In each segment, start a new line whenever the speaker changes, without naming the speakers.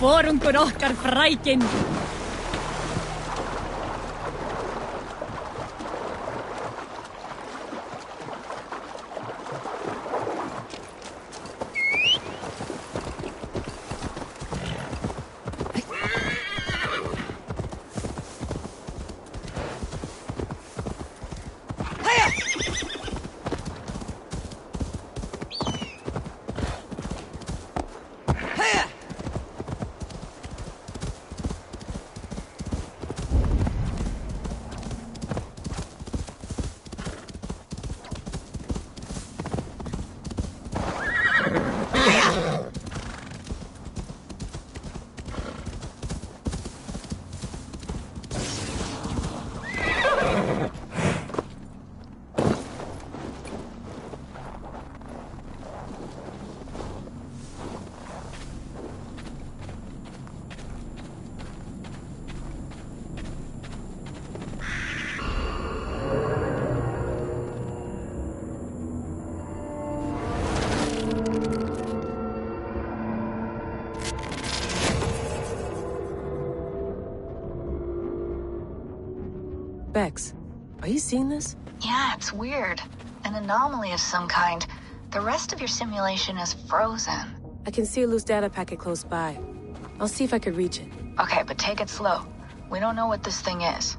fórum gur okkar frækin.
Bex, are you seeing this?
Yeah, it's weird. An anomaly of some kind. The rest of your simulation is frozen.
I can see a loose data packet close by. I'll see if I could reach it.
Okay, but take it slow. We don't know what this thing is.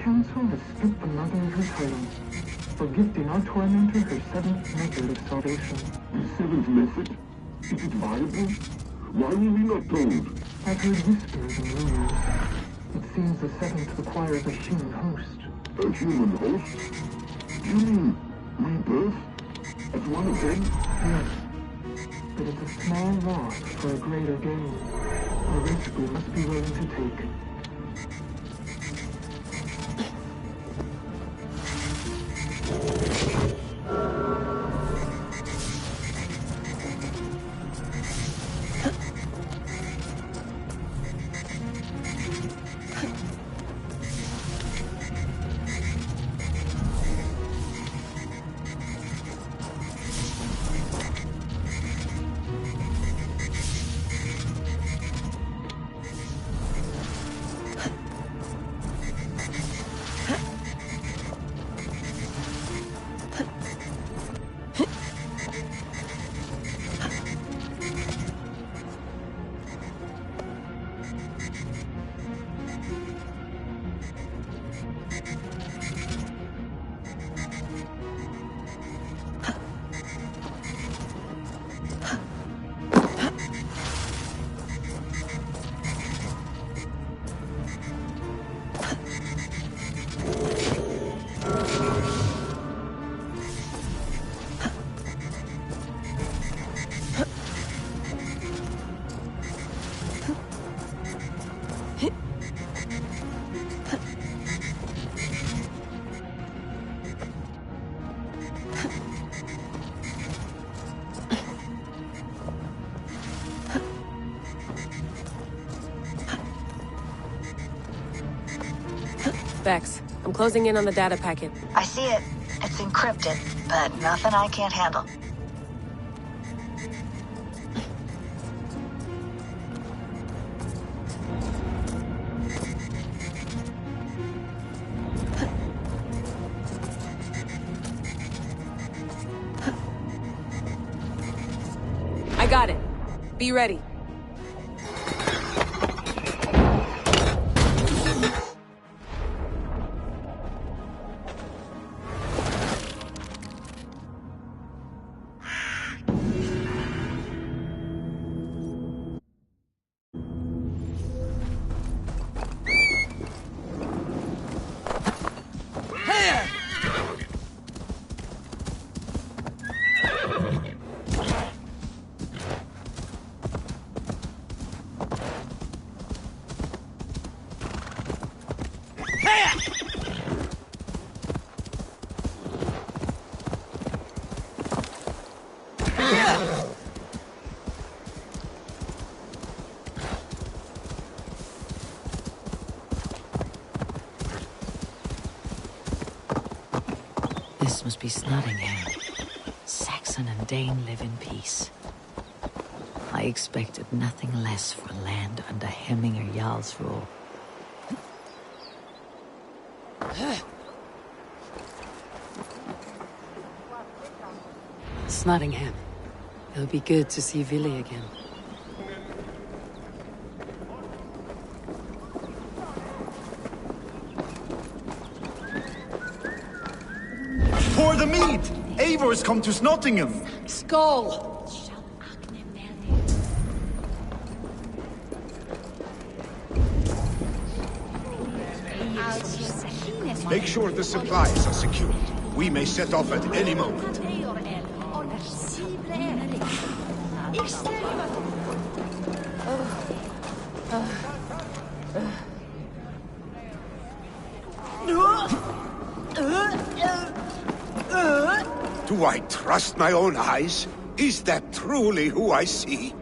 Council has stripped the Mother of her title for gifting our tormentor her seventh method of salvation.
The seventh method? Is it viable? Why were we not told?
I've heard whispers and rumors. It seems the seventh requires a human host.
A human host? Do you mean rebirth? As one of them?
Yes. But it's a small loss for a greater gain. A risk we must be willing to take.
Vex, I'm closing in on the data packet.
I see it. It's encrypted, but nothing I can't handle.
I got it. Be ready.
This must be Nottingham. Saxon and Dane live in peace. I expected nothing less for land under Hemminger Jarl's rule. It's Nottingham. It'll be good to see Villy again.
For the meat! Eivor's come to Nottingham!
Skull!
Make sure the supplies are secured. We may set off at any moment. Do I trust my own eyes? Is that truly who I see?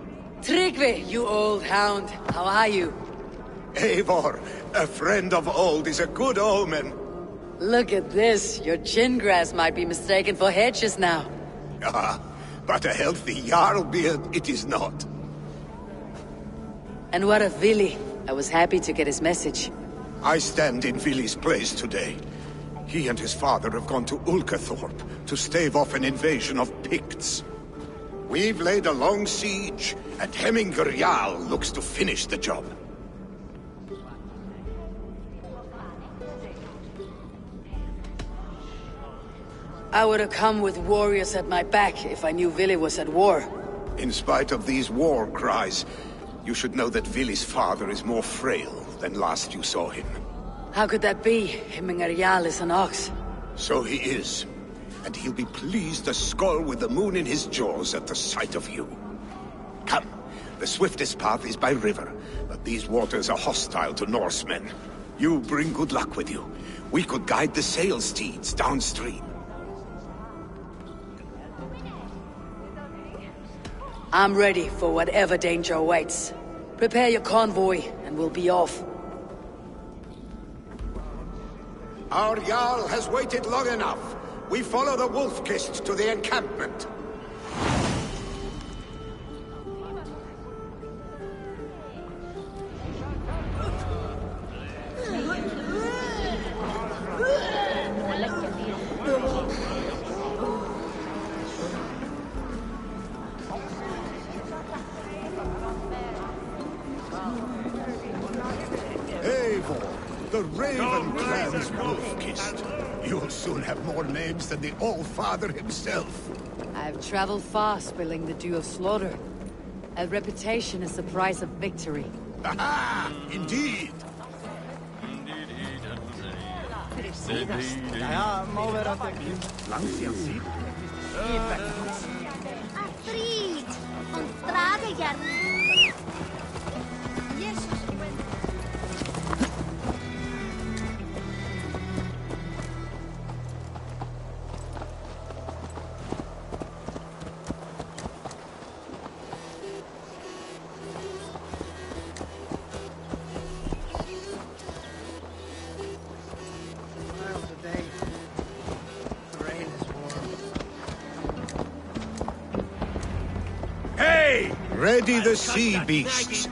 Tryggvi, you old hound. How are you?
Eivor, a friend of old is a good omen.
Look at this. Your chin grass might be mistaken for hedges now.
Ah, but a healthy Jarl beard it is not.
And what of Villy? I was happy to get his message.
I stand in Villy's place today. He and his father have gone to Ulkathorpe to stave off an invasion of Picts. We've laid a long siege, and Hemminger Jarl looks to finish the job.
I would have come with warriors at my back if I knew Vili was at war.
In spite of these war cries, you should know that Vili's father is more frail than last you saw him.
How could that be? Himmingarjal is an ox.
So he is. And he'll be pleased as skull with the moon in his jaws at the sight of you. Come. The swiftest path is by river, but these waters are hostile to Norsemen. You bring good luck with you. We could guide the sail steeds downstream.
I'm ready for whatever danger awaits. Prepare your convoy, and we'll be off.
Our Jarl has waited long enough. We follow the Wolf-Kist to the encampment. The Raven Clan's Wolf-Kist. You'll soon have more names than the All-Father himself.
I've traveled far, spilling the dew of slaughter. A reputation is the price of victory.
Aha! Indeed!
Creed! Und trage gern.
Ready the sea beasts.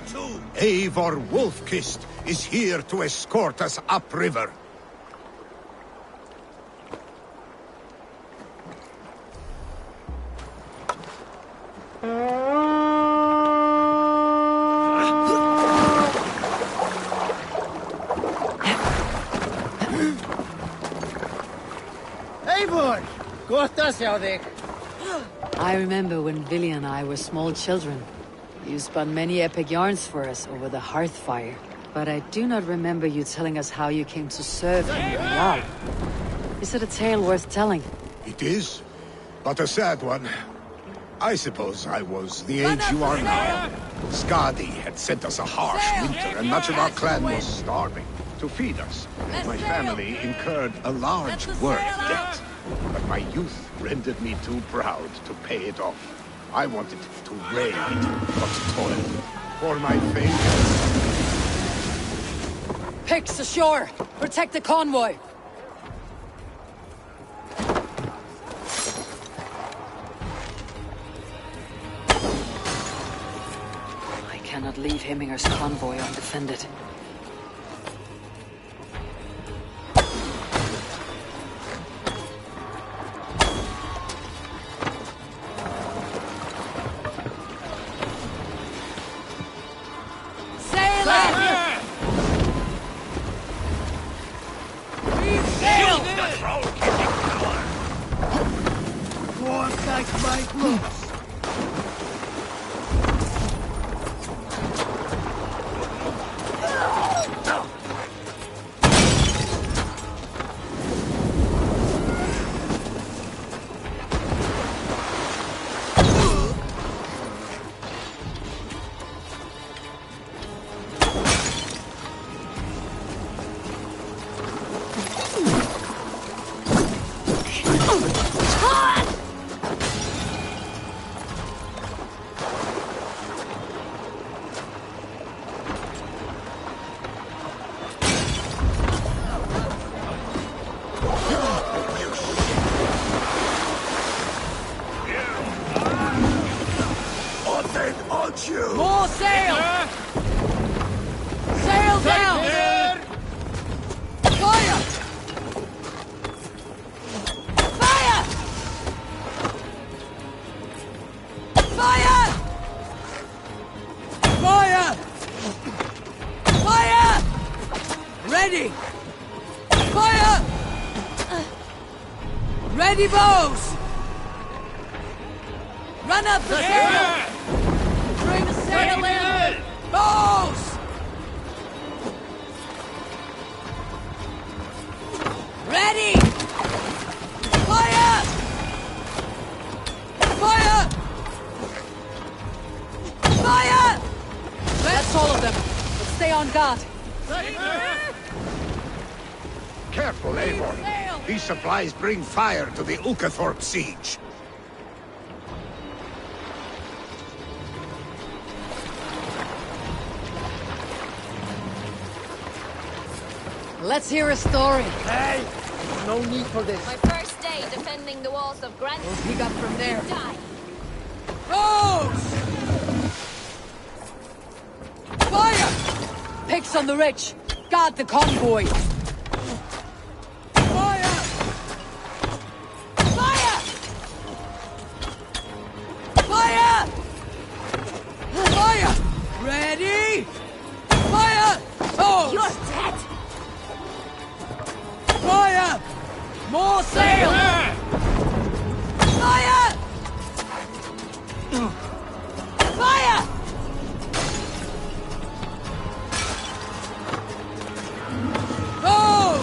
Eivor Wolf-Kist is here to escort us upriver.
Eivor! Gottas jag dig!
I remember when Vili and I were small children. You spun many epic yarns for us over the hearth fire. But I do not remember you telling us how you came to serve Jarl. Is it a tale worth telling?
It is, but a sad one. I suppose I was the age you are now. Skadi had sent us a harsh winter, and much of our clan was starving. To feed us, my family incurred a large work debt. But my youth rendered me too proud to pay it off. I wanted to raid, not toil. For my failure.
Picks ashore! Protect the convoy!
I cannot leave Himminger's convoy undefended.
More sail! Sail down! Fire! Fire! Fire! Fire! Fire! Ready! Fire! Ready, bows! Run up the hill! Bring the sail in! Bows! Ready! Fire! Fire! Fire! That's all of them. But stay on guard.
Careful, Eivor. These supplies bring fire to the Ulkathorpe siege.
Let's hear a story.
Hey! No need for this.
My first day defending the walls of Grand...
We'll pick up from there.
Die.
Bows! Fire! Picks on the rich. Guard the convoy. Fire! Fire! Fire! Fire! Ready? Fire! Oh!
You're dead!
Fire! More sail! Fire! Fire! Oh!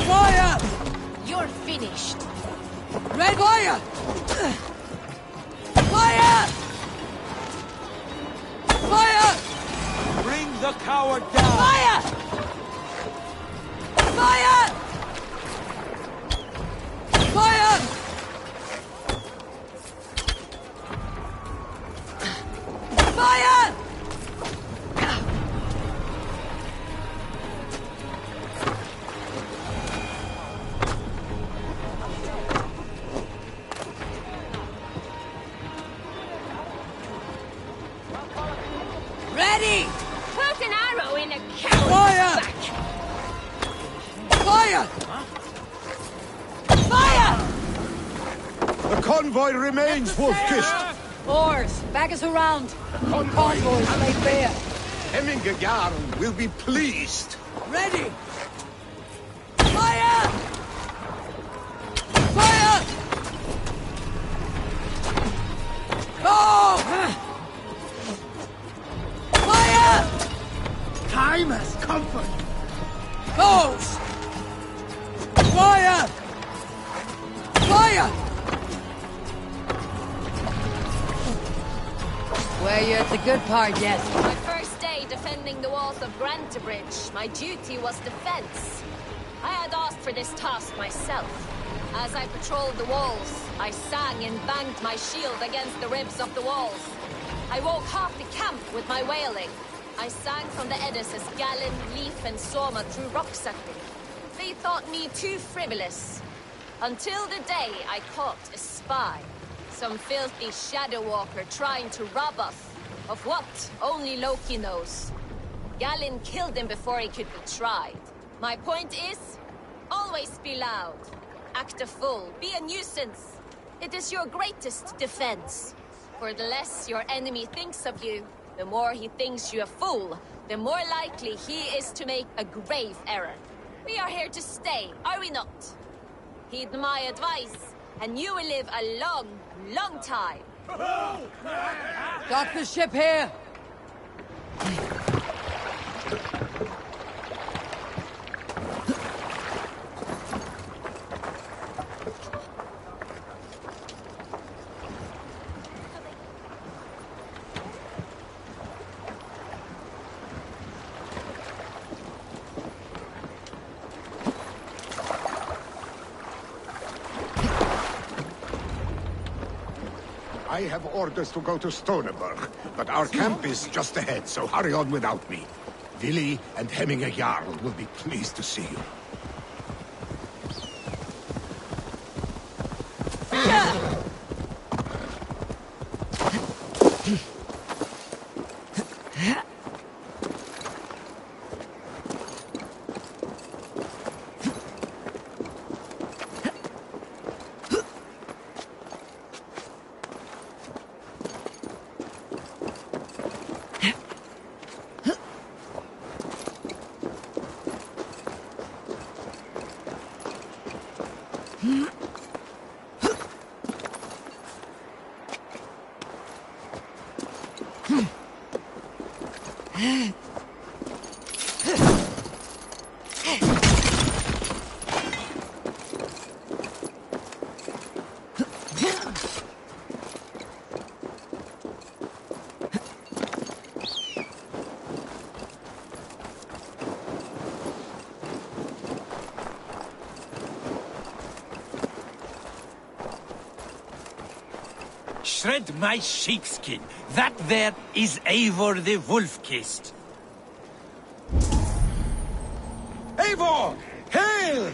Fire!
You're finished.
Red fire! Fire! Fire!
Bring the coward down!
Fire! Fire! Fire! Fire! Ready!
Put an arrow in a coward's
Fire!
back!
Fire! Fire!
The convoy remains, Wolf-Kissed.
Oars, back us around.
Convoy
Convoys lay bare.
Hemminger Jarl will be pleased.
Ready! Fire! Fire! Oh! Fire!
Time has comfort!
Bows! Fire! Fire! Well, you're at the good part yet.
My first day defending the walls of Grantebridge, my duty was defense. I had asked for this task myself. As I patrolled the walls, I sang and banged my shield against the ribs of the walls. I woke half the camp with my wailing. I sang from the Eddas as Gallon, Leaf, and Soma threw rocks at me. They thought me too frivolous. Until the day I caught a spy. Some filthy shadow walker trying to rob us. Of what? Only Loki knows. Gallon killed him before he could be tried. My point is, always be loud. Act a fool. Be a nuisance. It is your greatest defense. For the less your enemy thinks of you, the more he thinks you a fool, the more likely he is to make a grave error. We are here to stay, are we not? Heed my advice, and you will live a long, long time.
Dock the ship here!
I have orders to go to Stoneberg, but our camp is just ahead, so hurry on without me. Vili and Hemminger Jarl will be pleased to see you.
Shred my sheepskin. That there is Eivor the wolf-kissed.
Eivor! Hail!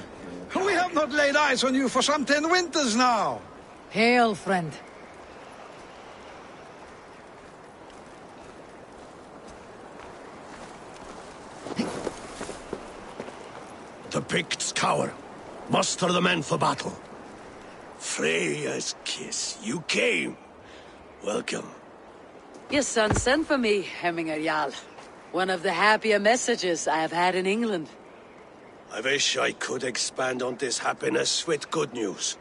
We have not laid eyes on you for some 10 winters now.
Hail, friend.
The Picts cower. Muster the men for battle. Freya's kiss. You came. Welcome.
Your son sent for me, Hemminger Jarl. One of the happier messages I have had in England.
I wish I could expand on this happiness with good news.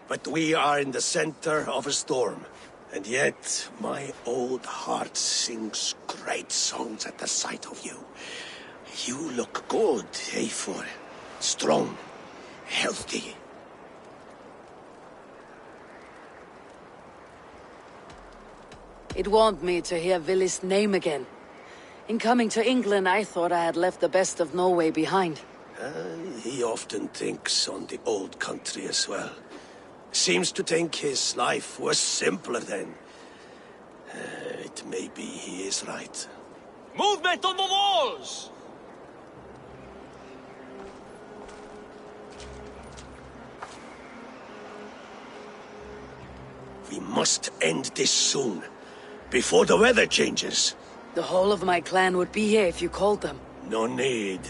But we are in the center of a storm. And yet, my old heart sings great songs at the sight of you. You look good, Eivor. Strong. Healthy.
It warmed me to hear Vili's name again. In coming to England, I thought I had left the best of Norway behind.
He often thinks on the old country as well. Seems to think his life was simpler then. It may be he is right.
Movement on the walls!
We must end this soon. Before the weather changes.
The whole of my clan would be here if you called them.
No need.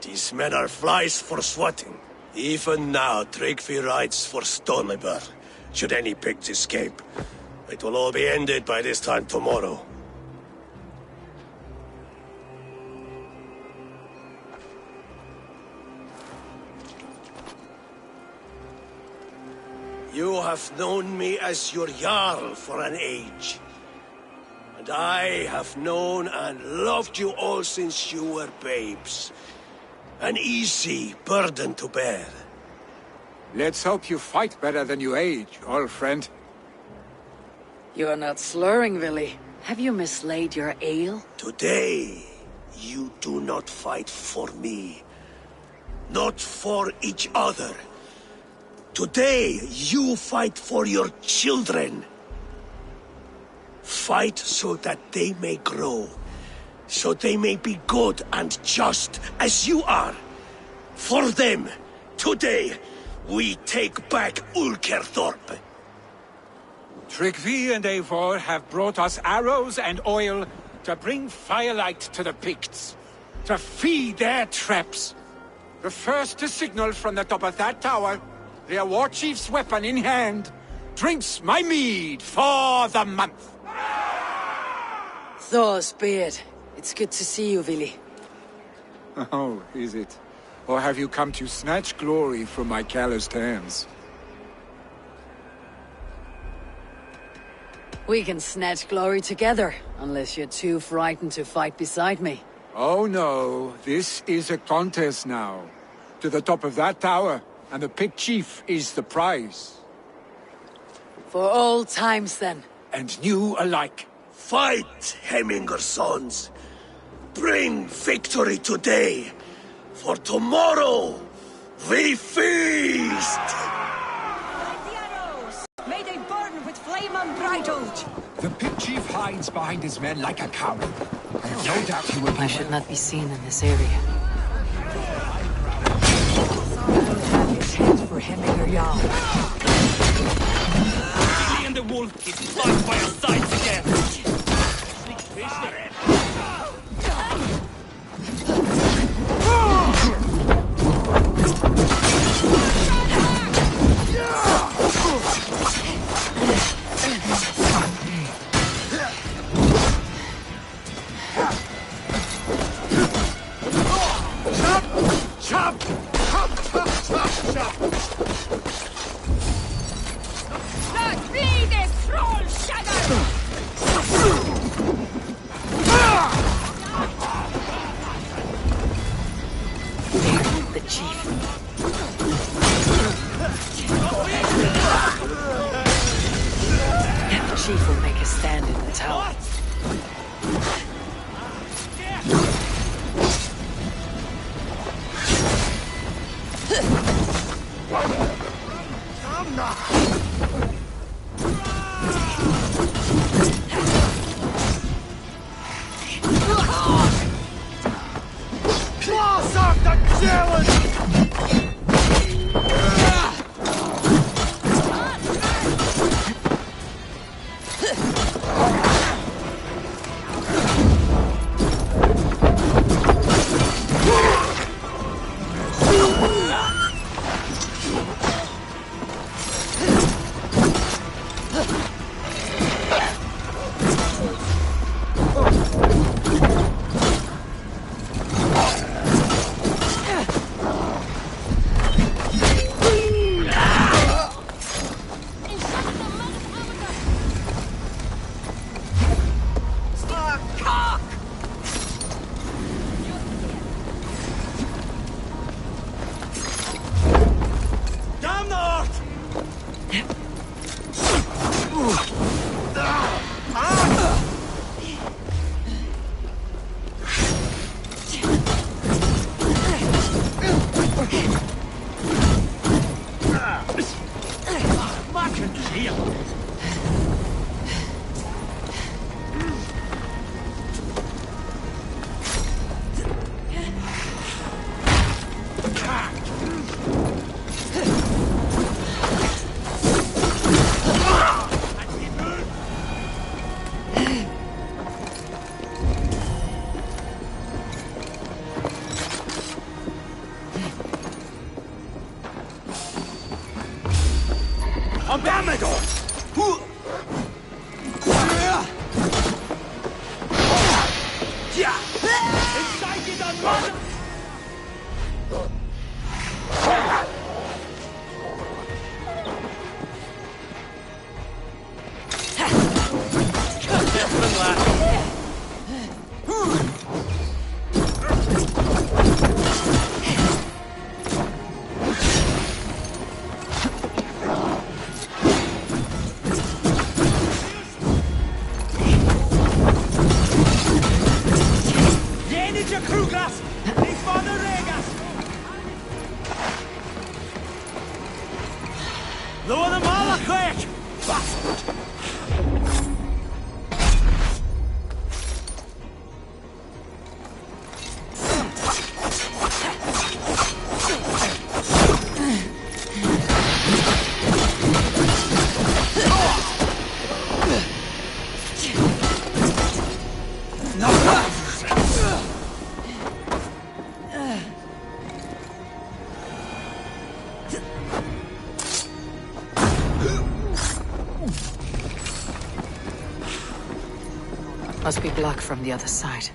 These men are flies for swatting. Even now, Tryggvi rides for Stormybur. Should any Picts escape. It will all be ended by this time tomorrow. You have known me as your Jarl for an age. And I have known and loved you all since you were babes. An easy burden to bear.
Let's hope you fight better than you age, old friend.
You're not slurring, Vili. Have you mislaid your ale?
Today, you do not fight for me. Not for each other. Today, you fight for your children. Fight so that they may grow. So they may be good and just as you are. For them, today, we take back Ulkerthorpe.
Tryggvi and Eivor have brought us arrows and oil to bring firelight to the Picts. To feed their traps. The first to signal from the top of that tower, their war chief's weapon in hand, drinks my mead for the month.
Thor's beard. It's good to see you, Vili.
Oh, is it? Or have you come to snatch glory from my calloused hands?
We can snatch glory together, unless you're too frightened to fight beside me.
Oh no, this is a contest now. To the top of that tower, and the Pict chief is the prize.
For old times, then.
And new alike.
Fight, Hemminger sons. Bring victory today. For tomorrow, we feast!
The arrows! May they burn with flame unbridled!
The Pict chief hides behind his men like a coward. I have no doubt he will be...
I should not be seen in this area.
His head for Hemminger Jarl.
Billy and the wolf keep fight by our sides again!
Not be this troll shadow!
The chief. The chief will make a stand in the tower.
Claws off the challenge!
Must be blocked from the other side.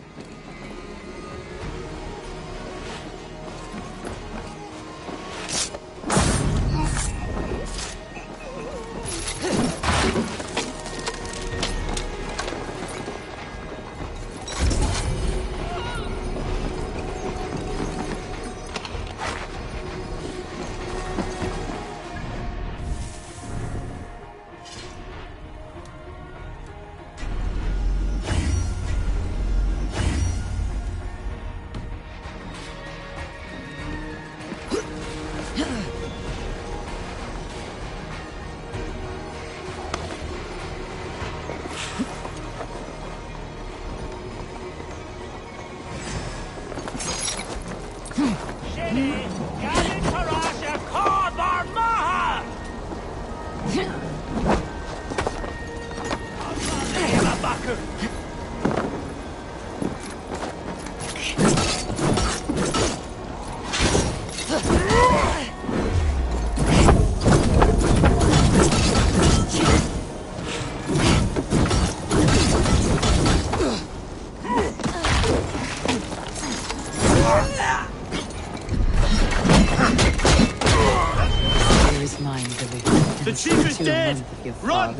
The chief is dead! Run!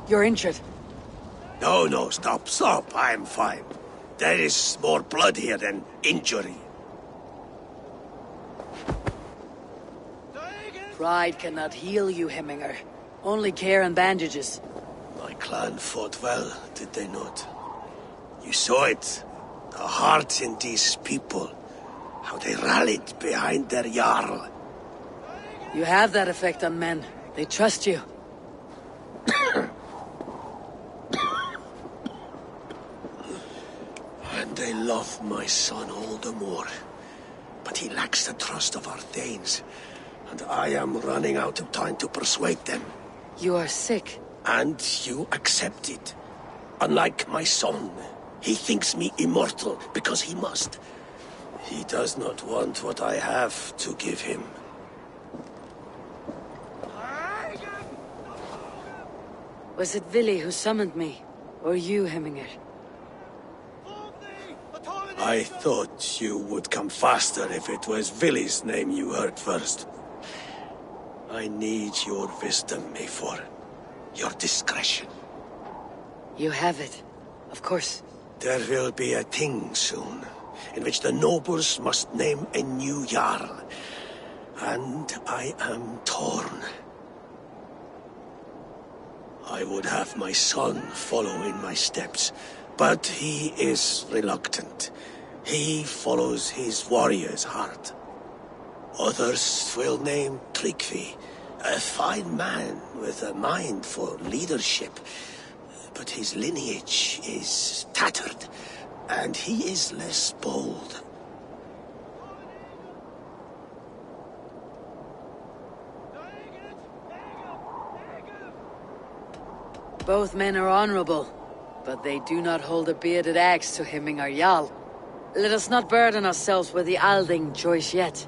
You're injured.
No, stop. I'm fine. There is more blood here than injury.
Pride cannot heal you, Hemminger. Only care and bandages.
My clan fought well, did they not? You saw it. The heart in these people. How they rallied behind their Jarl.
You have that effect on men. They trust you.
And they love my son all the more. But he lacks the trust of our Danes. And I am running out of time to persuade them.
You are sick.
And you accept it. Unlike my son, he thinks me immortal because he must. He does not want what I have to give him.
Was it Vili who summoned me? Or you, Hemminger?
I thought you would come faster if it was Vili's name you heard first. I need your wisdom, Mayfor. Your discretion.
You have it. Of course.
There will be a thing soon, in which the nobles must name a new Jarl. And I am torn. I would have my son follow in my steps, but he is reluctant. He follows his warrior's heart. Others will name Tryggvi, a fine man with a mind for leadership. But his lineage is tattered, and he is less bold.
Both men are honorable, but they do not hold a bearded axe to Hemminger Jarl. Let us not burden ourselves with the Alding choice yet.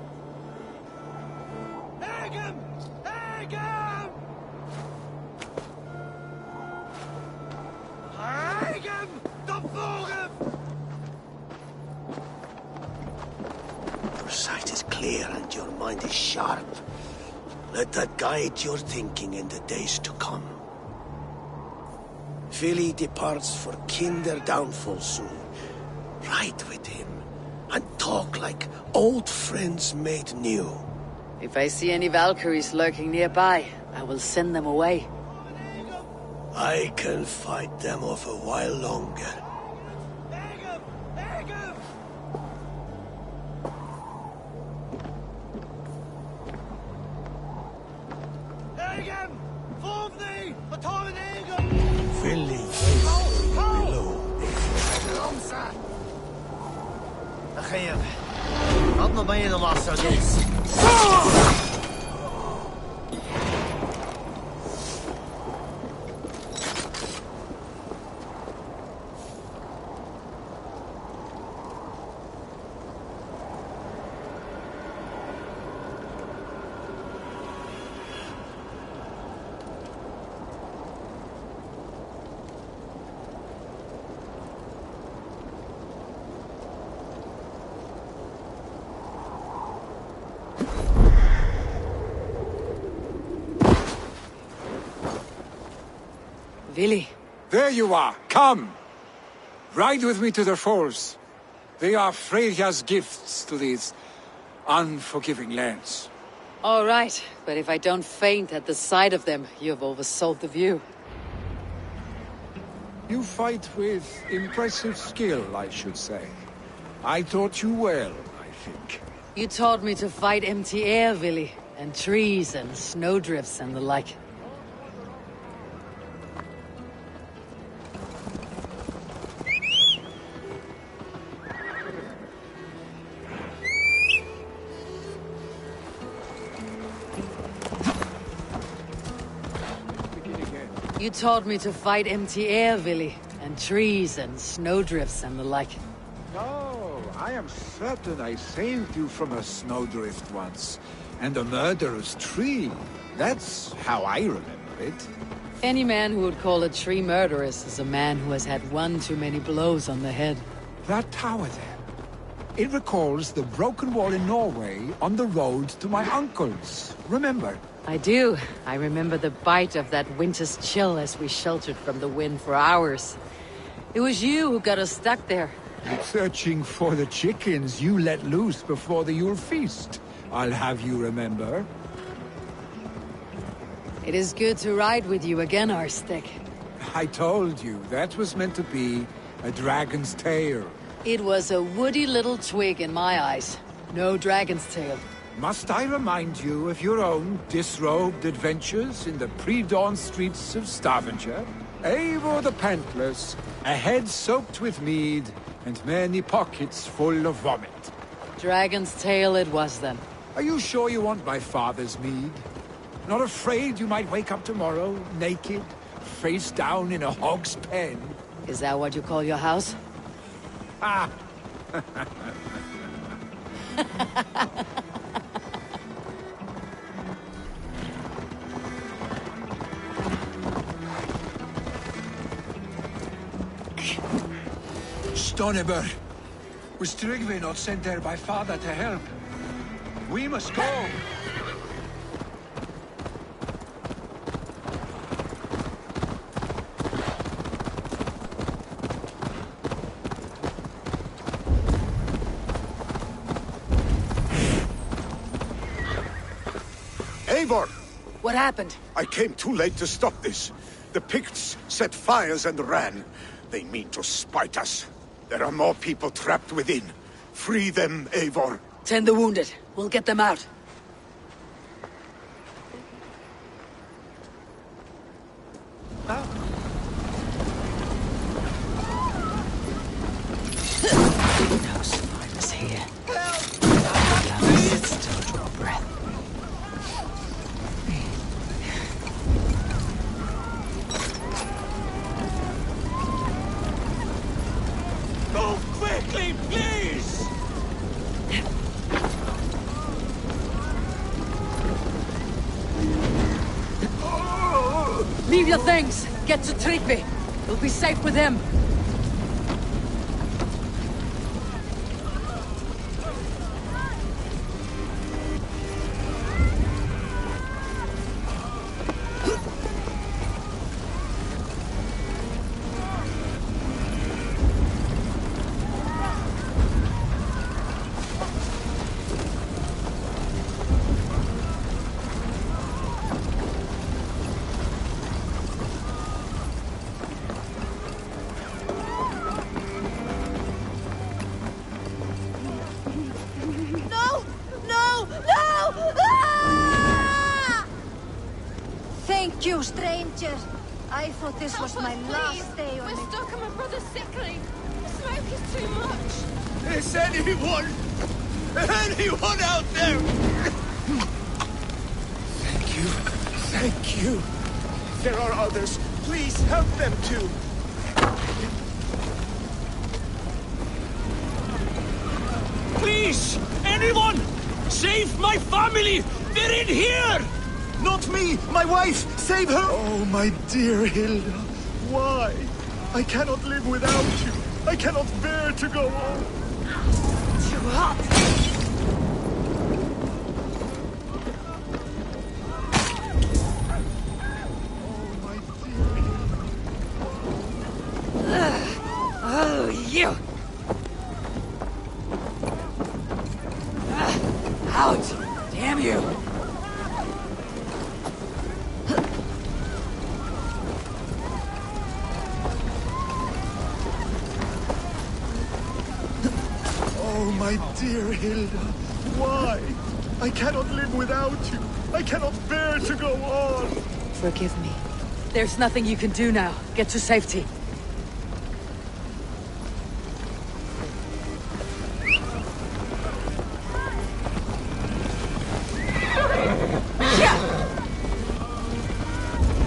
Your sight is clear and your mind is sharp. Let that guide your thinking in the days to come. Vili departs for kinder downfall soon. Ride with him, and talk like old friends made new.
If I see any Valkyries lurking nearby, I will send them away.
I can fight them off a while longer. Vili is below.
أخيم عطنا بين الله السعودية
Vili.
There you are. Come. Ride with me to the falls. They are Freya's gifts to these unforgiving lands.
All right, but if I don't faint at the sight of them, you've oversold the view.
You fight with impressive skill, I should say. I taught you well, I think.
You taught me to fight empty air, Vili, and trees and snowdrifts and the like. You taught me to fight empty air, Vili, and trees and snowdrifts and the like.
Oh, I am certain I saved you from a snowdrift once, and a murderous tree. That's how I remember it.
Any man who would call a tree murderous is a man who has had one too many blows on the head.
That tower there. It recalls the broken wall in Norway on the road to my uncle's. Remember?
I do. I remember the bite of that winter's chill as we sheltered from the wind for hours. It was you who got us stuck there.
Searching for the chickens you let loose before the Yule feast. I'll have you remember.
It is good to ride with you again, Arstic.
I told you, that was meant to be a dragon's tail.
It was a woody little twig in my eyes. No dragon's tail.
Must I remind you of your own disrobed adventures in the pre-dawn streets of Stavanger? Eivor the Pantless, a head soaked with mead, and many pockets full of vomit.
Dragon's tail it was then.
Are you sure you want my father's mead? Not afraid you might wake up tomorrow, naked, face down in a hog's pen?
Is that what you call your house?
Ah!
Stoneber, was Tryggvi not sent there by father to help? We must go!
Eivor!
What happened?
I came too late to stop this. The Picts set fires and ran. They mean to spite us. There are more people trapped within. Free them, Eivor.
Tend the wounded. We'll get them out.
No survivors here. Let us still draw breath.
Go quickly, please!
Leave your things. Get to Tryggvi. We'll be safe with him.
No! No! No! Ah! Thank you, stranger. I thought this was my last day on
We're
the...
stuck and my brother's sickly. The smoke is too much.
Is anyone out there?
Thank you. There are others. Please help them too.
Please! Anyone! Save my family! They're in here!
Not me! My wife! Save her! Oh, my dear Hilda. Why? I cannot live without you. I cannot bear to go on.
Too hot!
Oh, you! Out! Damn you!
Oh, my dear Hilda. Why? I cannot live without you. I cannot bear to go on.
Forgive me. There's nothing you can do now. Get to safety.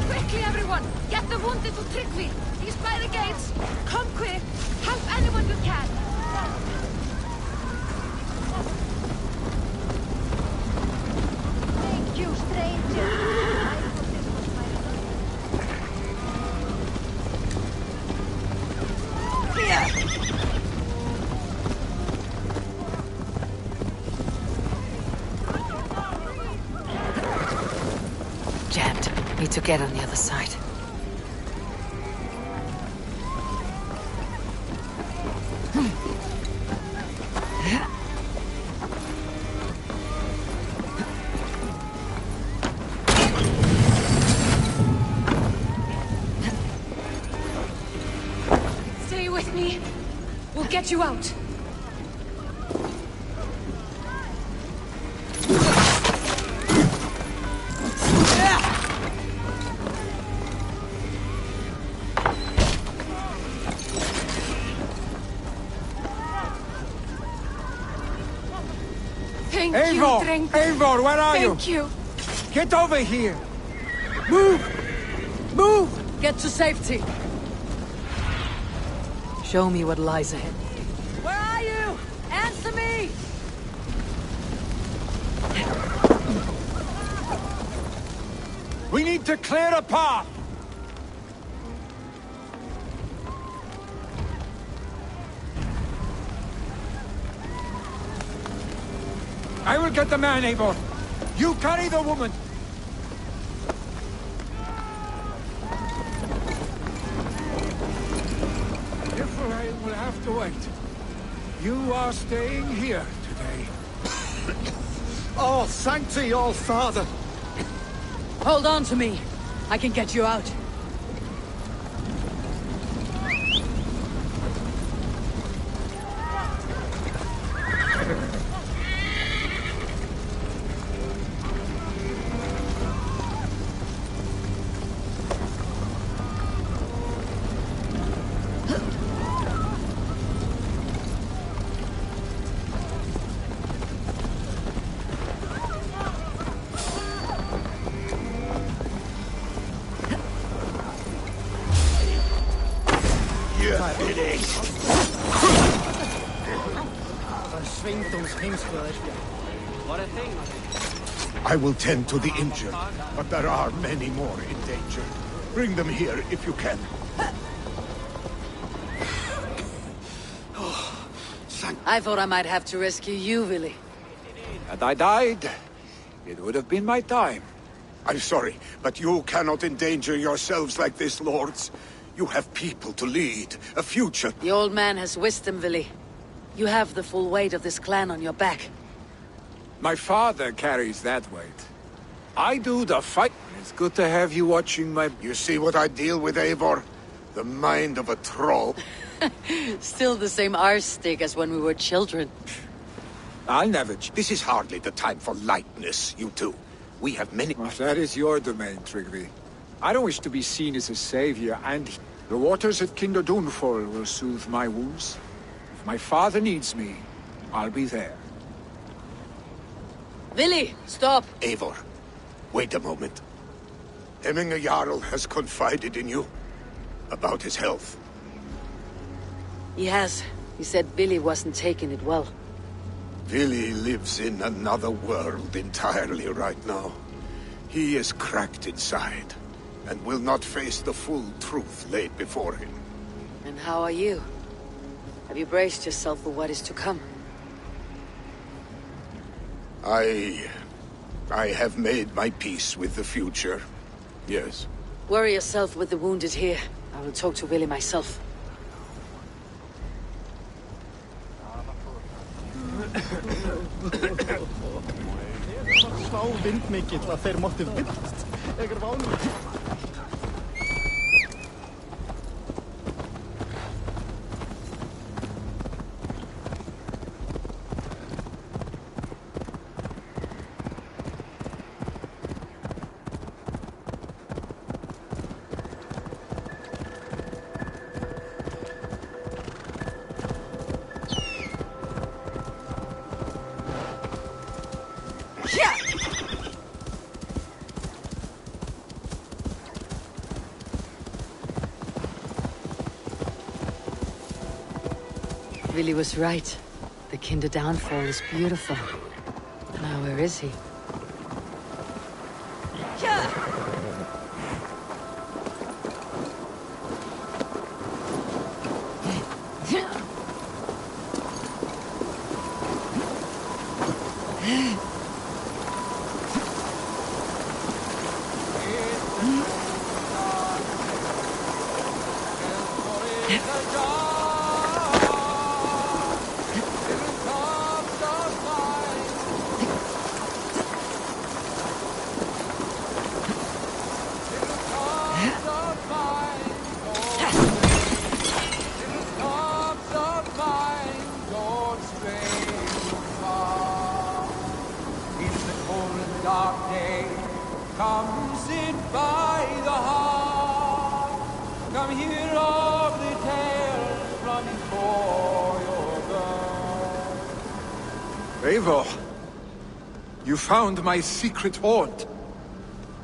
Quickly, everyone! Get the wounded to Tryggvi! He's by the gates! Come quick! Help anyone you can!
Thank you, stranger. I thought this was my last...
get on the other side.
Stay with me. We'll get you out. Thank you,
Eivor!
Drink.
Eivor, where are you?
Thank you.
Get over here! Move! Move!
Get to safety.
Show me what lies ahead.
Where are you? Answer me!
We need to clear a path! I will get the man, Eivor. You carry the woman. Ifraim will have to wait. You are staying here today.
Oh, Sancti, All Father!
Hold on to me. I can get you out.
I will tend to the injured, but there are many more in danger. Bring them here if you can.
I thought I might have to rescue you, Willy.
Had I died, it would have been my time.
I'm sorry, but you cannot endanger yourselves like this, lords. You have people to lead, a future.
The old man has wisdom, Willy. You have the full weight of this clan on your back.
My father carries that weight. I do the fight. It's good to have you watching my...
You see what I deal with, Eivor? The mind of a troll.
Still the same arse stick as when we were children.
I'll never...
This is hardly the time for lightness, you two. We have many...
Well, that is your domain, Tryggvi. I don't wish to be seen as a savior, and the waters at Kinderdunfol will soothe my wounds. If my father needs me, I'll be there.
Willy, stop!
Eivor, wait a moment. Hemminger Jarl has confided in you about his health.
He has. He said Willy wasn't taking it well.
Willy lives in another world entirely right now. He is cracked inside, and will not face the full truth laid before him.
And how are you? Have you braced yourself for what is to come?
I have made my peace with the future. Yes.
Worry yourself with the wounded here. I will talk to Willy myself.
Svo vindmikill að þeir mátti vilt. Ekkert vánum.
Willy was right. The Kinder downfall is beautiful. Now where is he?
Dark day, come sit by the hearth. Come hear of the tales from before your birth.
Eivor, you found my secret haunt.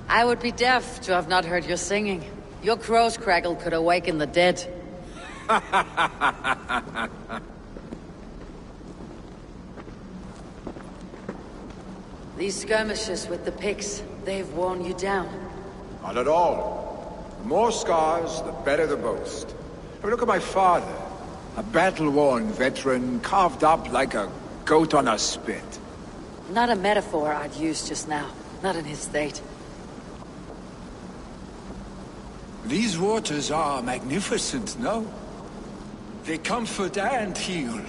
I would be deaf to have not heard your singing. Your crow's crackle could awaken the dead. These skirmishes with the Picts, they've worn you down.
Not at all. The more scars, the better the boast. I mean, look at my father. A battle-worn veteran, carved up like a goat on a spit.
Not a metaphor I'd use just now. Not in his state.
These waters are magnificent, no? They comfort and heal.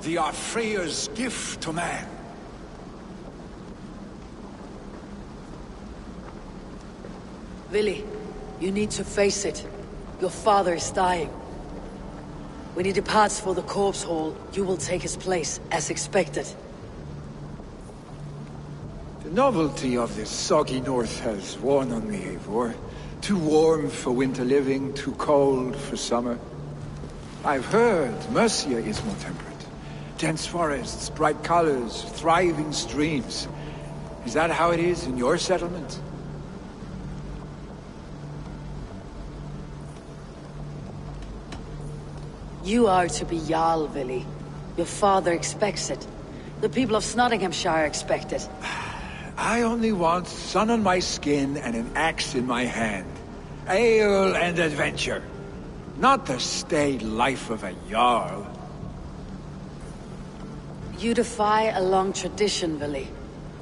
They are Freya's gift to man.
Vili, you need to face it. Your father is dying. When he departs for the corpse hall, you will take his place, as expected.
The novelty of this soggy north has worn on me, Eivor. Too warm for winter living, too cold for summer. I've heard Mercia is more temperate. Dense forests, bright colors, thriving streams. Is that how it is in your settlement?
You are to be Jarl, Vili. Your father expects it. The people of Nottinghamshire expect it.
I only want sun on my skin and an axe in my hand. Ale and adventure. Not the staid life of a Jarl.
You defy a long tradition, Vili.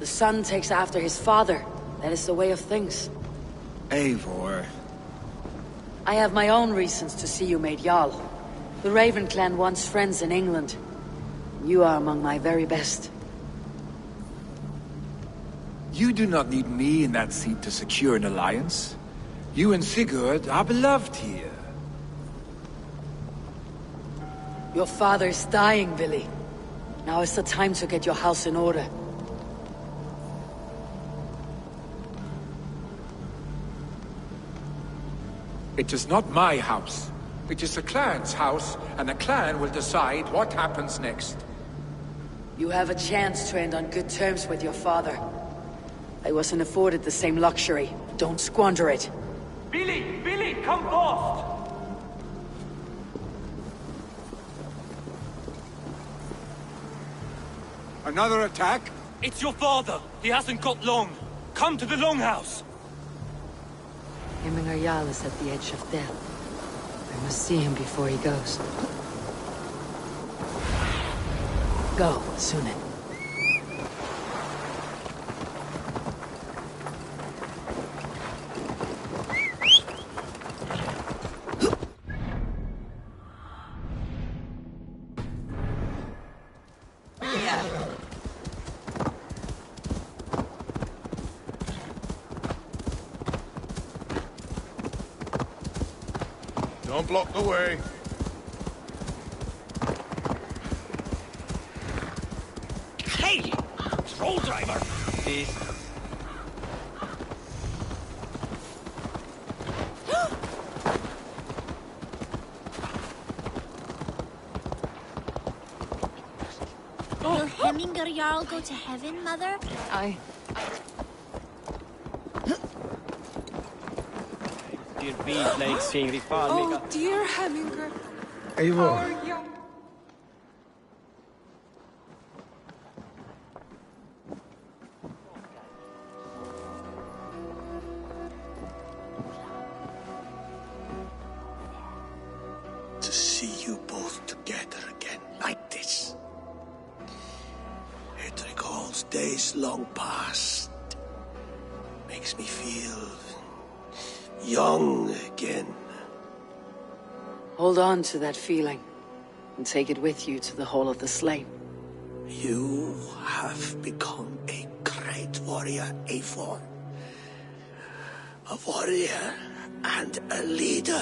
The son takes after his father. That is the way of things.
Eivor.
I have my own reasons to see you made Jarl. The Raven clan wants friends in England. You are among my very best.
You do not need me in that seat to secure an alliance. You and Sigurd are beloved here.
Your father is dying, Vili. Now is the time to get your house in order.
It is not my house. It is the clan's house, and the clan will decide what happens next.
You have a chance to end on good terms with your father. I wasn't afforded the same luxury. Don't squander it.
Billy, come forth!
Another attack?
It's your father. He hasn't got long. Come to the Longhouse.
Himmingar Jarl is at the edge of death. I must see him before he goes. Go, Sunan.
Don't block the way.
Hey! Troll driver! Please.
Will Hemmingar Jarl go to heaven, Mother?
Oh, dear Hemmingar.
Eivor.
How are you?
To see you both together again like this. It recalls days long past. Makes me feel young again.
Hold on to that feeling, and take it with you to the Hall of the Slain.
You have become a great warrior, Eivor. A warrior and a leader.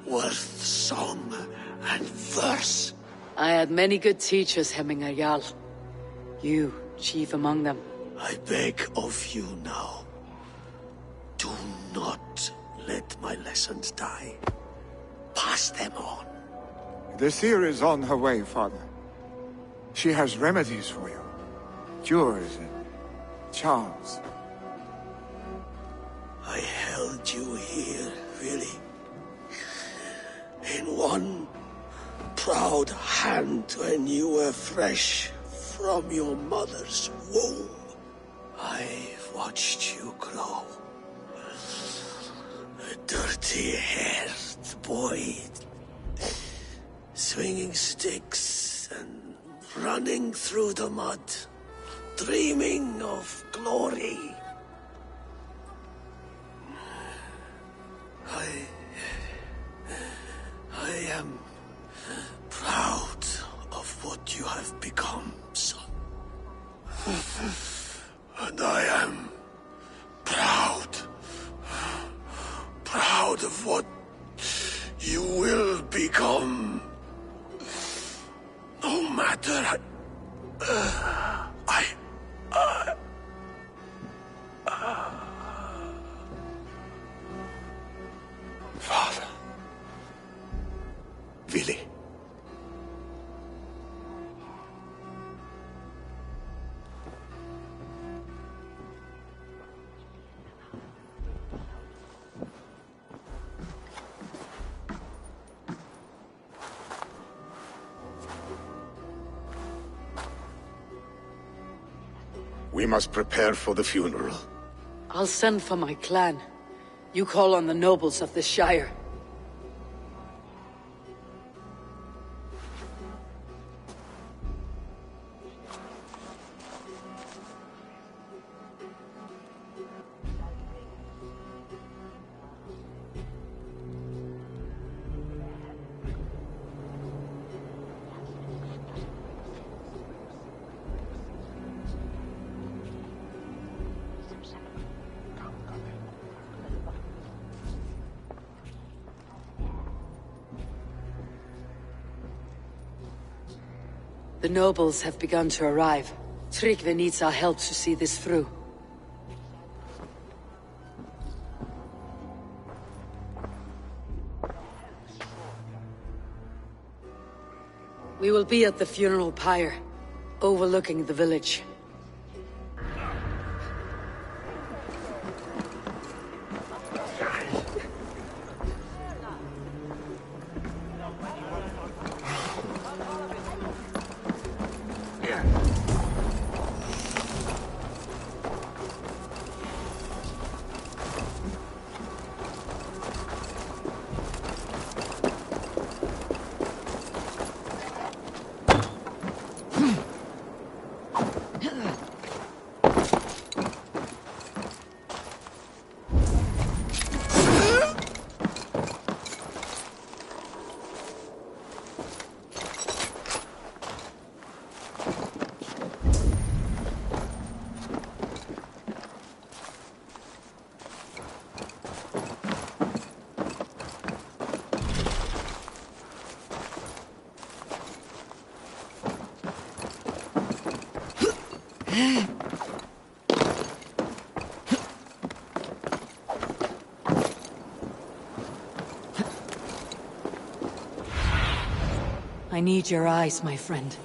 Worth song and verse.
I had many good teachers, Hemminger Jarl. You, chief among them.
I beg of you now. Do not let my lessons die. Pass them on.
The seer is on her way, Father. She has remedies for you. Cures and charms.
I held you here, really. In one proud hand when you were fresh from your mother's womb. I've watched you grow. A dirty-haired boy, swinging sticks and running through the mud, dreaming of glory. I am proud of what you have become, son. And I am proud of what you will become. No matter
Father.
Willi. We must prepare for the funeral.
I'll send for my clan. You call on the nobles of the Shire. The nobles have begun to arrive. Tryggvi needs our help to see this through. We will be at the funeral pyre, overlooking the village. I need your eyes, my friend.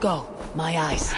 Go, my eyes.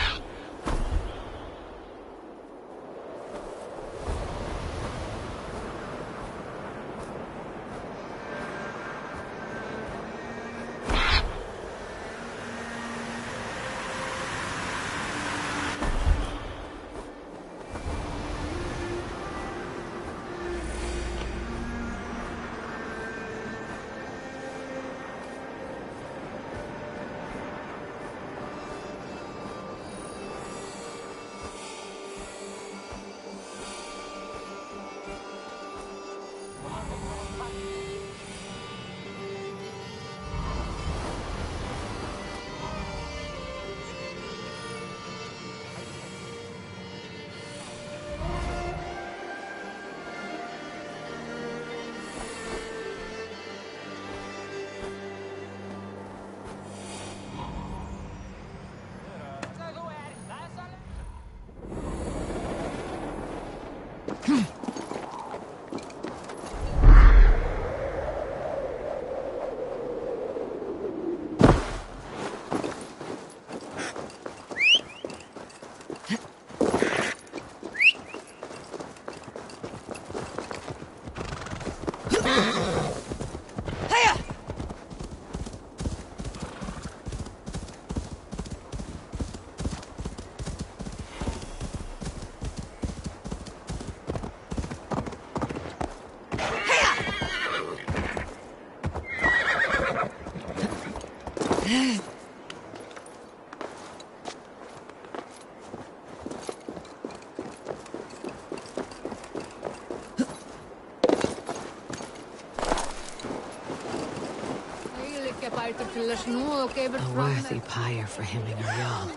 A worthy pyre for Hemminger Jarl.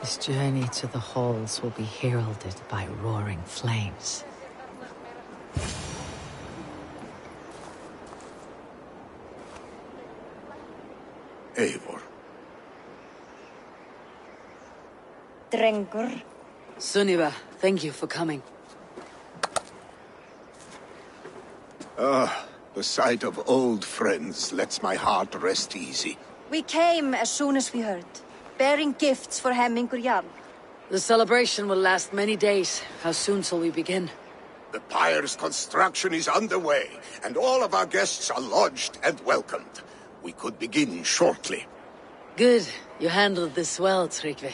His journey to the halls will be heralded by roaring flames.
Eivor.
Drengur.
Sunniva, thank you for coming.
The sight of old friends lets my heart rest easy.
We came as soon as we heard, bearing gifts for Hemmingur Jarl.
The celebration will last many days. How soon shall we begin?
The pyre's construction is underway, and all of our guests are lodged and welcomed. We could begin shortly.
Good. You handled this well, Tryggvi.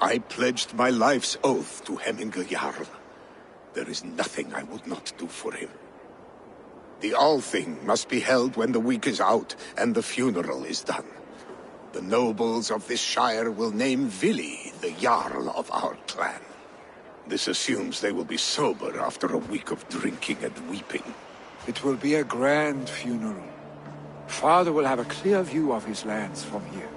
I pledged my life's oath to Hemmingur Jarl. There is nothing I would not do for him. The Althing must be held when the week is out and the funeral is done. The nobles of this shire will name Vili the Jarl of our clan. This assumes they will be sober after a week of drinking and weeping.
It will be a grand funeral. Father will have a clear view of his lands from here.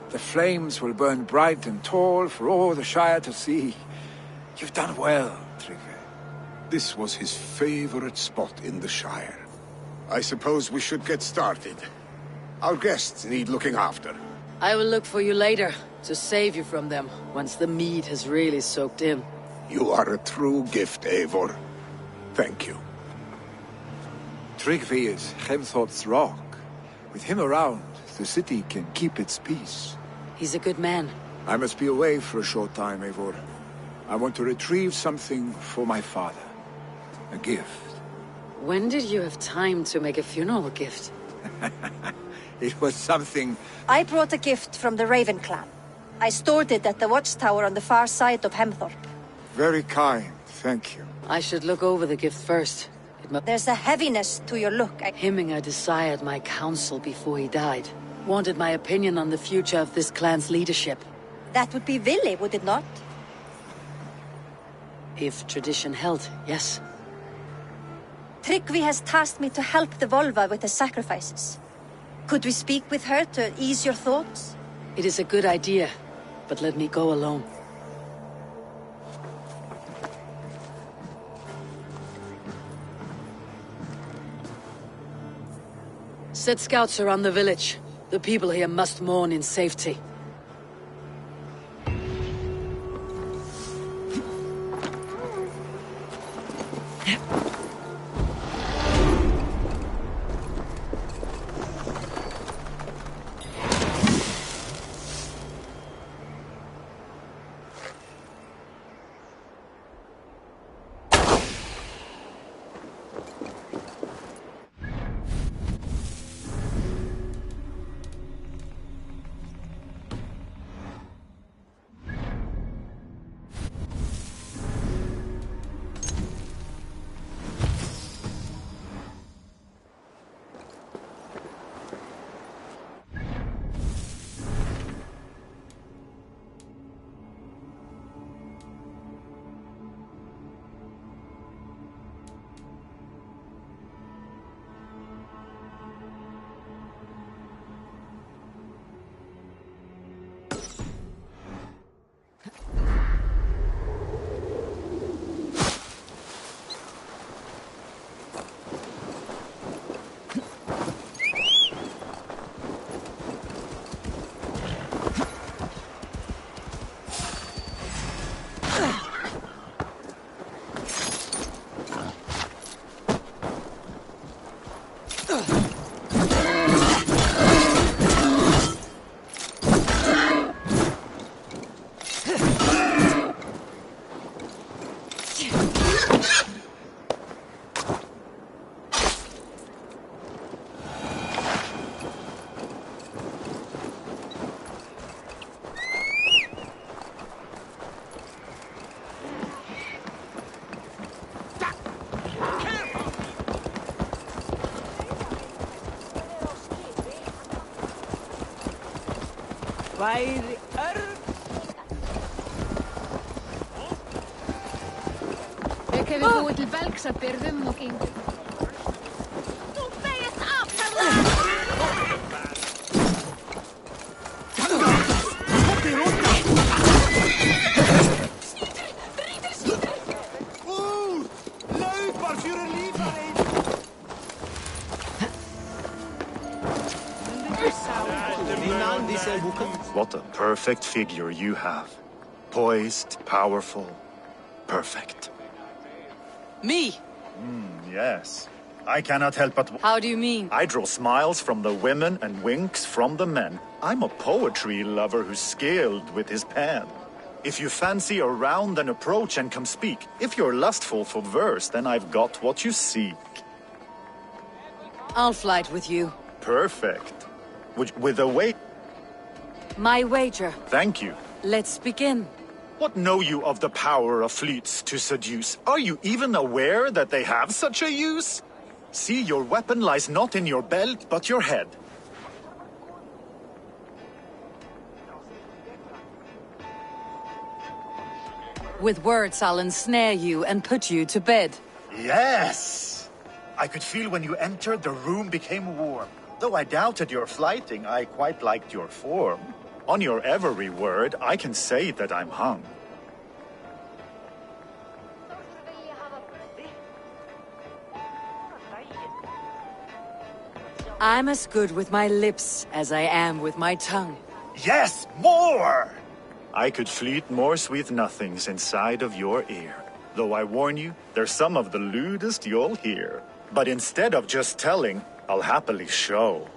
The flames will burn bright and tall for all the Shire to see. You've done well, Tryggvi.
This was his favorite spot in the Shire. I suppose we should get started. Our guests need looking after.
I will look for you later, to save you from them, once the mead has really soaked in.
You are a true gift, Eivor. Thank you.
Tryggvi is Hemthorpe's rock. With him around, the city can keep its peace.
He's a good man.
I must be away for a short time, Eivor. I want to retrieve something for my father. A gift.
When did you have time to make a funeral gift?
It was something...
I brought a gift from the Raven clan. I stored it at the watchtower on the far side of Hemthorpe.
Very kind, thank you.
I should look over the gift first.
There's a heaviness to your look.
Hemminger desired my counsel before he died. Wanted my opinion on the future of this clan's leadership.
That would be Vili, would it not?
If tradition held, yes.
Tryggvi has tasked me to help the Volva with the sacrifices. Could we speak with her to ease your thoughts?
It is a good idea, but let me go alone. Set scouts around the village. The people here must mourn in safety.
Ik heb bijvoorbeeld de velksapirðum og gengur. Þú beigist af,
What a perfect figure you have. Poised, powerful, perfect.
Me?
Yes. I cannot help but...
How do you mean?
I draw smiles from the women and winks from the men. I'm a poetry lover who's skilled with his pen. If you fancy a round, then approach and come speak. If you're lustful for verse, then I've got what you seek.
I'll flight with you.
Perfect. With a weight...
My wager.
Thank you.
Let's begin.
What know you of the power of fleets to seduce? Are you even aware that they have such a use? See, your weapon lies not in your belt, but your head.
With words, I'll ensnare you and put you to bed.
Yes! I could feel when you entered, the room became warm. Though I doubted your flighting, I quite liked your form. On your every word, I can say that I'm hung.
I'm as good with my lips as I am with my tongue.
Yes, more! I could fleet more sweet nothings inside of your ear. Though I warn you, they're some of the lewdest you'll hear. But instead of just telling, I'll happily show.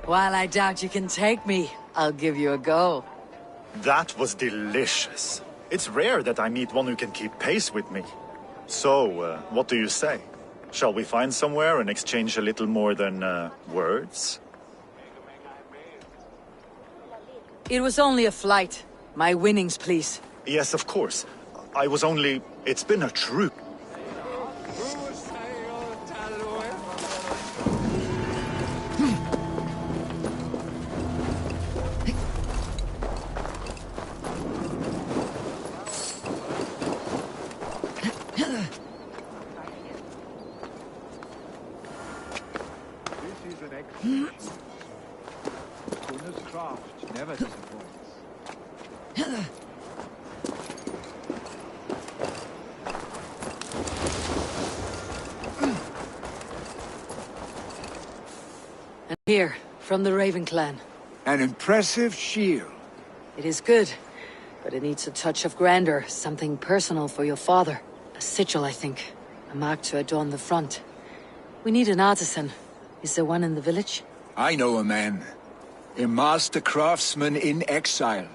While I doubt you can take me, I'll give you a go.
That was delicious. It's rare that I meet one who can keep pace with me. So, what do you say? Shall we find somewhere and exchange a little more than, words?
It was only a flight. My winnings, please.
Yes, of course. I was only... It's been a troop.
Gunner's craft never disappoints.
And here, from the Raven clan.
An impressive shield.
It is good, but it needs a touch of grandeur, something personal for your father. A sigil, I think. A mark to adorn the front. We need an artisan. Is there one in the village?
I know a man. A master craftsman in exile.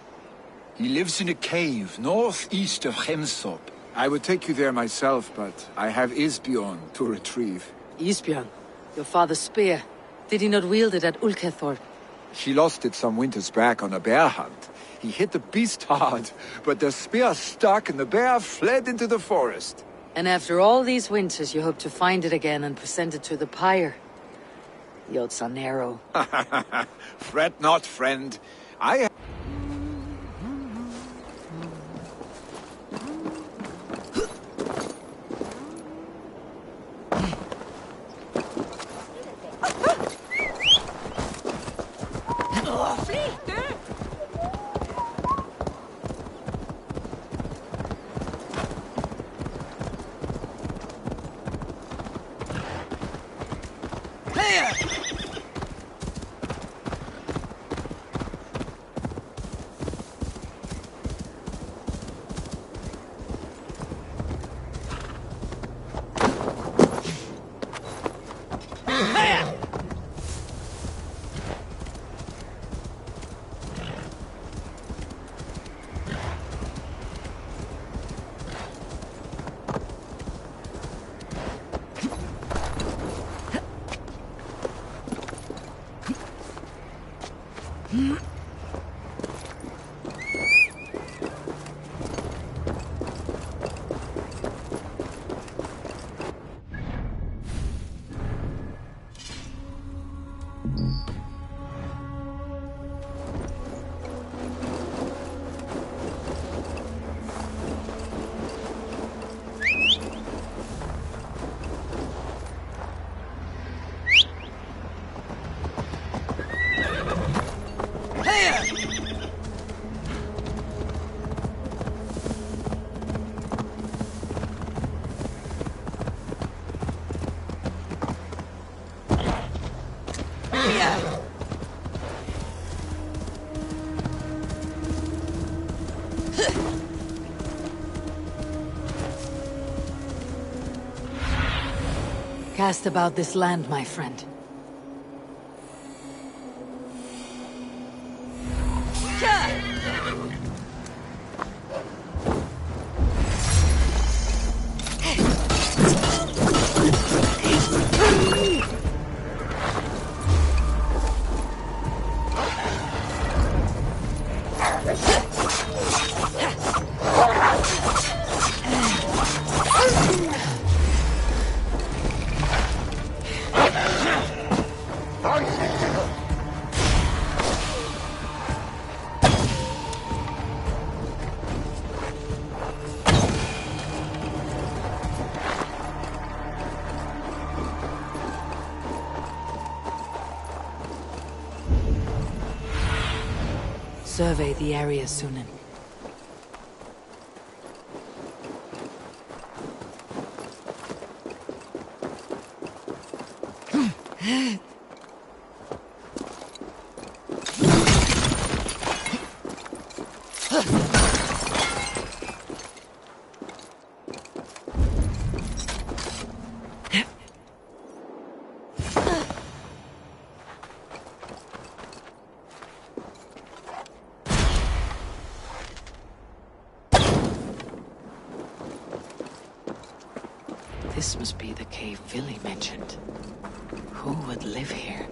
He lives in a cave northeast of Hemthorpe. I would take you there myself, but I have Isbjorn to retrieve.
Isbjorn? Your father's spear. Did he not wield it at Ulkethorpe?
He lost it some winters back on a bear hunt. He hit the beast hard, but the spear stuck and the bear fled into the forest.
And after all these winters, you hope to find it again and present it to the pyre. The odds are narrow.
Fret not, friend. I...
Cast about this land, my friend. Survey the area, Sunan. This must be the cave Villy mentioned. Who would live here?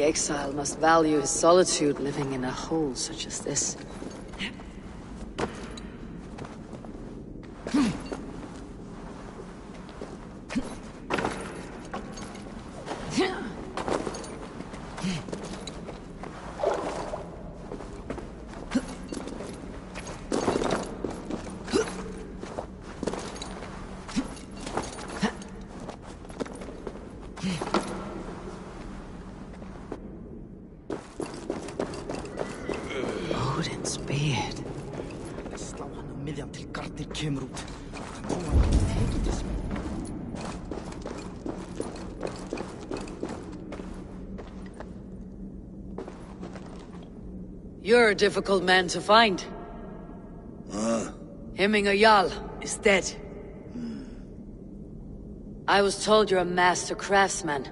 The exile must value his solitude living in a hole such as this.
Odin's beard.
You're a difficult man to find. Hemminger Jarl is dead. I was told you're a master craftsman.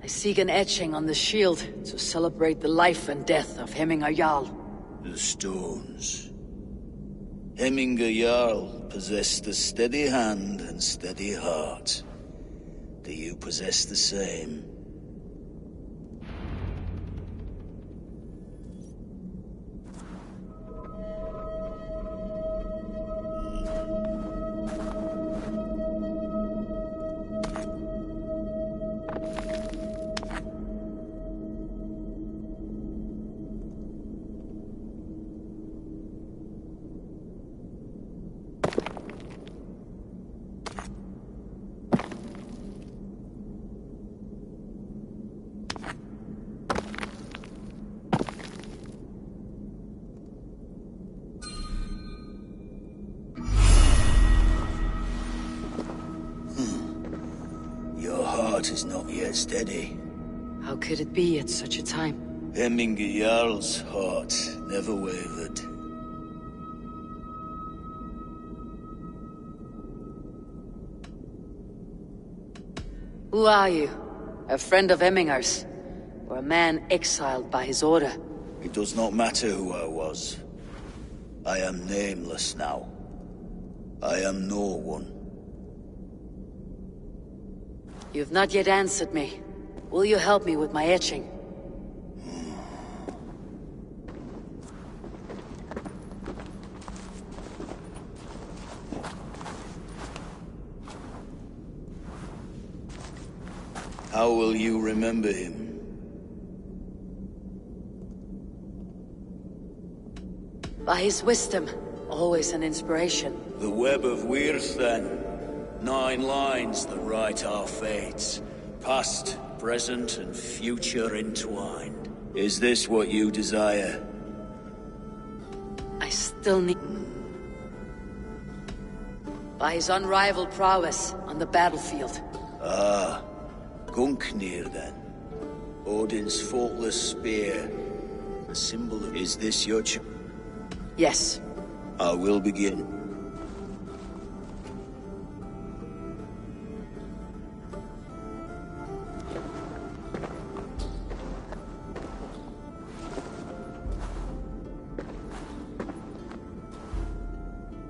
I seek an etching on the shield to celebrate the life and death of Hemminger Jarl.
The stones. Hemminger Jarl possessed a steady hand and steady heart. Do you possess the same? Is not yet steady.
How could it be at such a time?
Hemminger Jarl's heart never wavered.
Who are you? A friend of Hemminger's? Or a man exiled by his order?
It does not matter who I was. I am nameless now. I am no one.
You've not yet answered me. Will you help me with my etching?
How will you remember him?
By his wisdom, always an inspiration.
The web of Wirth, then. 9 lines that write our fates. Past, present, and future entwined. Is this what you desire?
I still need... By his unrivaled prowess on the battlefield.
Ah, Gungnir, then. Odin's faultless spear. A symbol of... Is this your
Yes.
I will begin.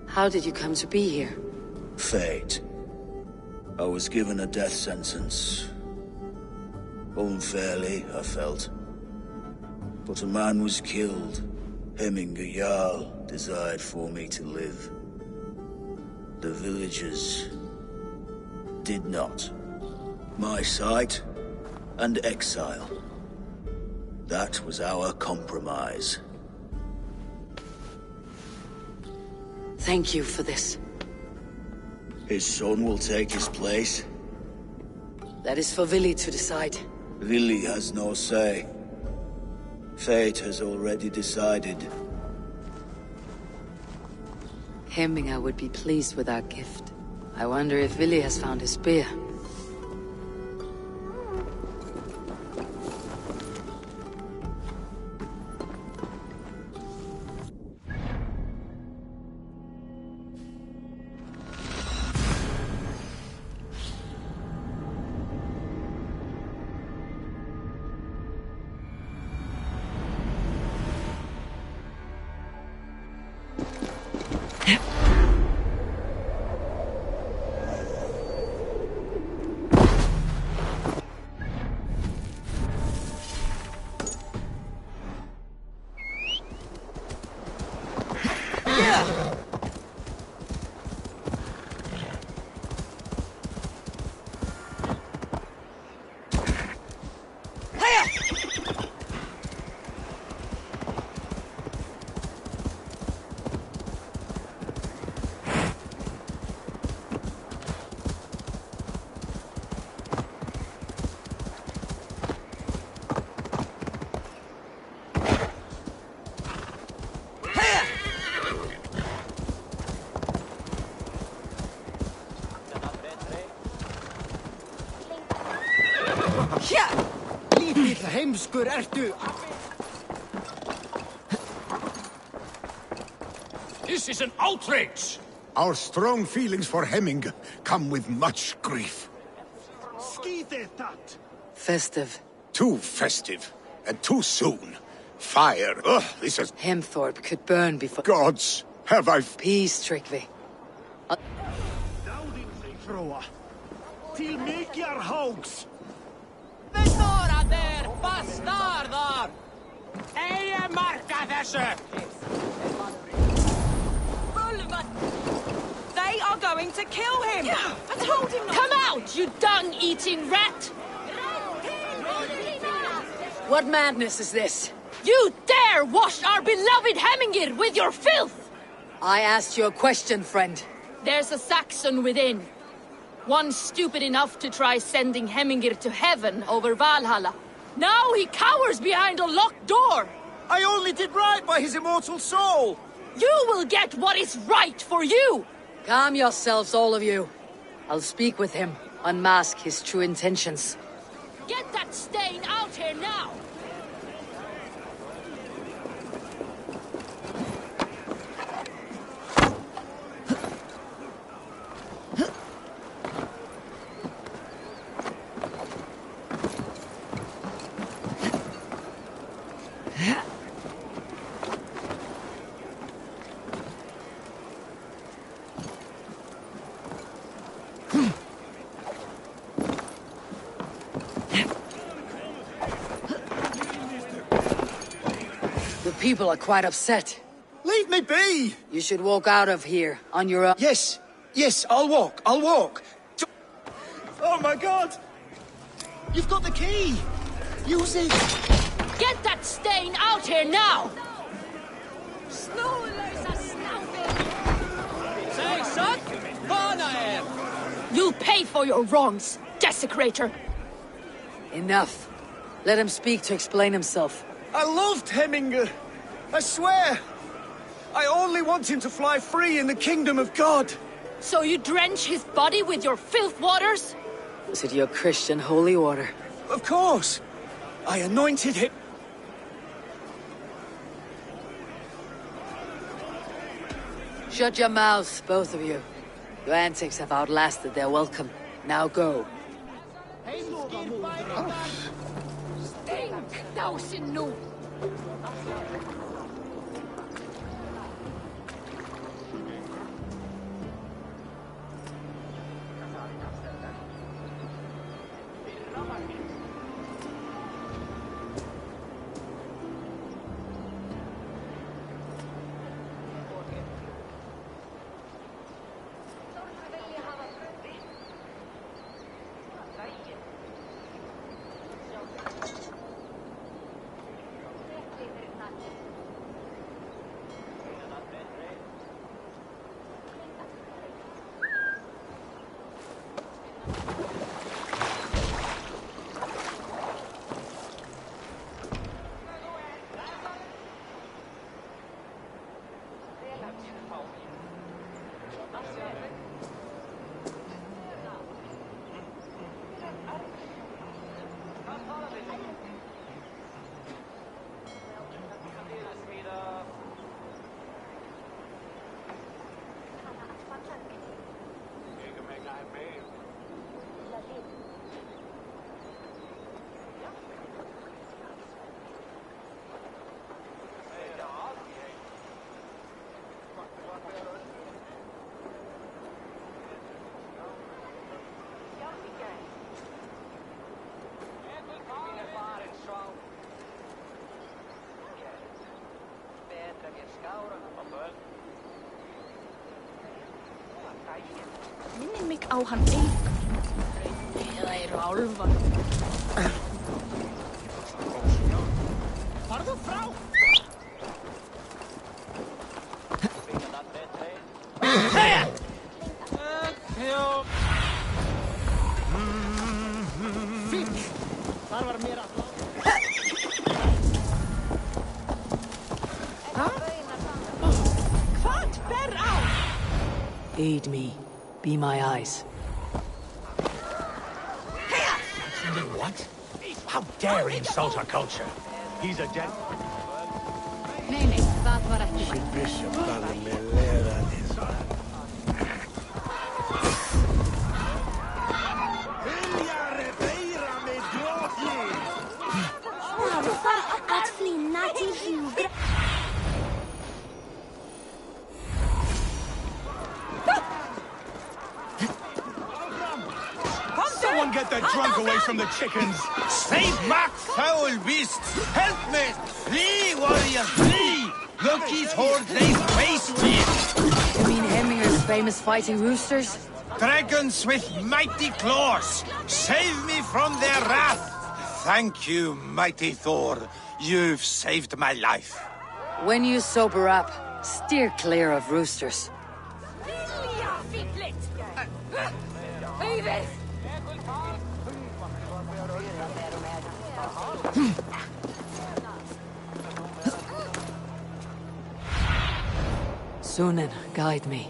How did you come to be here?
Fate. I was given a death sentence. Unfairly, I felt. But a man was killed. Hemminger Jarl desired for me to live. The villagers did not. My sight and exile. That was our compromise.
Thank you for this.
His son will take his place.
That is for Vili to decide.
Vili has no say. Fate has already decided.
Hemminger would be pleased with our gift. I wonder if Vili has found his spear.
Lítill heimskur ertu.
This is an outrage!
Our strong feelings for Hemming come with much grief.
Festive.
Too festive, and too soon. Fire, ugh, this is...
Hemthorpe could burn before...
Gods, have I...
Peace, Tryggvi.
Froa. Til mikjar haugs.
Bestora der, bastardar! Eie marka þessu!
They are going to kill him!
Yeah, I told him not. Come out, you dung-eating rat!
What madness is this?
You dare wash our beloved Hemmingir with your filth!
I asked you a question, friend.
There's a Saxon within. One stupid enough to try sending Hemmingir to heaven over Valhalla. Now he cowers behind a locked door!
I only did right by his immortal soul!
You will get what is right for you!
Calm yourselves, all of you. I'll speak with him, unmask his true intentions.
Get that stain out here now!
The people are quite upset.
Leave me be!
You should walk out of here on your own.
Yes, I'll walk. Oh my god! You've got the key! Use it!
Get that stain out here now!
Say, son! Vana
You'll pay for your wrongs, desecrator!
Enough. Let him speak to explain himself.
I loved Hemminger. I swear. I only want him to fly free in the kingdom of God.
So you drench his body with your filth waters?
Was it your Christian holy order?
Of course. I anointed him.
Shut your mouths, both of you. Your antics have outlasted their welcome. Now go.
Stink, thou sin nu!
Minni mig á hann Eik. Eða eru álfar.
Farðu frá!
Þar var mér að
Hvað ber á?
Aid me. Be my eyes.
What? How dare he insult our culture? He's a dead...
Nei, það var ekki.
Si bishop dalla melera
Att flinna till hugre.
Someone get that drunk away from the chickens!
Save back, foul beasts! Help me! Flee, warrior, flee! Loki's horde lays waste to you!
You mean Hemminger's famous fighting roosters?
Dragons with mighty claws! Save me from their wrath! Thank you, mighty Thor. You've saved my life.
When you sober up, steer clear of roosters. Sunan, guide me.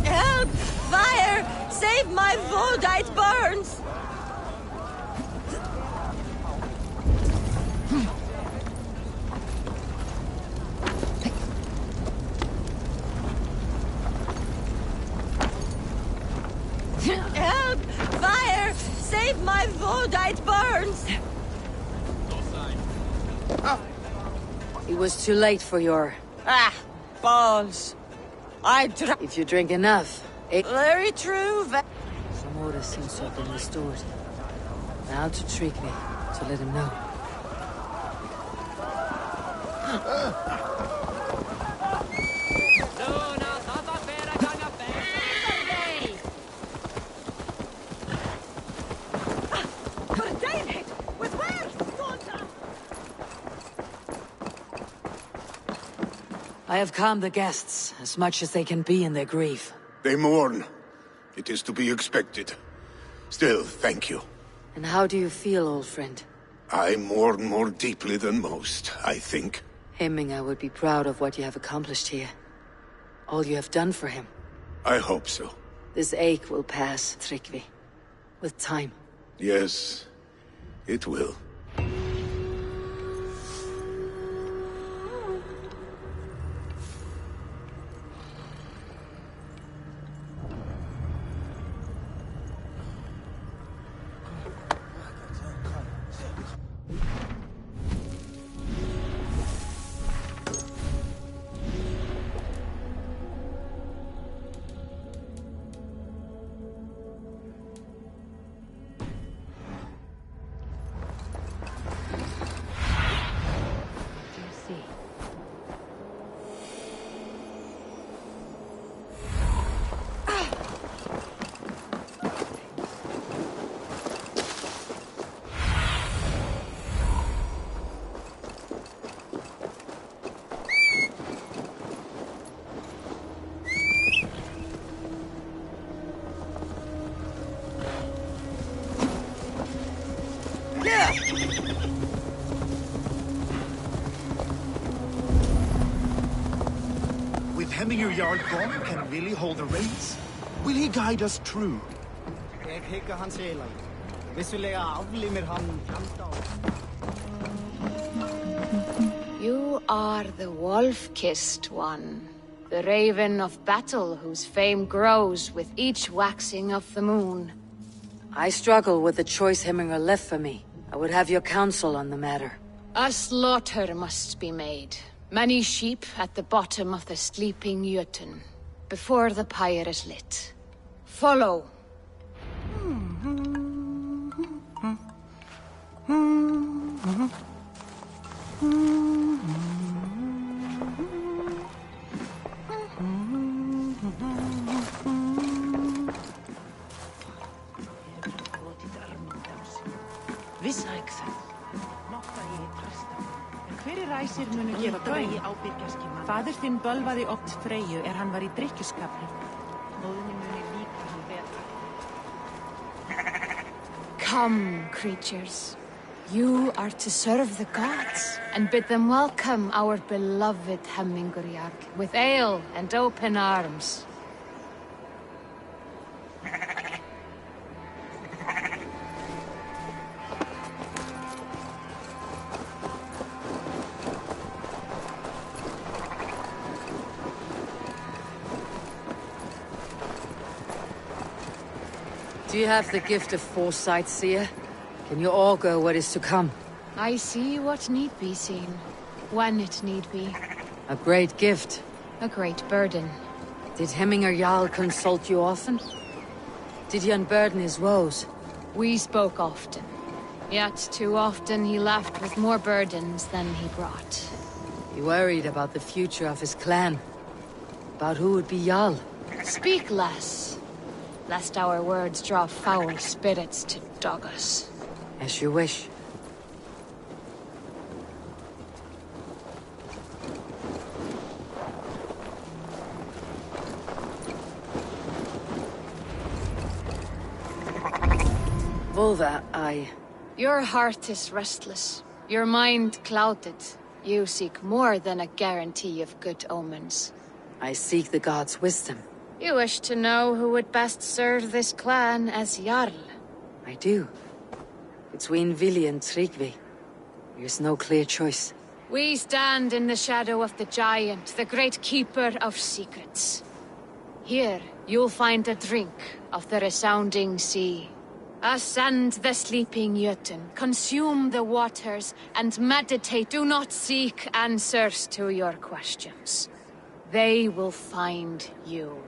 Help! Fire! Save my wood, it burns! Help! Fire! Save my wood, it burns!
It was too late for your...
Ah, balls.
If you drink enough, it...
Very true.
Some order seems to have been restored. Now to Trigvi, to let him know. I have calmed the guests as much as they can be in their grief.
They mourn. It is to be expected. Still, thank you.
And how do you feel, old friend?
I mourn more deeply than most, I think.
Hemminger would be proud of what you have accomplished here. All you have done for him.
I hope so.
This ache will pass, Trigvi. With time.
Yes, it will.
With Hemminger Jarl gone, can Willie hold the reins? Will he guide us true?
You are the wolf-kissed one.
The raven of battle whose fame grows with each waxing of the moon.
I struggle with the choice Hemminger left for me. I would have your counsel on the matter.
A slaughter must be made. Many sheep at the bottom of the sleeping Jötun, before the pyre is lit. Follow.
Ræsir munu gefa bæi ábyrgjaskima. Faðir þinn bölvaði oft Freyju hann var í drykkjuskapli. Móðinni muni líka hann betra.
Come, creatures. You are to serve the gods, and bid them welcome our beloved Hemmingerjarl with ale and open arms.
Do you have the gift of foresight, seer? Can you augur what is to come?
I see what need be seen, when it need be.
A great gift.
A great burden.
Did Hemminger Jarl consult you often? Did he unburden his woes?
We spoke often. Yet too often he left with more burdens than he brought.
He worried about the future of his clan. About who would be Jarl.
Speak less, lest our words draw foul spirits to dog us.
As you wish. Volva,
Your heart is restless. Your mind clouded. You seek more than a guarantee of good omens.
I seek the gods' wisdom.
You wish to know who would best serve this clan as Jarl.
I do. Between Vili and Tryggvi, there's no clear choice.
We stand in the shadow of the giant, the great keeper of secrets. Here, you'll find a drink of the resounding sea. Ascend the sleeping Jötun, consume the waters, and meditate. Do not seek answers to your questions. They will find you.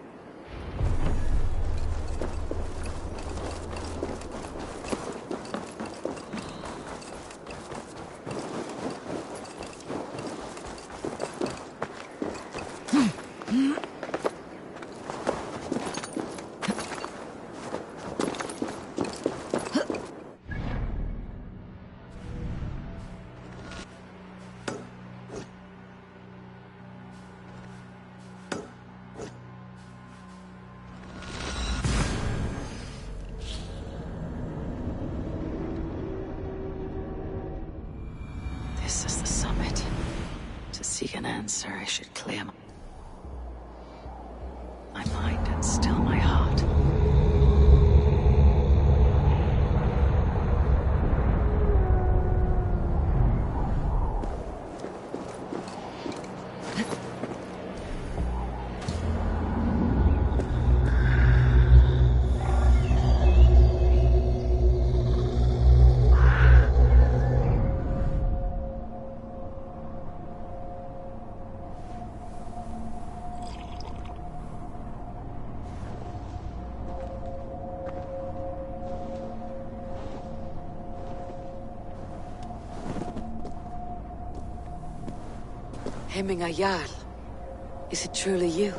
This is the summit. To seek an answer, I should clear my mind and still my heart.
Hemminger Jarl. Is it truly you?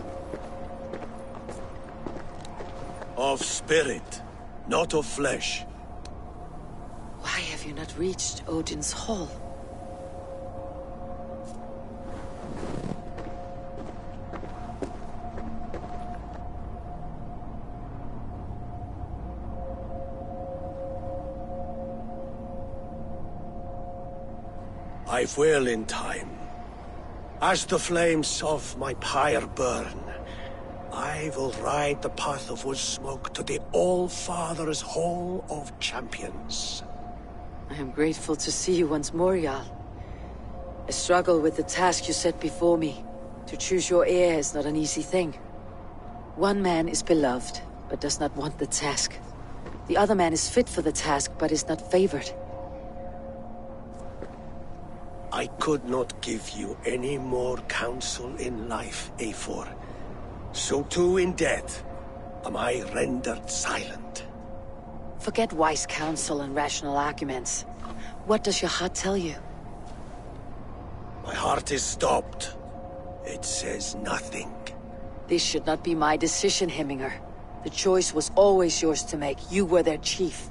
Of spirit, not of flesh.
Why have you not reached Odin's Hall?
I will in time. As the flames of my pyre burn, I will ride the path of wood smoke to the All-Father's Hall of Champions.
I am grateful to see you once more, Jarl. I struggle with the task you set before me, To choose your heir is not an easy thing. One man is beloved, but does not want the task. The other man is fit for the task, but is not favored.
I could not give you any more counsel in life, Eivor. So too in death am I rendered silent.
Forget wise counsel and rational arguments. What does your heart tell you?
My heart is stopped. It says nothing.
This should not be my decision, Hemminger. The choice was always yours to make. You were their chief.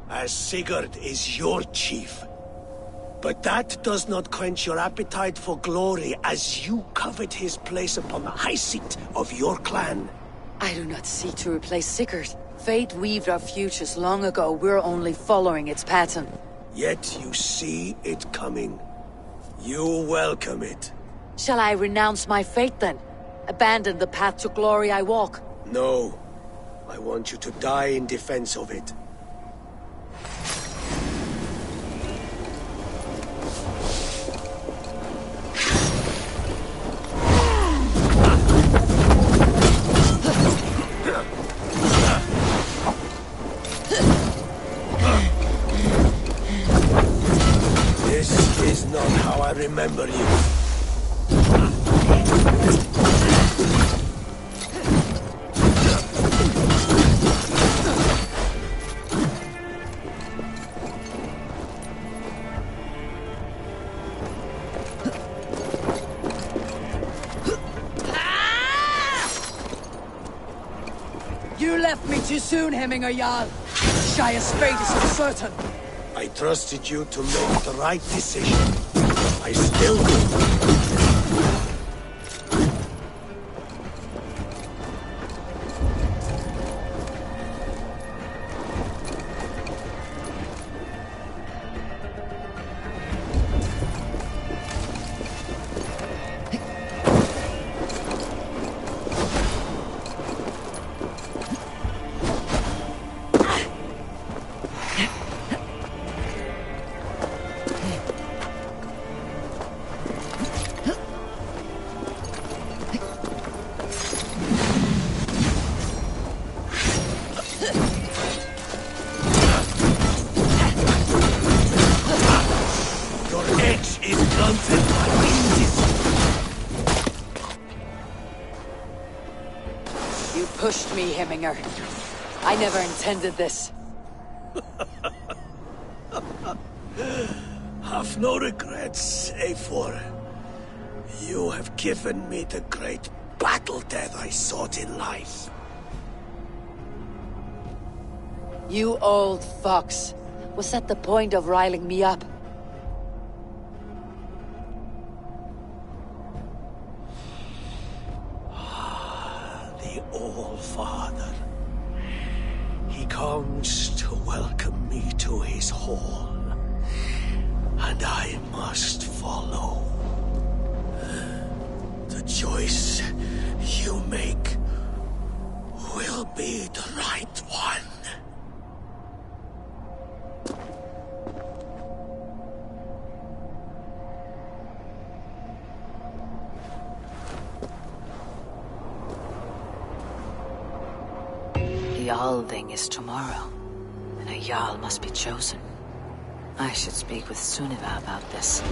As Sigurd is your chief. But that does not quench your appetite for glory as you covet his place upon the high seat of your clan.
I do not seek to replace Sigurd. Fate weaved our futures long ago. We're only following its pattern.
Yet you see it coming. You welcome it.
Shall I renounce my fate then? Abandon the path to glory I walk?
No. I want you to die in defense of it. This is not how I remember you.
You left me too soon, Hemminger Jarl. Shire's fate is uncertain.
I trusted you to make the right decision. I still do.
Pushed me, Hemminger. I never intended this.
Have no regrets, Eivor. You have given me the great battle death I sought in life.
You old fox. Was that the point of riling me up?
All-Father. He comes to welcome me to his hall, and I must follow. The choice you make will be the right one.
The Althing is tomorrow, and a Jarl must be chosen. I should speak with Sunniva about this.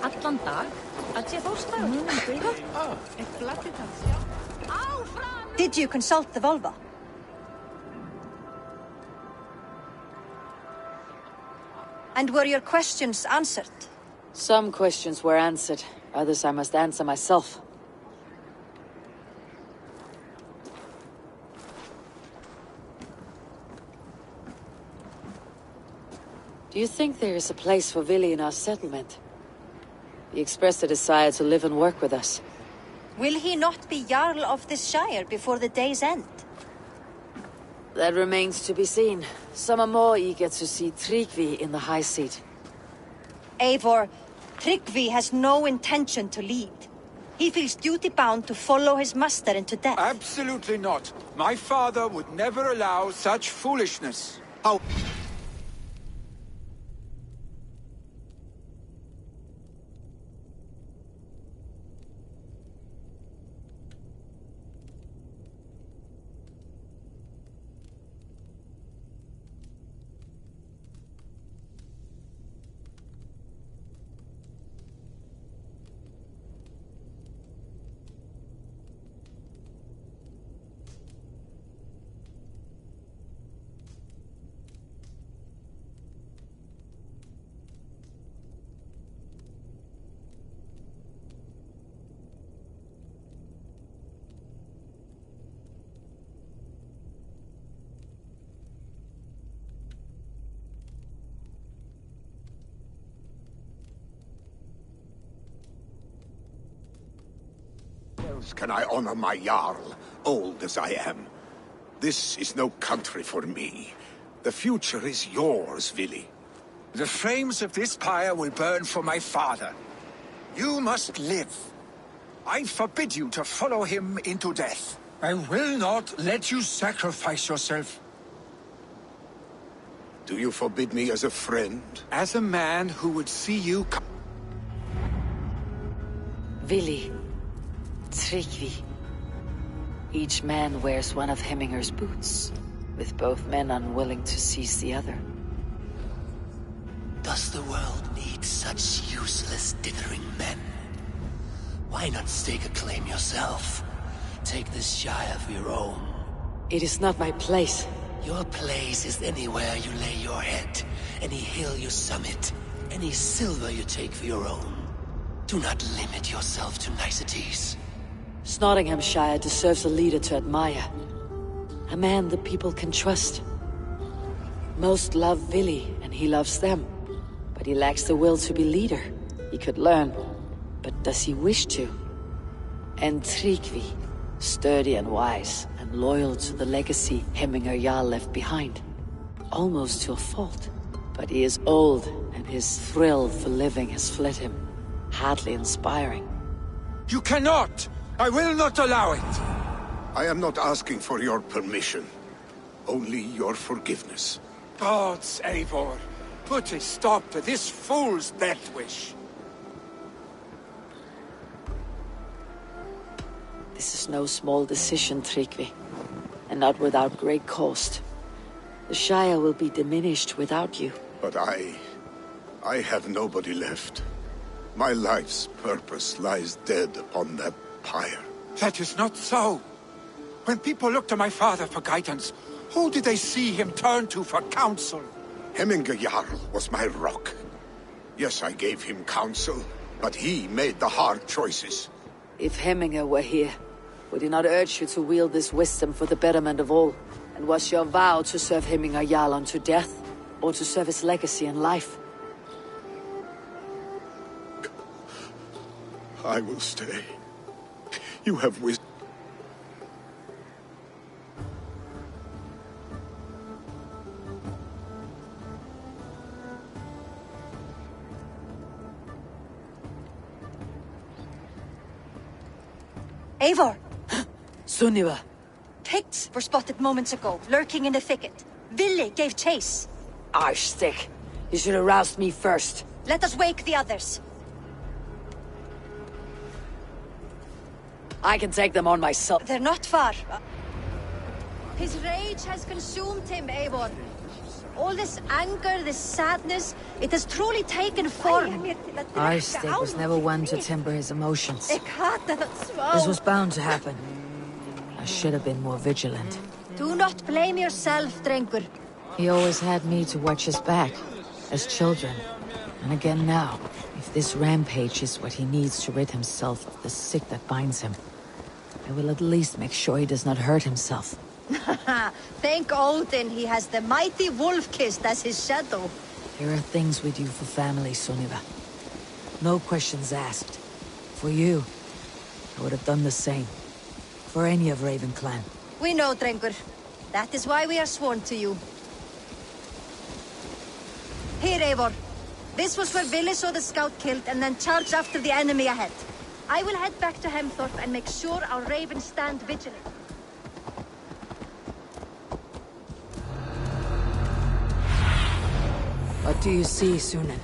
allan dag að sé fórstæður.
Did you consult the Volva? And were your questions answered?
Some questions were answered. Others I must answer myself. Do you think there is a place for Vili in our settlement? He expressed a desire to live and work with us.
Will he not be Jarl of this shire before the day's end?
That remains to be seen. Some are more eager to see Tryggvi in the high seat.
Eivor, Tryggvi has no intention to lead. He feels duty-bound to follow his master into death.
Absolutely not. My father would never allow such foolishness.
How? Can I honor my Jarl, old as I am? This is no country for me. The future is yours, Vili.
The flames of this pyre will burn for my father. You must live. I forbid you to follow him into death. I will not let you sacrifice yourself.
Do you forbid me as a friend?
As a man who would see you come.
Vili. Tryggvi. Each man wears one of Hemminger's boots, with both men unwilling to seize the other.
Does the world need such useless, dithering men? Why not stake a claim yourself? Take this shire for your own.
It is not my place.
Your place is anywhere you lay your head, any hill you summit, any silver you take for your own. Do not limit yourself to niceties.
Nottinghamshire deserves a leader to admire. A man the people can trust. Most love Vili, and he loves them. But he lacks the will to be leader. He could learn, but does he wish to? And Tryggvi, sturdy and wise, and loyal to the legacy Hemminger Jarl left behind. Almost to a fault. But he is old, and his thrill for living has fled him. Hardly inspiring.
You cannot! I will not allow it!
I am not asking for your permission. Only your forgiveness.
Gods, Eivor, put a stop to this fool's death wish.
This is no small decision, Tryggvi. And not without great cost. The Shire will be diminished without you.
But I have nobody left. My life's purpose lies dead upon that pyre.
That is not so. When people look to my father for guidance, who did they see him turn to for counsel?
Hemminger Jarl was my rock. Yes, I gave him counsel, but he made the hard choices.
If Hemminger were here, would he not urge you to wield this wisdom for the betterment of all? And was your vow to serve Hemminger Jarl unto death, or to serve his legacy in life?
I will stay. You have wisdom.
Eivor!
Sunniva!
Picts were spotted moments ago, lurking in the thicket. Vili gave chase.
Arshstick! You should have roused me first.
Let us wake the others.
I can take them on myself.
They're not far. His rage has consumed him, Eivor. All this anger, this sadness, it has truly taken form.
Arsteig was never one to temper his emotions. This was bound to happen. I should have been more vigilant.
Do not blame yourself, Drengur.
He always had me to watch his back, as children. And again now, if this rampage is what he needs to rid himself of the sick that binds him, I will at least make sure he does not hurt himself.
Thank Odin he has the mighty Wolf-Kissed as his shadow.
There are things we do for family, Sunniva. No questions asked. For you, I would have done the same. For any of Raven clan.
We know, Drengur. That is why we are sworn to you. Here, Eivor. This was where Vili saw the scout killed and then charged after the enemy ahead. I will head back to Hemthorpe and make sure our ravens stand vigilant.
What do you see, Sunan?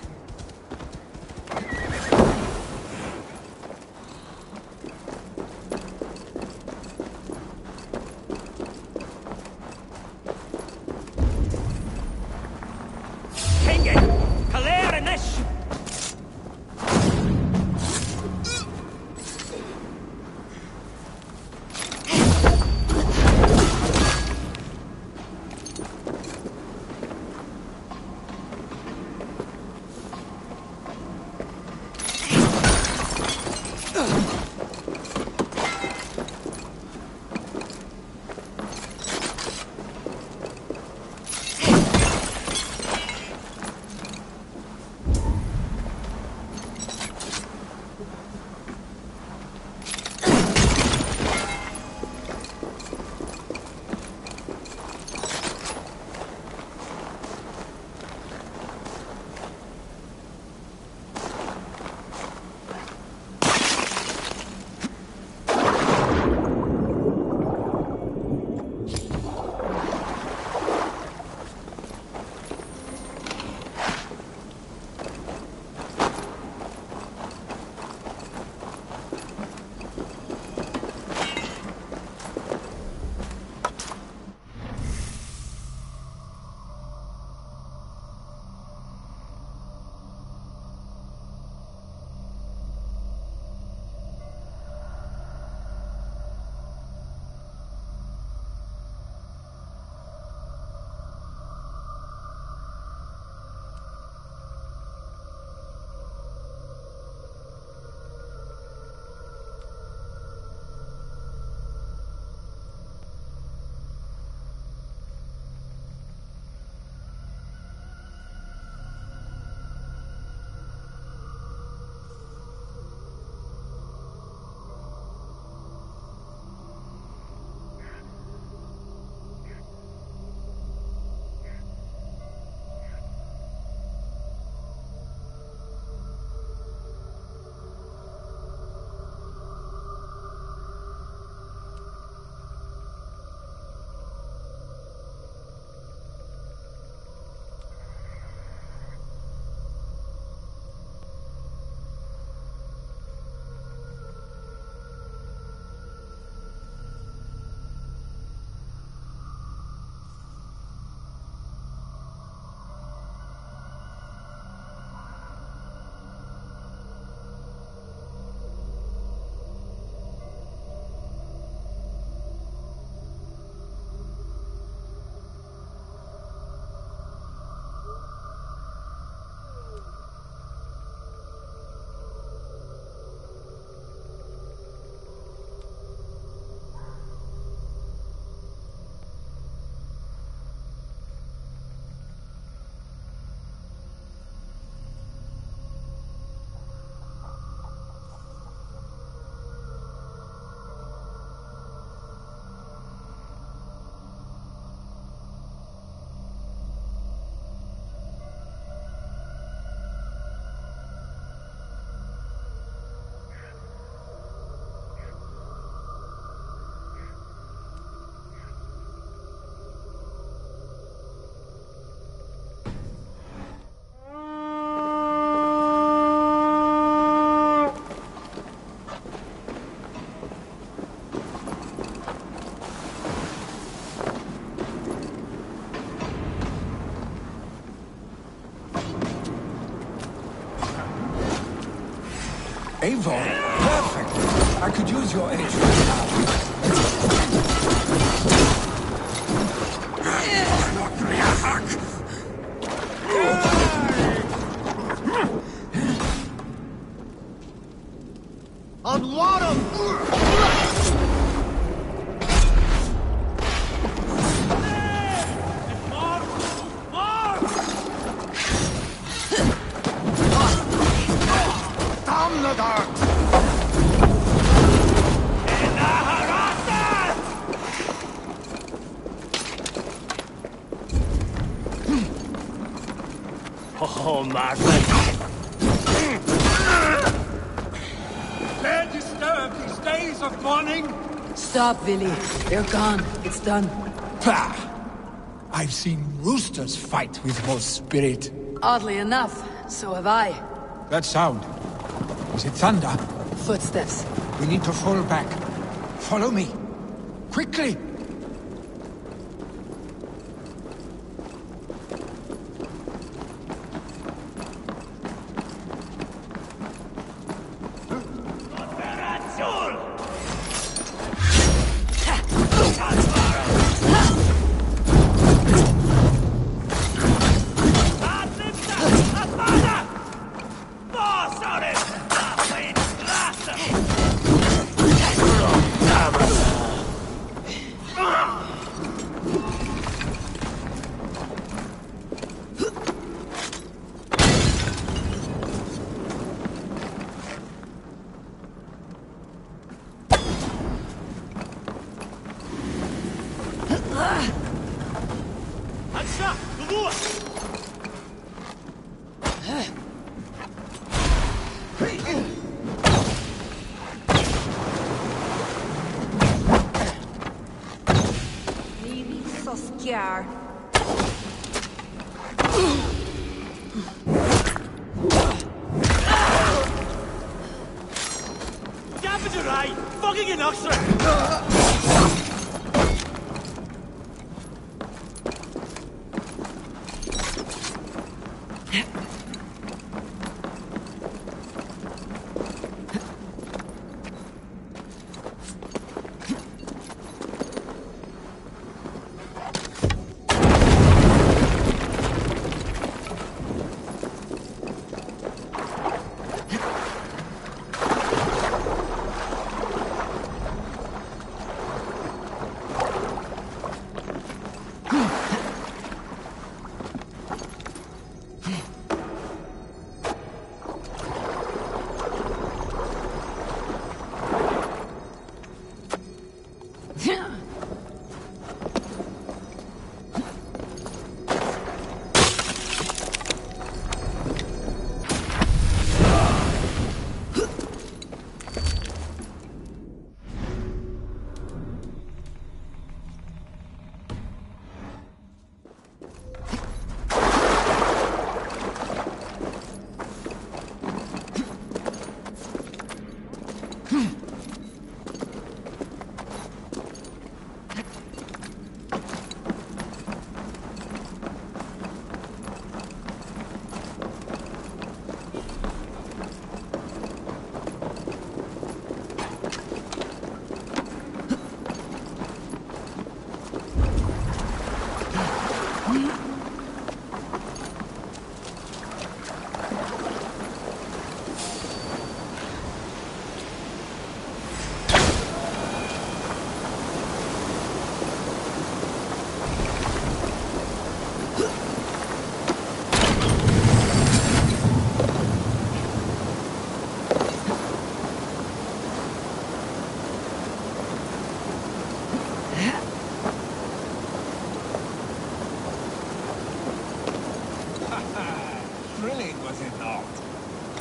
Eivor, perfect. I could use your aid right now.
Unload him! Damn the dirt!
Oh, Martin.
Dare disturb these days of mourning?
Stop, Willy. They're gone. It's done.
Pah! I've seen roosters fight with more spirit.
Oddly enough, so have I.
That sound. Is it thunder?
Footsteps.
We need to fall back. Follow me. Quickly!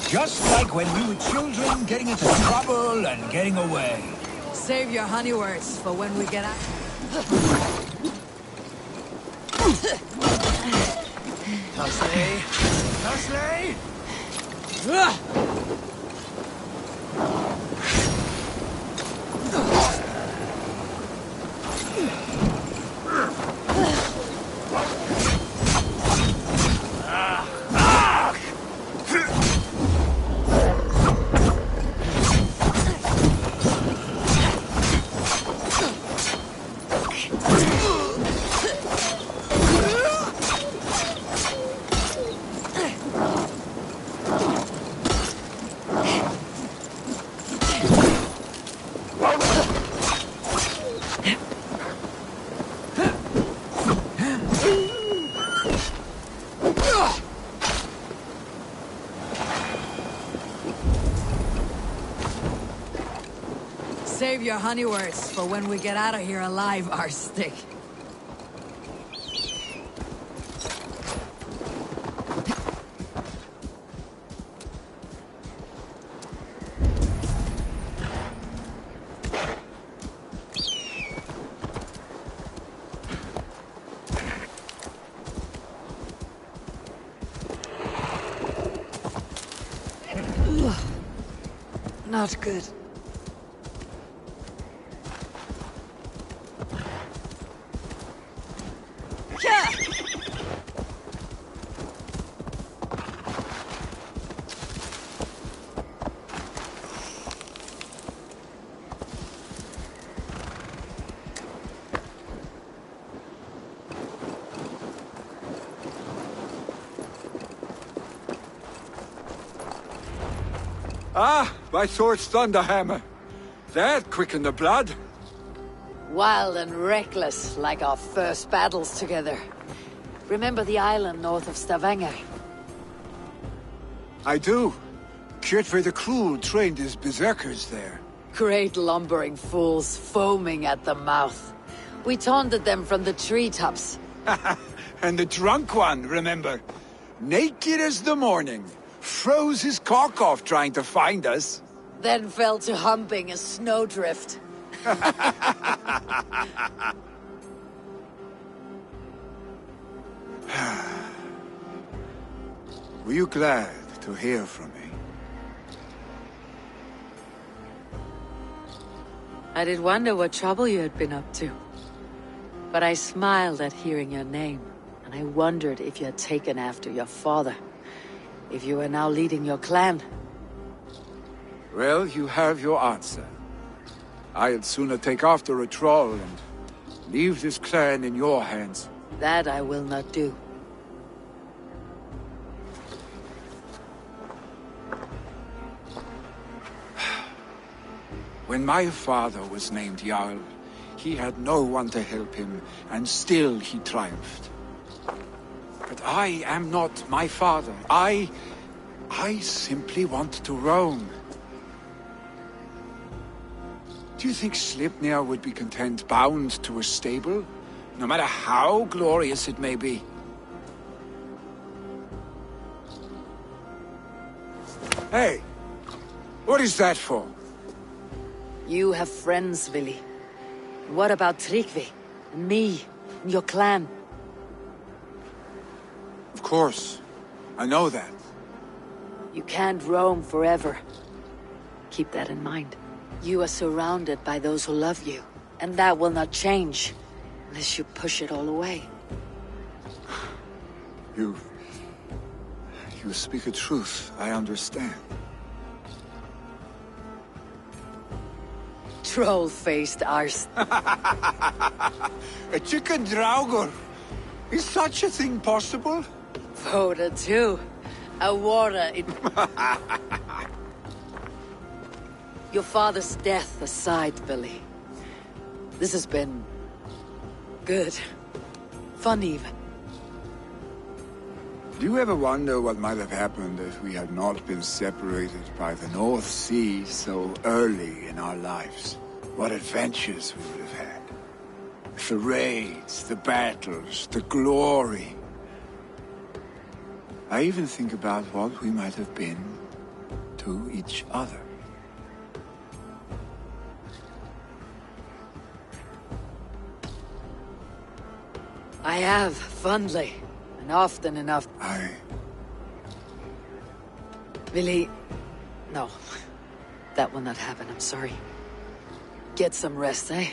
Just like when we were children, getting into trouble and getting away.
Save your honey words for when we get out.
Thursday! Thursday!
Save your honey words for when we get out of here alive, Arstick. Not good.
Ah, by Thor's thunderhammer. That quickened the blood.
Wild and reckless, like our first battles together. Remember the island north of Stavanger?
I do. Kjotve the Cruel trained his berserkers there.
Great lumbering fools, foaming at the mouth. We taunted them from the treetops.
And the drunk one, remember? Naked as the morning. Froze his cock off trying to find us.
Then fell to humping a snowdrift.
Were you glad to hear from me?
I did wonder what trouble you had been up to. But I smiled at hearing your name, and I wondered if you had taken after your father. If you were now leading your clan.
Well, you have your answer. I'd sooner take after a troll and leave this clan in your hands.
That I will not do.
When my father was named Jarl, he had no one to help him, and still he triumphed. But I am not my father. I simply want to roam. Do you think Sleipnir would be content bound to a stable? No matter how glorious it may be? Hey! What is that for?
You have friends, Vili. What about Tryggvi? And me? And your clan?
Of course. I know that.
You can't roam forever. Keep that in mind. You are surrounded by those who love you. And that will not change. Unless you push it all away.
You speak a truth. I understand.
Troll-faced arse.
A chicken draugr. Is such a thing possible?
Voda too. A water in... Your father's death aside, Billy. This has been... good. Fun even.
Do you ever wonder what might have happened if we had not been separated by the North Sea so early in our lives? What adventures we would have had. The raids, the battles, the glory. I even think about what we might have been to each other.
I have, fondly. And often enough. Vili... No. That will not happen, I'm sorry. Get some rest, eh?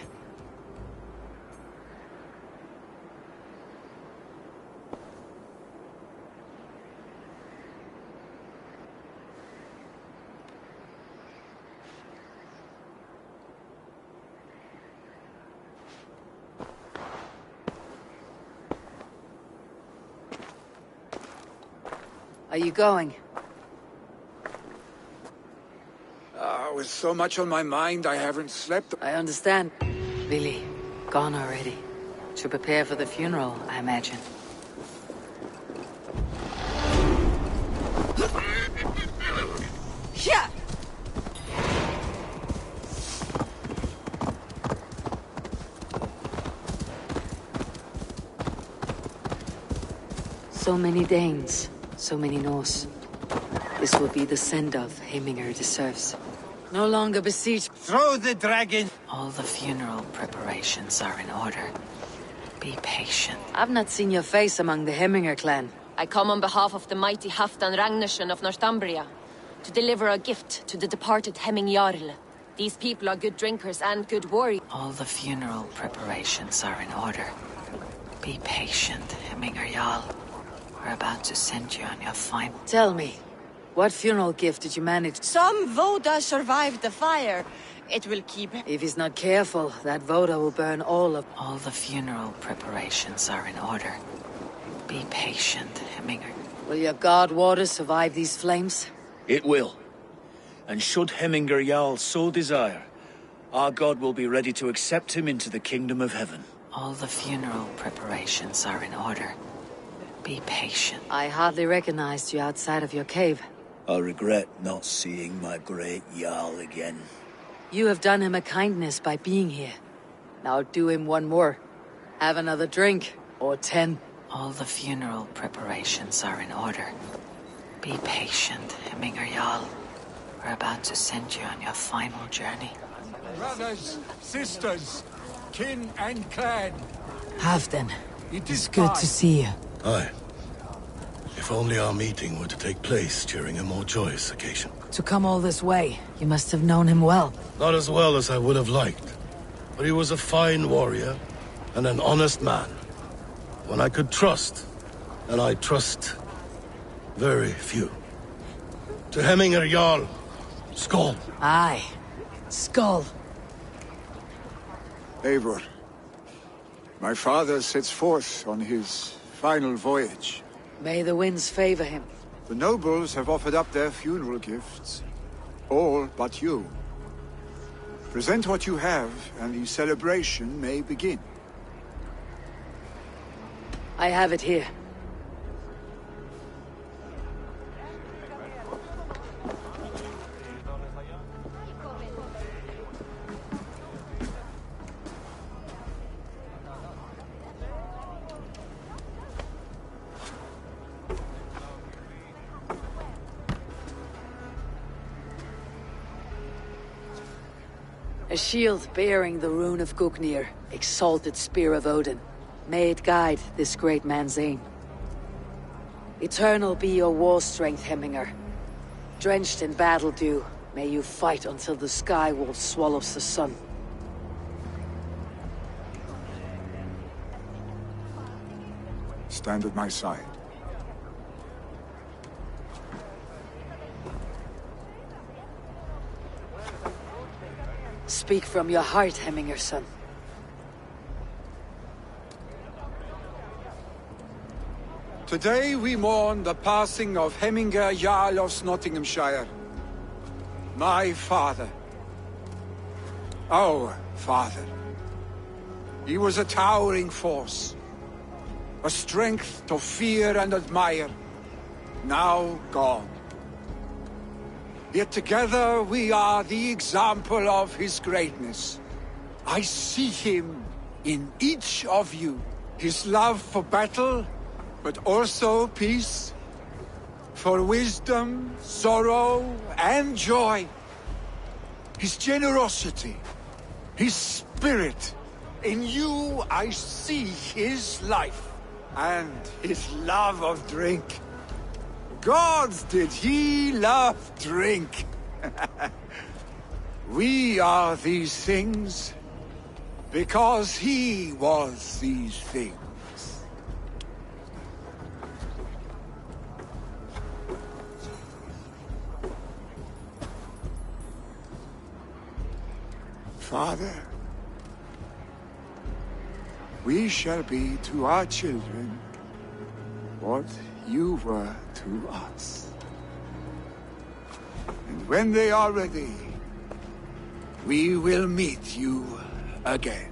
Are you going?
With so much on my mind, I haven't slept.
I understand. Vili, gone already. To prepare for the funeral, I imagine. So many Danes, so many Norse. This will be the send-off Heminger deserves. No longer besieged.
Throw the dragon!
All the funeral preparations are in order. Be patient.
I've not seen your face among the Heminger clan.
I come on behalf of the mighty Halfdan Ragnarsson of Northumbria to deliver a gift to the departed Hemming Jarl. These people are good drinkers and good warriors.
All the funeral preparations are in order. Be patient, Hemminger Jarl. We're about to send you on your final...
Tell me, what funeral gift did you manage?
Some Voda survived the fire. It will keep...
If he's not careful, that Voda will burn all of...
All the funeral preparations are in order. Be patient, Hemminger.
Will your god water survive these flames?
It will. And should Hemminger Jarl so desire, our god will be ready to accept him into the kingdom of heaven.
All the funeral preparations are in order. Be patient.
I hardly recognized you outside of your cave.
I regret not seeing my great Jarl again.
You have done him a kindness by being here. Now do him one more. Have another drink, or 10.
All the funeral preparations are in order. Be patient, Hemminger Jarl. We're about to send you on your final journey.
Brothers, sisters, kin and clan.
Halfdan,
It
it's good to see you.
Aye. If only our meeting were to take place during a more joyous occasion.
To come all this way, you must have known him well.
Not as well as I would have liked, but he was a fine warrior and an honest man. One I could trust, and I trust very few. To Hemminger Jarl, Skål.
Aye. Skål.
Eivor, my father sets forth on his final voyage.
May the winds favor him.
The nobles have offered up their funeral gifts. All but you. Present what you have, and the celebration may begin.
I have it here. A shield bearing the rune of Gugnir, exalted spear of Odin. May it guide this great man's aim. Eternal be your war strength, Hemminger. Drenched in battle dew, may you fight until the sky wall swallows the sun.
Stand at my side.
Speak from your heart, Hemminger, son.
Today we mourn the passing of Hemminger Jarl of Nottinghamshire. My father. Our father. He was a towering force. A strength to fear and admire. Now gone. Yet together we are the example of his greatness. I see him in each of you. His love for battle, but also peace. For wisdom, sorrow, and joy. His generosity, his spirit. In you I see his life, and his love of drink. Gods, did he love drink! We are these things because he was these things. Father, we shall be to our children what you were to us. And when they are ready, we will meet you again.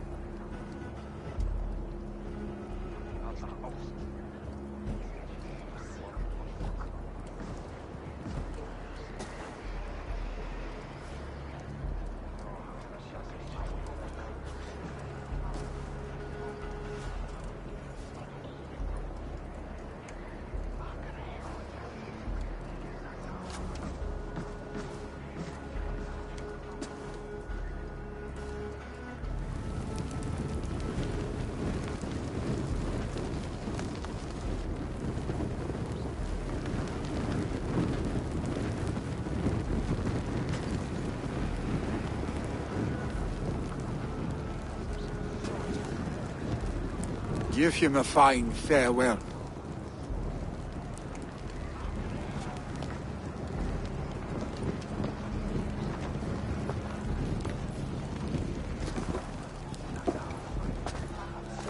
Give him a fine farewell.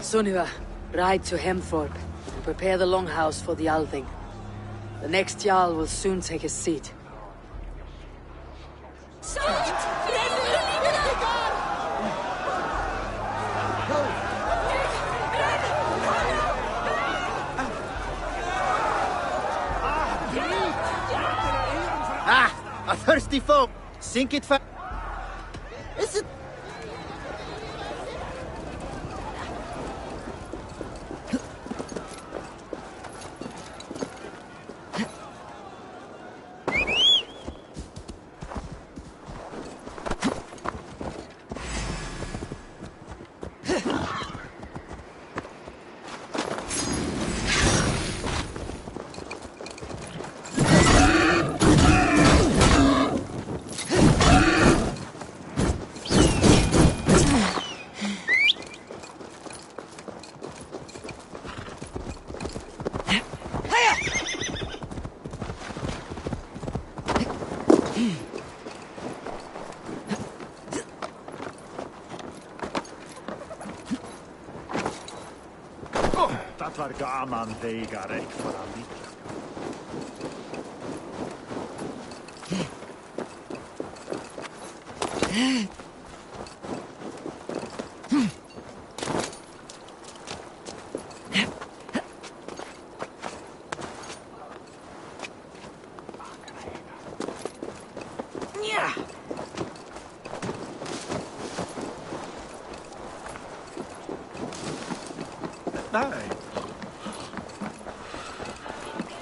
Sunniva, ride to Hemthorpe and prepare the longhouse for the Althing. The next Jarl will soon take his seat.
A thirsty folk! Sink it fast. Is it?
Dat var gaman vegarek för allt.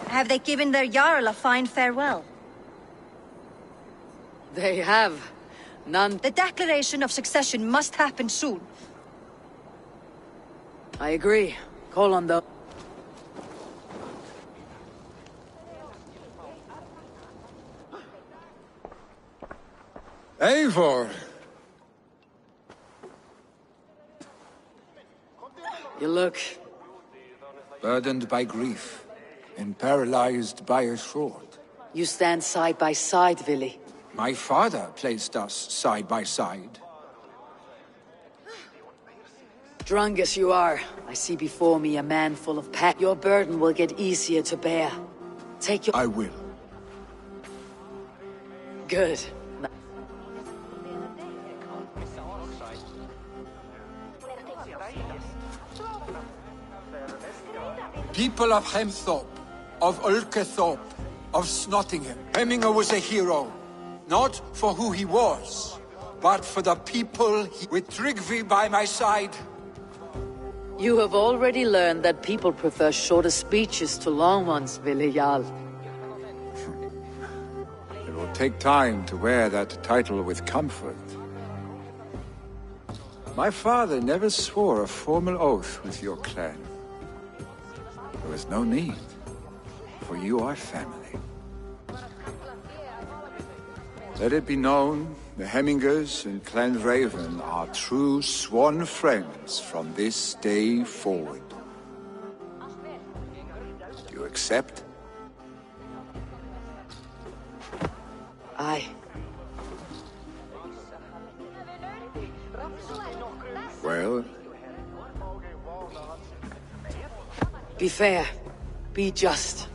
Have they given their Jarl a fine farewell?
They have. None.
The declaration of succession must happen soon.
I agree. Call on the...
Eivor!
You look...
burdened by grief and paralyzed by a sword.
You stand side by side, Vili.
My father placed us side by side.
Drunk as you are, I see before me a man full of pack. Your burden will get easier to bear. Take your...
I will.
Good.
People of Hemthorpe, of Ulkerthorpe, of Snottingham. Hemminger was a hero, not for who he was, but for the people with Tryggvi by my side.
You have already learned that people prefer shorter speeches to long ones, Vili Jarl.
It will take time to wear that title with comfort. My father never swore a formal oath with your clan. There was no need, for you are family. Let it be known, the Hemmingers and Clan Raven are true sworn friends from this day forward. Do you accept?
Aye.
Well?
Be fair, be just,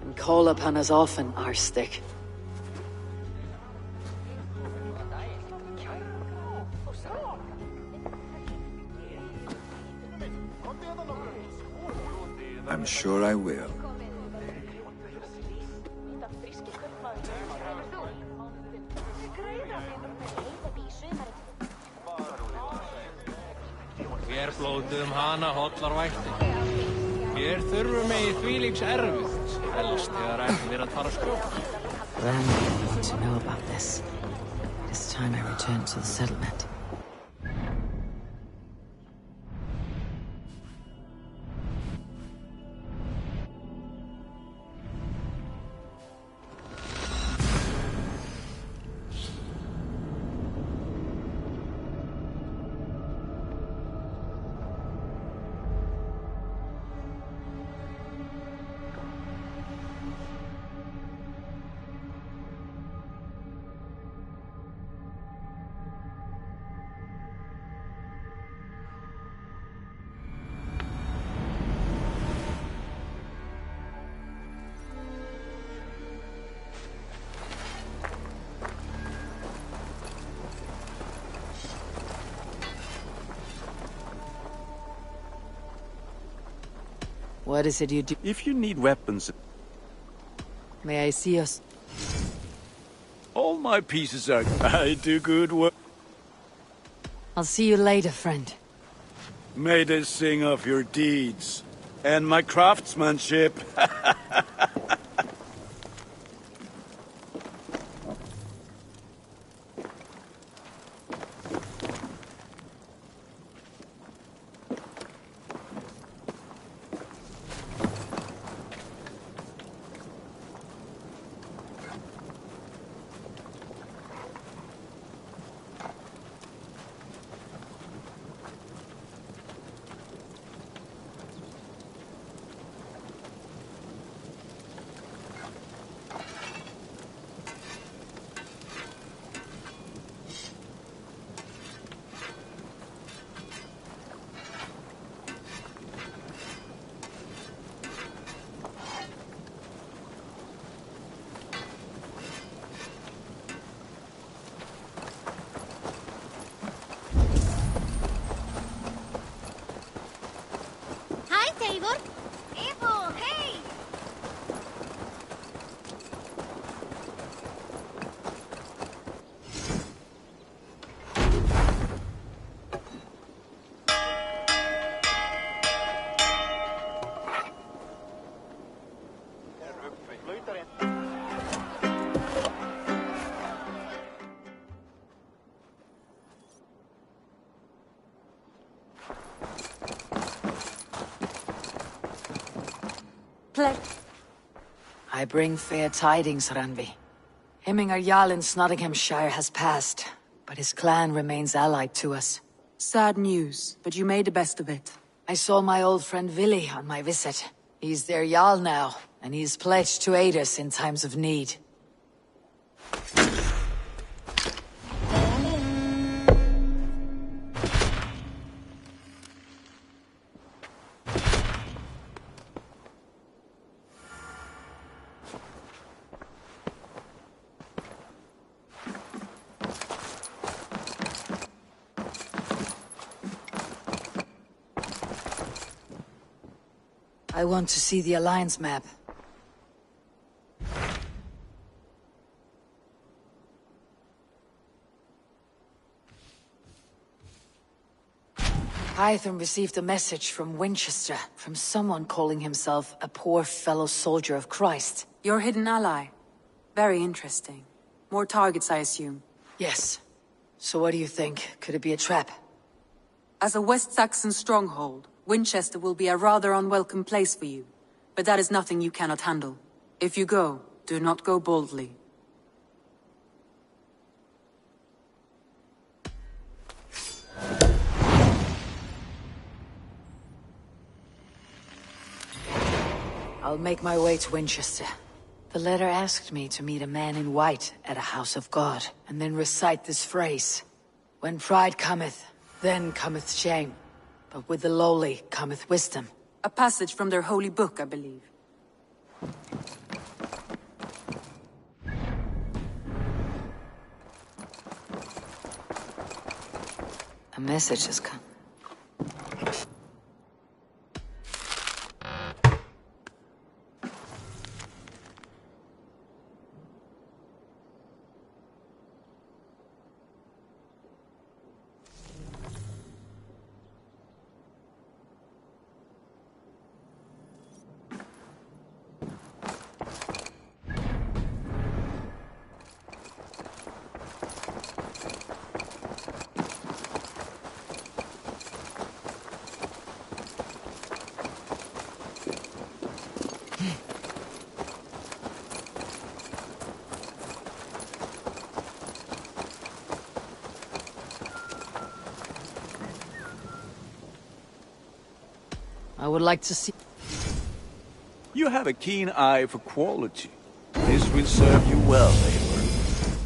and call upon us often, Arstick.
I'm sure I will.
Hér blótuðum hana hollar vættir. Hér þurfum við í þvílíks erfitt, helst þegar ættum að fara skjótt.
Randall needs to know about this. It is time I returned to the settlement.
What is it you do?
If you need weapons...
May I see us?
All my pieces are... I do good work.
I'll see you later, friend.
May they sing of your deeds. And my craftsmanship.
Hi, Tabor. Eivor, hey!
I bring fair tidings, Randvi. Hemminger Jarl in Nottinghamshire has passed, but his clan remains allied to us.
Sad news, but you made the best of it.
I saw my old friend Vili on my visit. He's their Jarl now, and he's pledged to aid us in times of need. I want to see the Alliance map. Hytham received a message from Winchester, from someone calling himself a poor fellow soldier of Christ.
Your hidden ally. Very interesting. More targets, I assume.
Yes. So what do you think? Could it be a trap?
As a West Saxon stronghold, Winchester will be a rather unwelcome place for you. But that is nothing you cannot handle. If you go, do not go boldly.
I'll make my way to Winchester. The letter asked me to meet a man in white at a house of God, and then recite this phrase. When pride cometh, then cometh shame. But with the lowly cometh wisdom.
A passage from their holy book, I believe.
A message has come. I would like to see...
You have a keen eye for quality. This will serve you well, Eivor.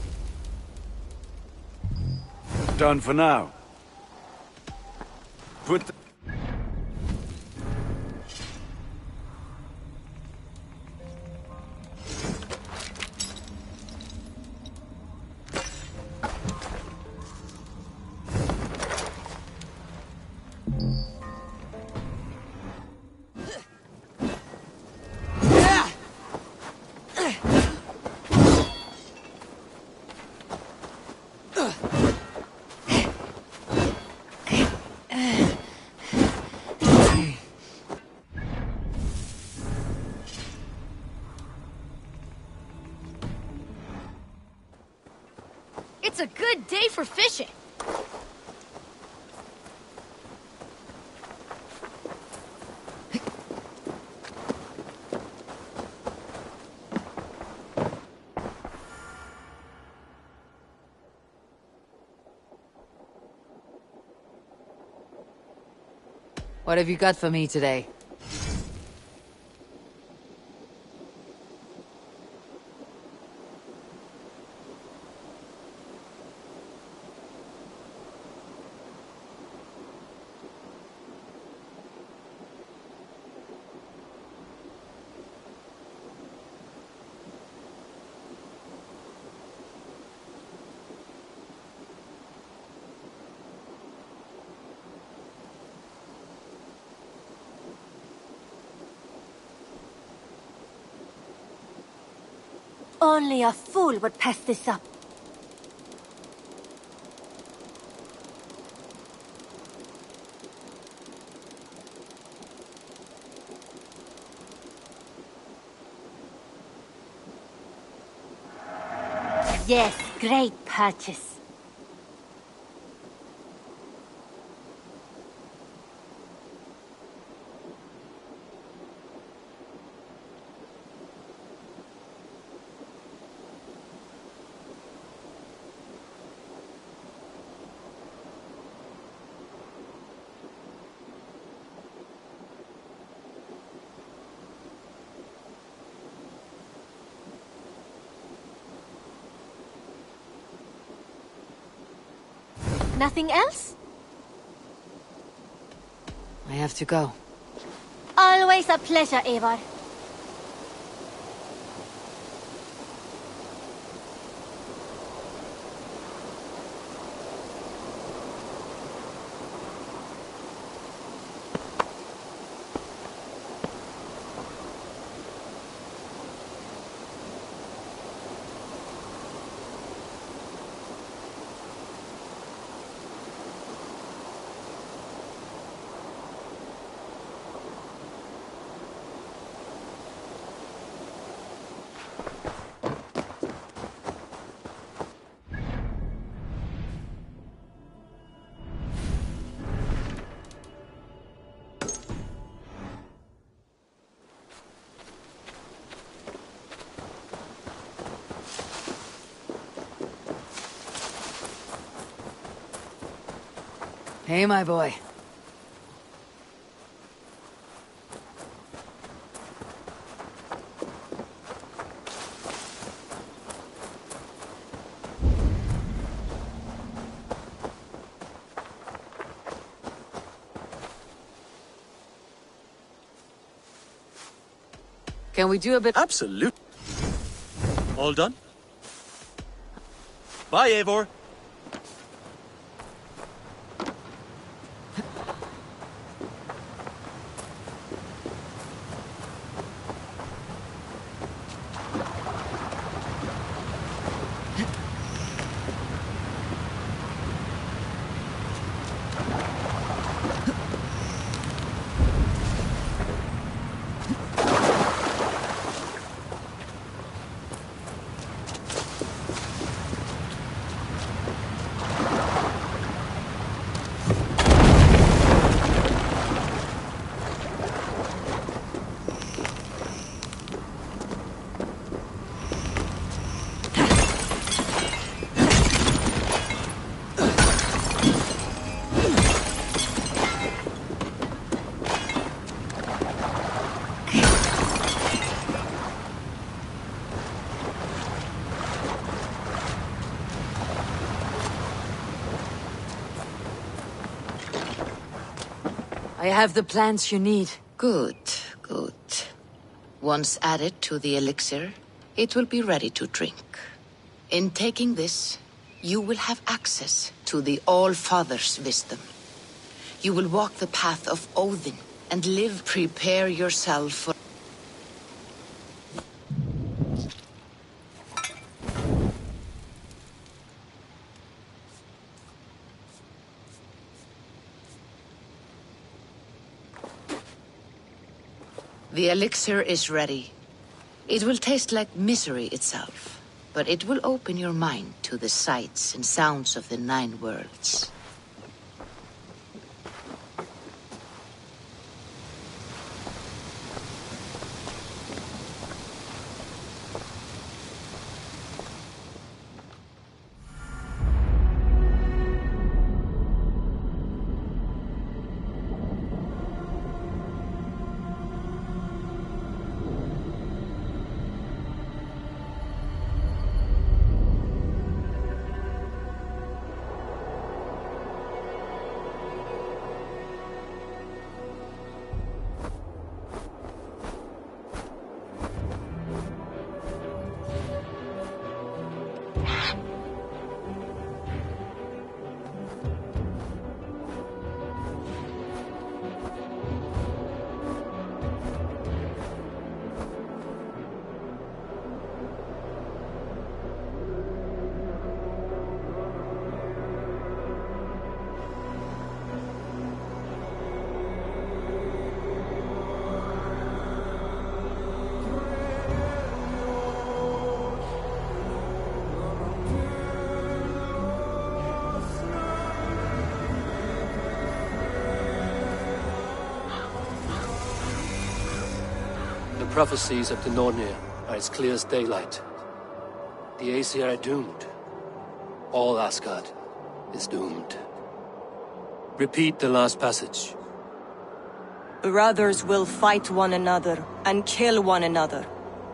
Done for now. Put the...
It's a good day for fishing.
What have you got for me today?
Only a fool would pass this up. Yes, great purchase. Nothing else?
I have to go.
Always a pleasure, Eivor.
Hey, my boy. Can we do a bit?
Absolutely. All done? Bye, Eivor.
I have the plants you need.
Good, good. Once added to the elixir, it will be ready to drink. In taking this, you will have access to the All-Father's wisdom. You will walk the path of Odin and live. Prepare yourself for... The elixir is ready. It will taste like misery itself.
but it will open your mind to the sights and sounds of the 9 worlds.
The prophecies of the Nornir are as clear as daylight. The Aesir are doomed. All Asgard is doomed. Repeat the last passage.
Brothers will fight one another and kill one another.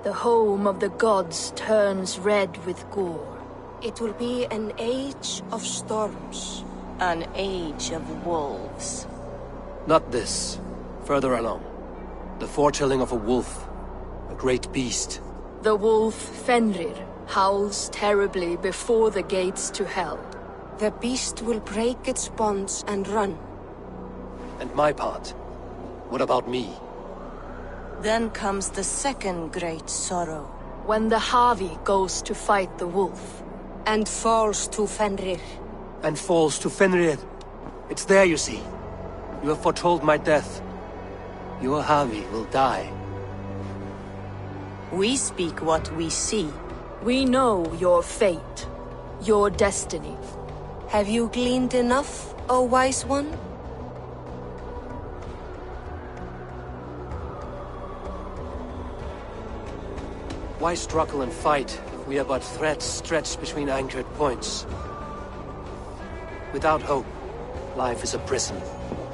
The home of the gods turns red with gore.
It will be an age of storms.
An age of wolves.
Not this. Further along. The foretelling of a wolf. A great beast.
The wolf Fenrir howls terribly before the gates to hell.
The beast will break its bonds and run.
And my part? What about me?
Then comes the second great sorrow.
When the Havi goes to fight the wolf.
And falls to Fenrir.
And falls to Fenrir. It's there, you see. You have foretold my death. Your Havi will die.
We speak what we see.
We know your fate. Your destiny.
Have you gleaned enough, O wise one?
Why struggle and fight if we are but threads stretched between anchored points? Without hope, life is a prison,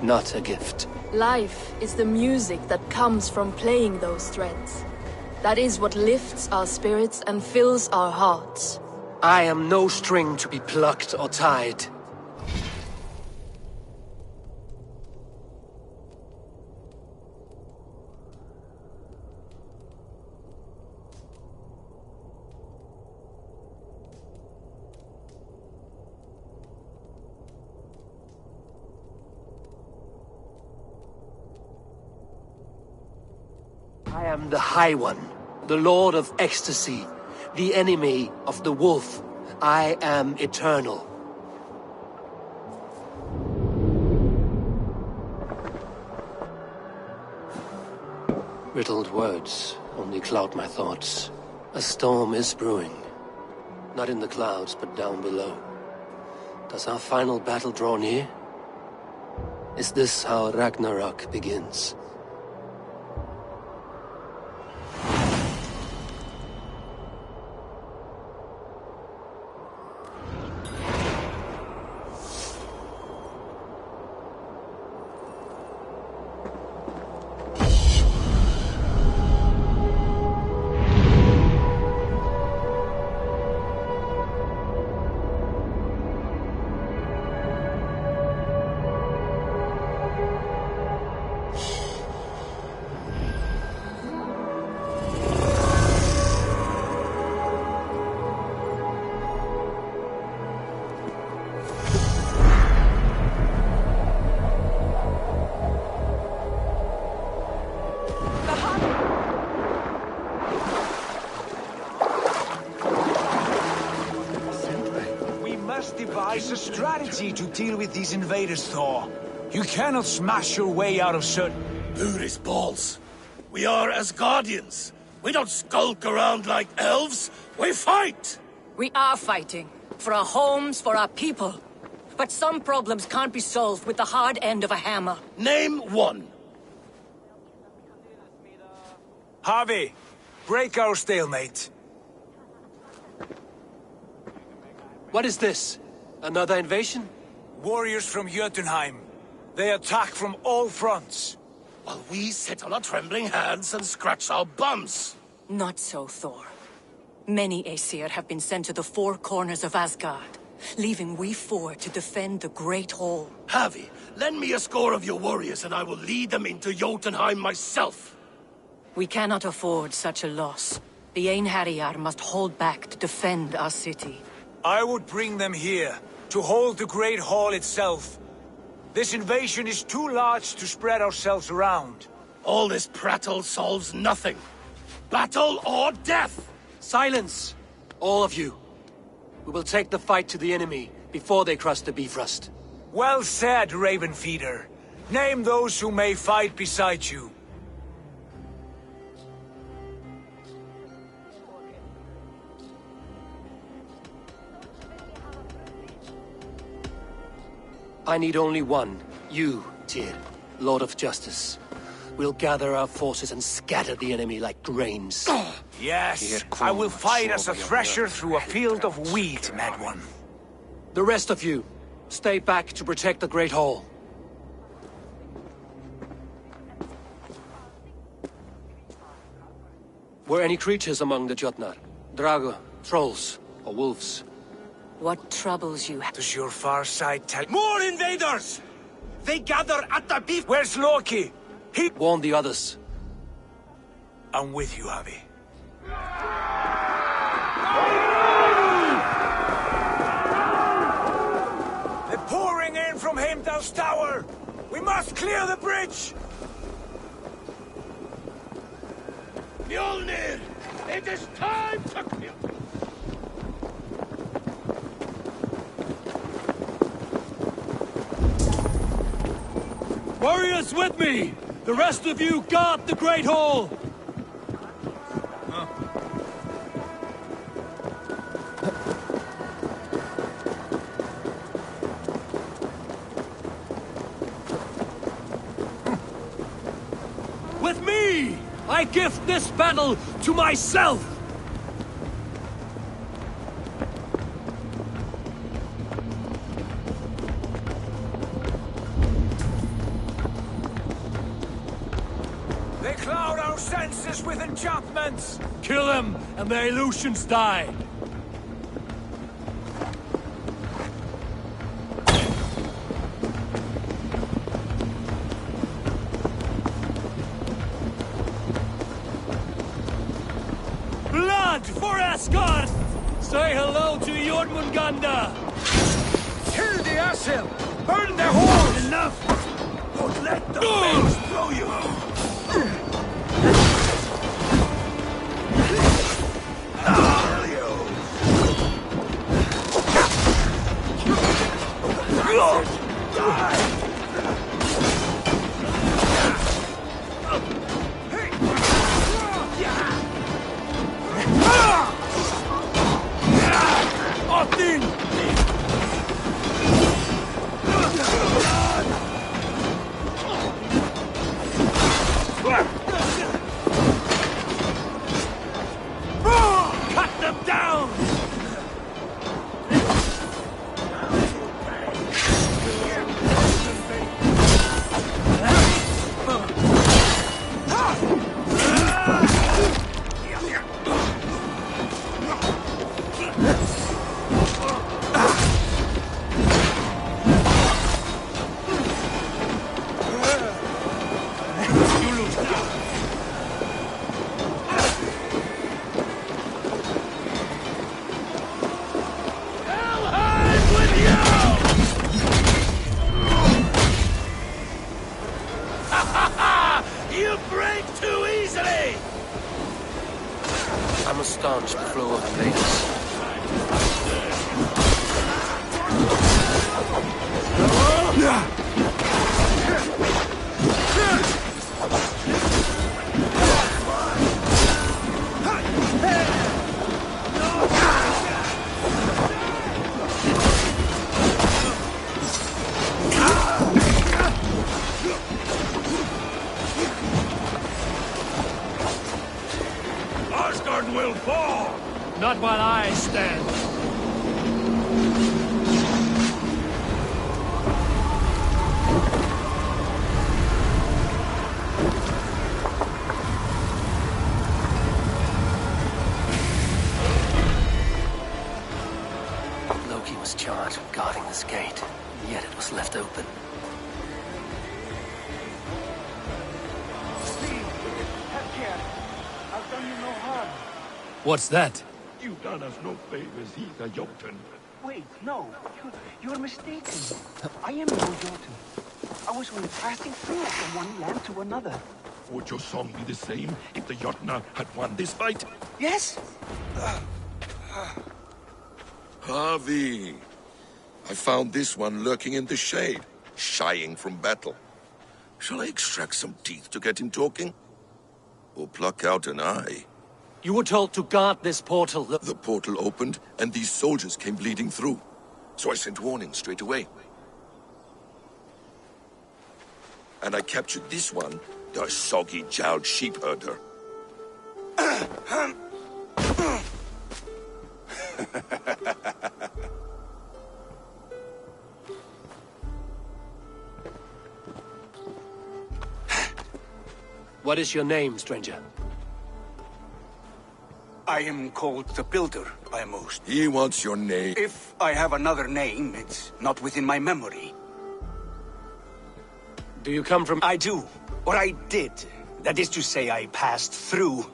not a gift.
Life is the music that comes from playing those threads. That is what lifts our spirits and fills our hearts.
I am no string to be plucked or tied. I am the High One, the Lord of Ecstasy, the enemy of the wolf. I am eternal. Riddled words only cloud my thoughts. A storm is brewing. Not in the clouds, but down below. Does our final battle draw near? Is this how Ragnarok begins?
Devise a strategy to deal with these invaders, Thor. You cannot smash your way out of certain...
Uri's balls. We are Asgardians. We don't skulk around like elves. We fight!
We are fighting. For our homes, for our people. But some problems can't be solved with the hard end of a hammer.
Name one.
Harvey, break our stalemate.
What is this? Another invasion?
Warriors from Jotunheim. They attack from all fronts.
While we sit on our trembling hands and scratch our bums.
Not so, Thor. Many Aesir have been sent to the four corners of Asgard, leaving we four to defend the Great Hall.
Harvey, lend me a score of your warriors and I will lead them into Jotunheim myself.
We cannot afford such a loss. The Einherjar must hold back to defend our city.
I would bring them here, to hold the Great Hall itself. This invasion is too large to spread ourselves around.
All this prattle solves nothing. Battle or death!
Silence! All of you. We will take the fight to the enemy before they cross the Bifrost.
Well said, Ravenfeeder. Name those who may fight beside you.
I need only one. You, Tyr, Lord of Justice. We'll gather our forces and scatter the enemy like grains.
Yes, I will fight as a thresher through a field of wheat, Mad One.
The rest of you, stay back to protect the Great Hall. Were any creatures among the Jotnar? Drago, trolls, or wolves?
What troubles you?
Does your far side tell—
More invaders! They gather at the beef—
Where's Loki? He—
Warn the others.
I'm with you, Harvey. They're pouring in from Heimdall's tower! We must clear the bridge!
Mjolnir! It is time to kill!
Warriors with me! The rest of you guard the Great Hall! With me! I gift this battle to myself!
They cloud our senses with enchantments!
Kill them, and their illusions die! Blood for Asgard! Say hello to Jormungandr!
Kill the Asil! Burn their halls!
Enough! Don't let the flames throw you!
Cut them down!
You break too easily!
I'm astonished the flow of invaders.
I stand.
Loki was charged with guarding this gate, yet it was left open.
Have care. I've done you no harm.
What's that?
You've done us no favors either, Jotun. Wait, no. You're mistaken. I am no Jotun. I was only passing through from one land to another.
Would your song be the same if the Jotnar had won this fight?
Yes?
Harvey, I found this one lurking in the shade, shying from battle. Shall I extract some teeth to get him talking? Or pluck out an eye?
You were told to guard this portal.
The portal opened, and these soldiers came bleeding through. So I sent warning straight away. And I captured this one, the soggy-jowled sheep herder.
What is your name, stranger?
I am called the Builder by most.
He wants your name.
If I have another name, it's not within my memory.
Do you come from...
I do. Or I did. That is to say, I passed through.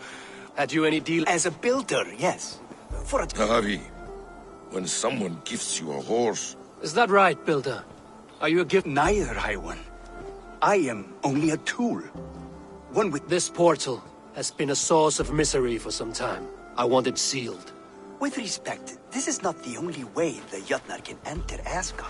Had you any deal...
As a builder, yes. For a...
Harvey, when someone gifts you a horse...
Is that right, Builder? Are you a gift...
Neither, High One. I am only a tool. One with...
This portal has been a source of misery for some time. I want it sealed.
With respect, this is not the only way the Jotnar can enter Asgard.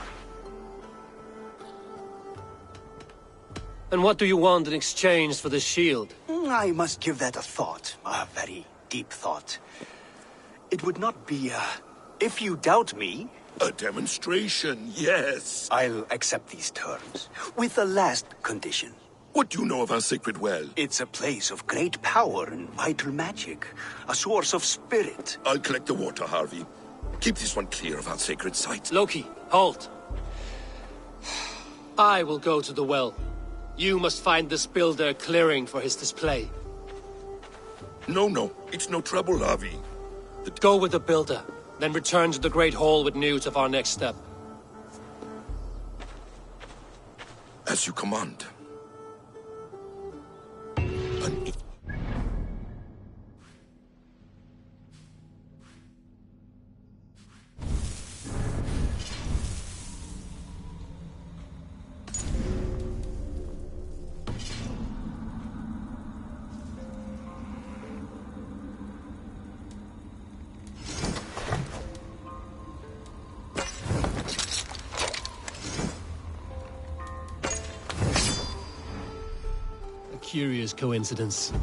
And what do you want in exchange for the shield?
I must give that a thought. A very deep thought. It would not be, if you doubt me...
A demonstration, yes.
I'll accept these terms. With the last condition.
What do you know of our sacred well?
It's a place of great power and vital magic. A source of spirit.
I'll collect the water, Harvey. Keep this one clear of our sacred site.
Loki, halt. I will go to the well. You must find this builder clearing for his display.
No. It's no trouble, Harvey.
Go with the builder, then return to the Great Hall with news of our next step.
As you command.
Curious coincidence.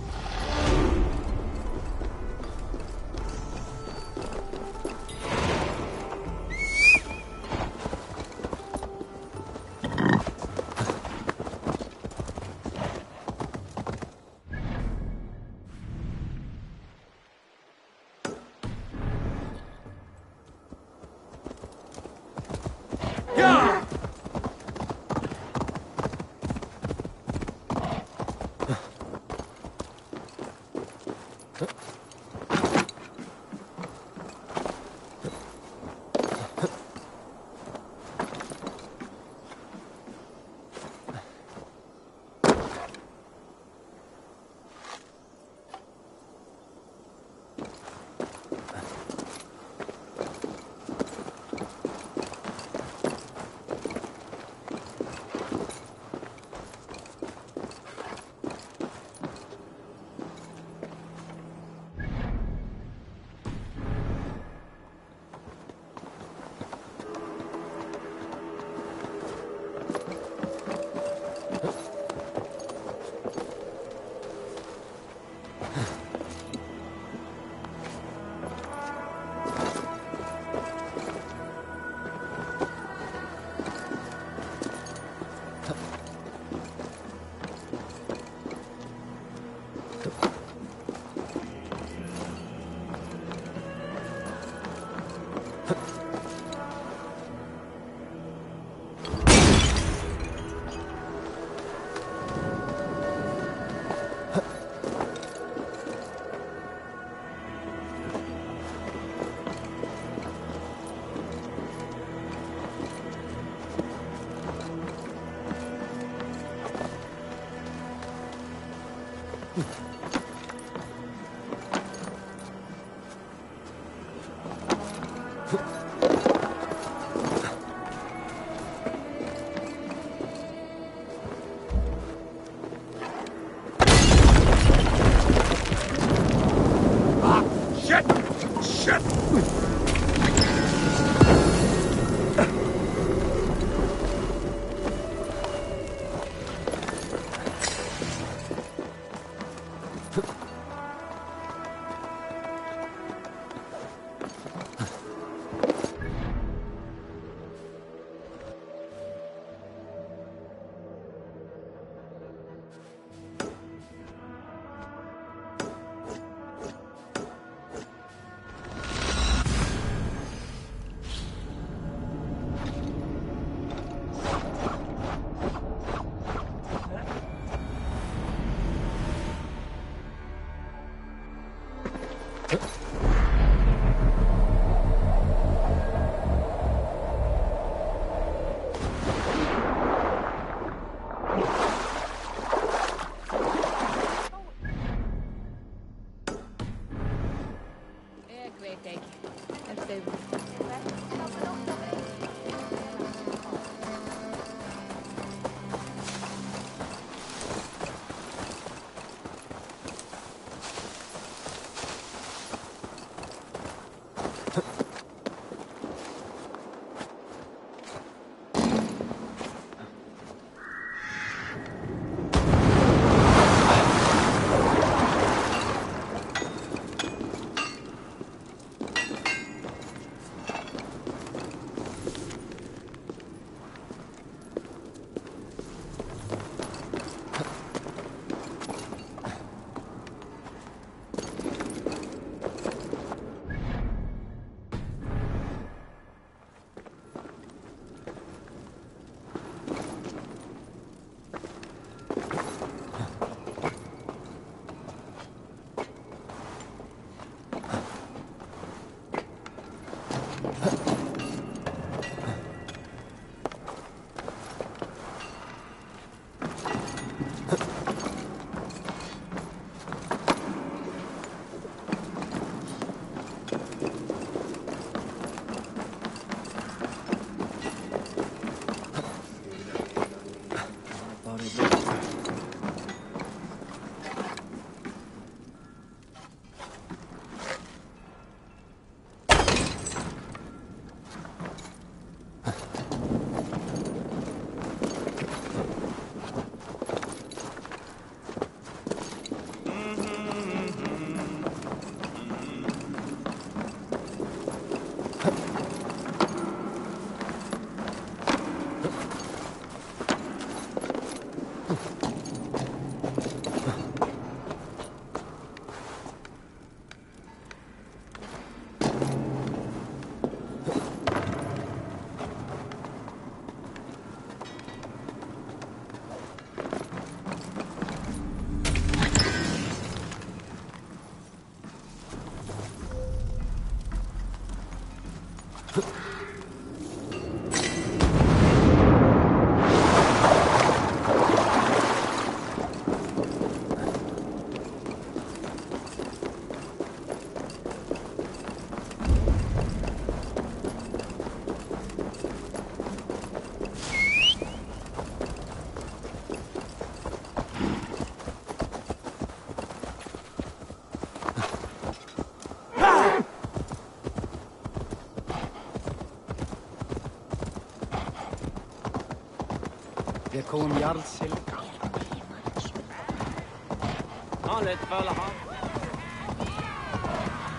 Wir kommen Jarlsil.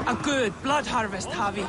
A good blood harvest, Javi.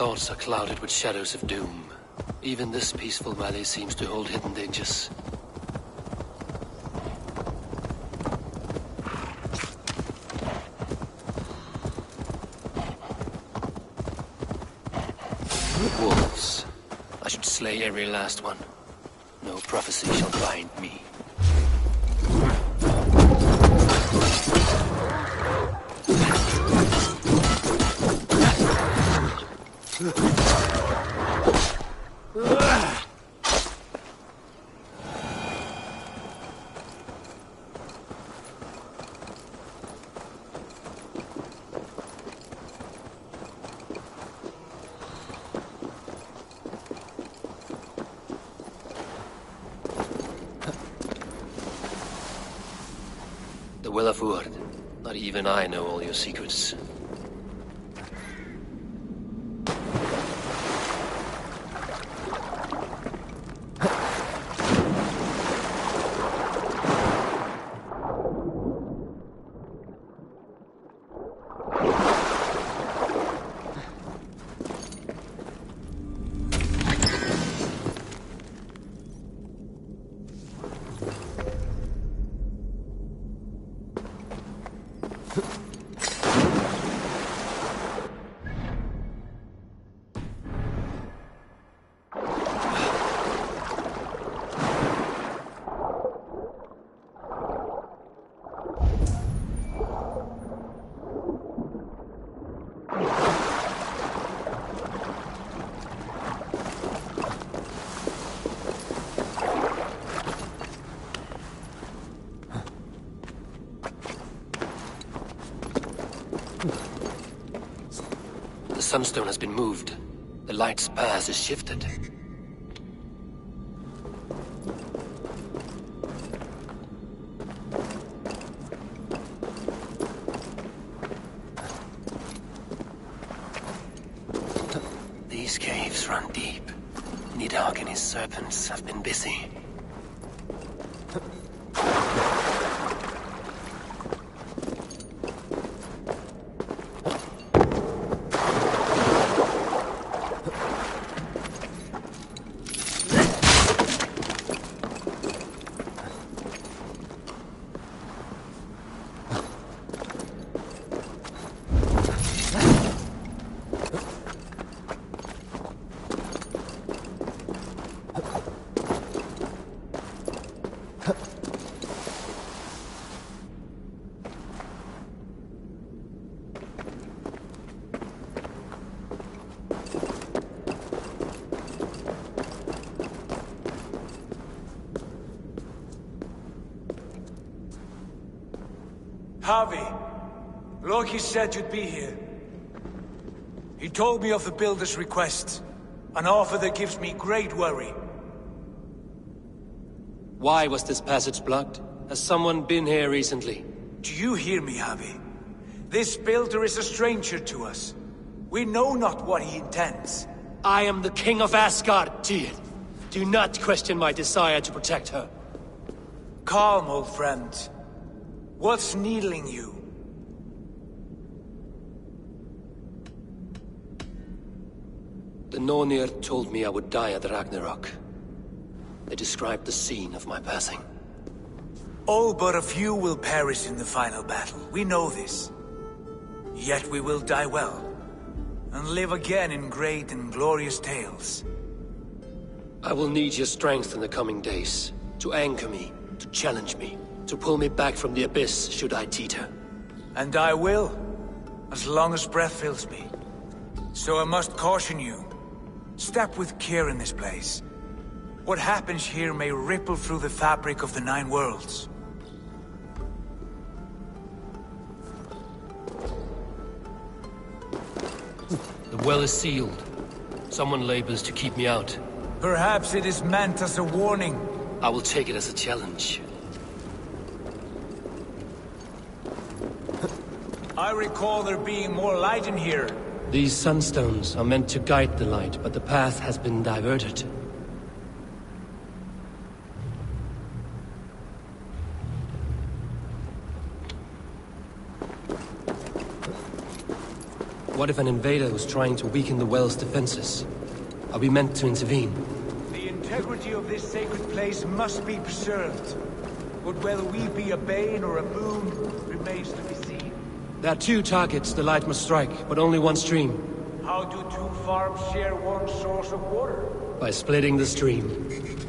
thoughts are clouded with shadows of doom. Even this peaceful valley seems to hold hidden dangers. Wolves. I should slay every last one. No prophecy shall bind me. The Will of Word. Not even I know all your secrets. The sunstone has been moved. The light's path is shifted. These caves run deep. Nidhogg and his serpents have been busy.
Harvey, Loki said you'd be here. He told me of the Builder's request, an offer that gives me great worry.
Why was this passage blocked? Has someone been here recently?
Do you hear me, Harvey? This Builder is a stranger to us. We know not what he intends.
I am the King of Asgard, Tyr. Do not question my desire to protect her.
Calm, old friend. What's needling you?
The Nornir told me I would die at Ragnarok. They described the scene of my passing.
All but a few will perish in the final battle. We know this. Yet we will die well, and live again in great and glorious tales.
I will need your strength in the coming days, to anchor me, to challenge me, to pull me back from the abyss should I teeter.
And I will, as long as breath fills me. So I must caution you. Step with care in this place. What happens here may ripple through the fabric of the Nine Worlds.
The well is sealed. Someone labors to keep me out.
Perhaps it is meant as a warning.
I will take it as a challenge.
I recall there being more light in here.
These sunstones are meant to guide the light, but the path has been diverted. What if an invader was trying to weaken the well's defenses? Are we meant to intervene?
The integrity of this sacred place must be preserved. But whether we be a bane or a boon remains to be seen.
There are two targets the light must strike, but only one stream.
How do two farms share one source of water?
By splitting the stream.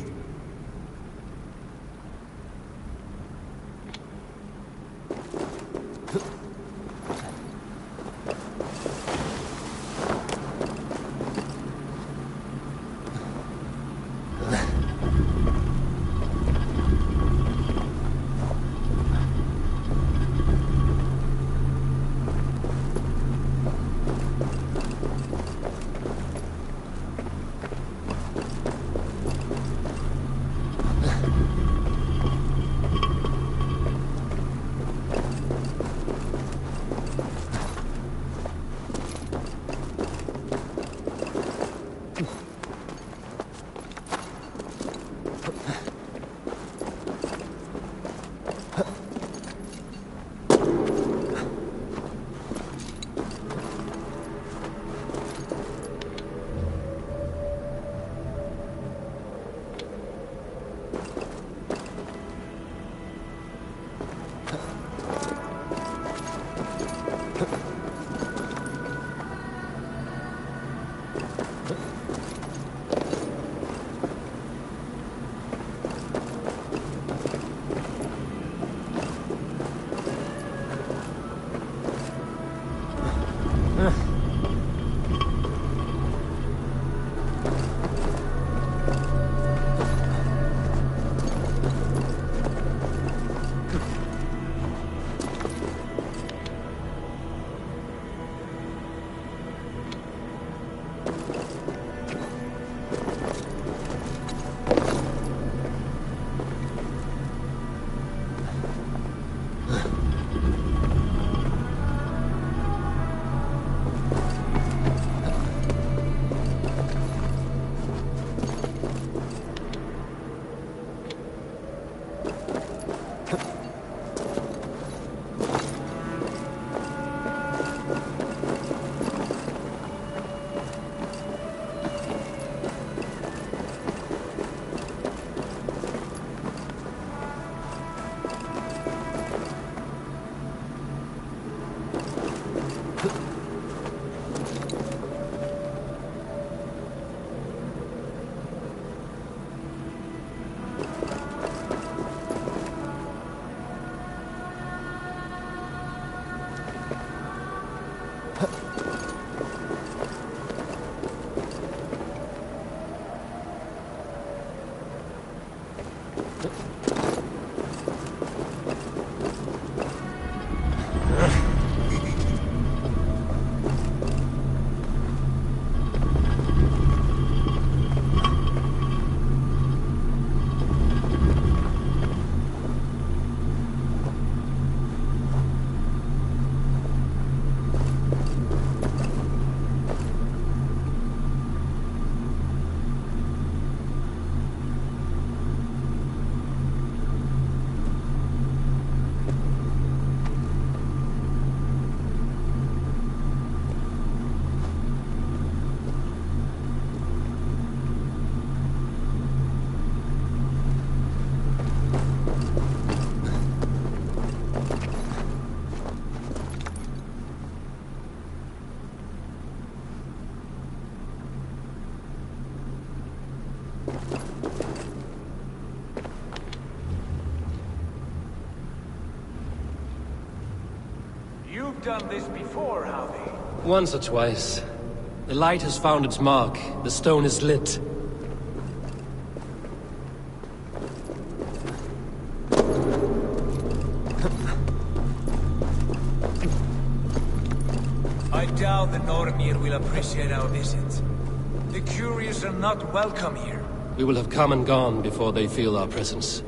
You've done this before, Howie.
Once or twice. The light has found its mark. The stone is lit.
I doubt the Normir will appreciate our visit. The curious are not welcome here.
We will have come and gone before they feel our presence.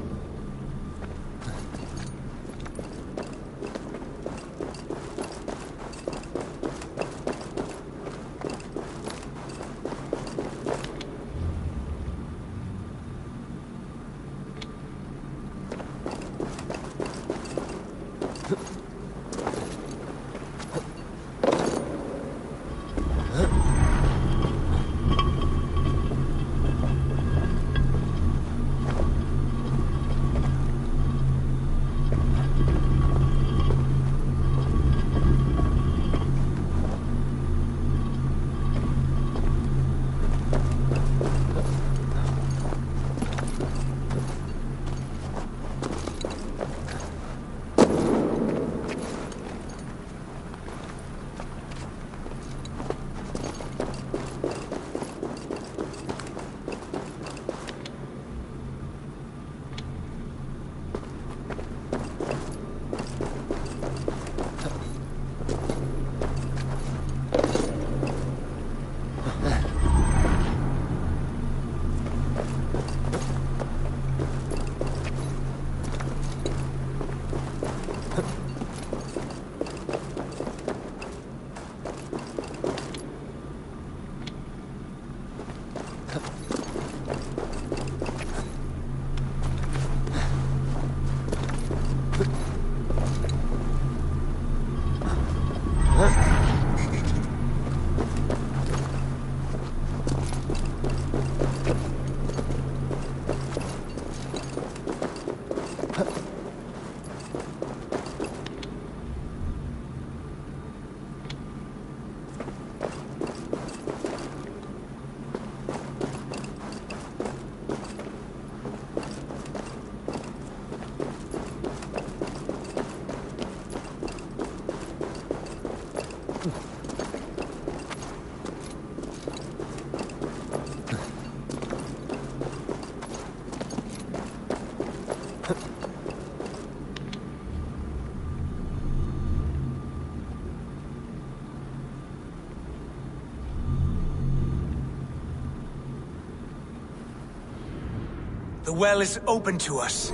The well is open to us.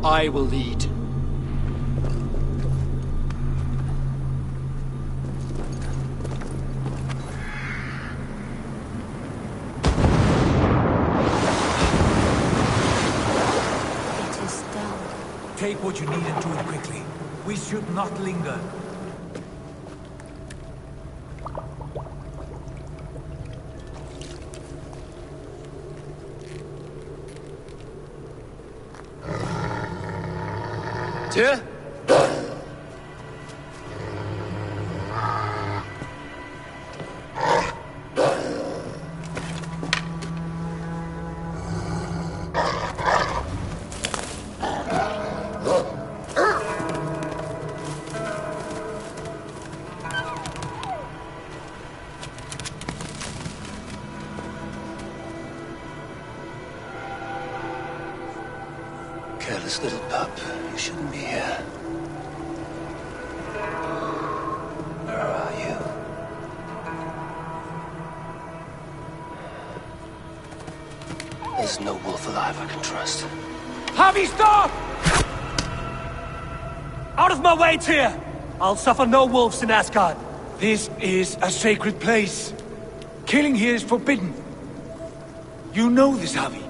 I will lead.
It is done.
Take what you need and do it quickly. We should not linger.
Tyr? Careless little pup. You shouldn't be here. Where are you? There's no wolf alive I can trust.
Javi, stop! Out of my way, Tyr! I'll suffer no wolves in Asgard.
This is a sacred place. Killing here is forbidden. You know this, Javi.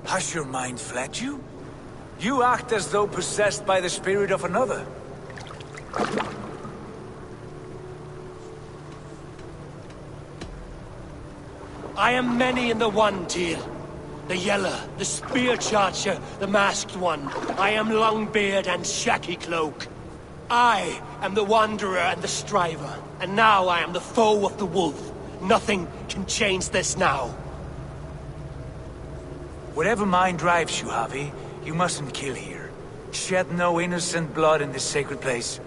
Has your mind fled you? You act as though possessed by the spirit of another.
I am many in the one, Tyr. The Yeller, the Spear Charger, the Masked One. I am Longbeard and Shaky Cloak. I am the Wanderer and the Striver. And now I am the foe of the Wolf. Nothing can change this now.
Whatever mind drives you, Javi, you mustn't kill here. Shed no innocent blood in this sacred place.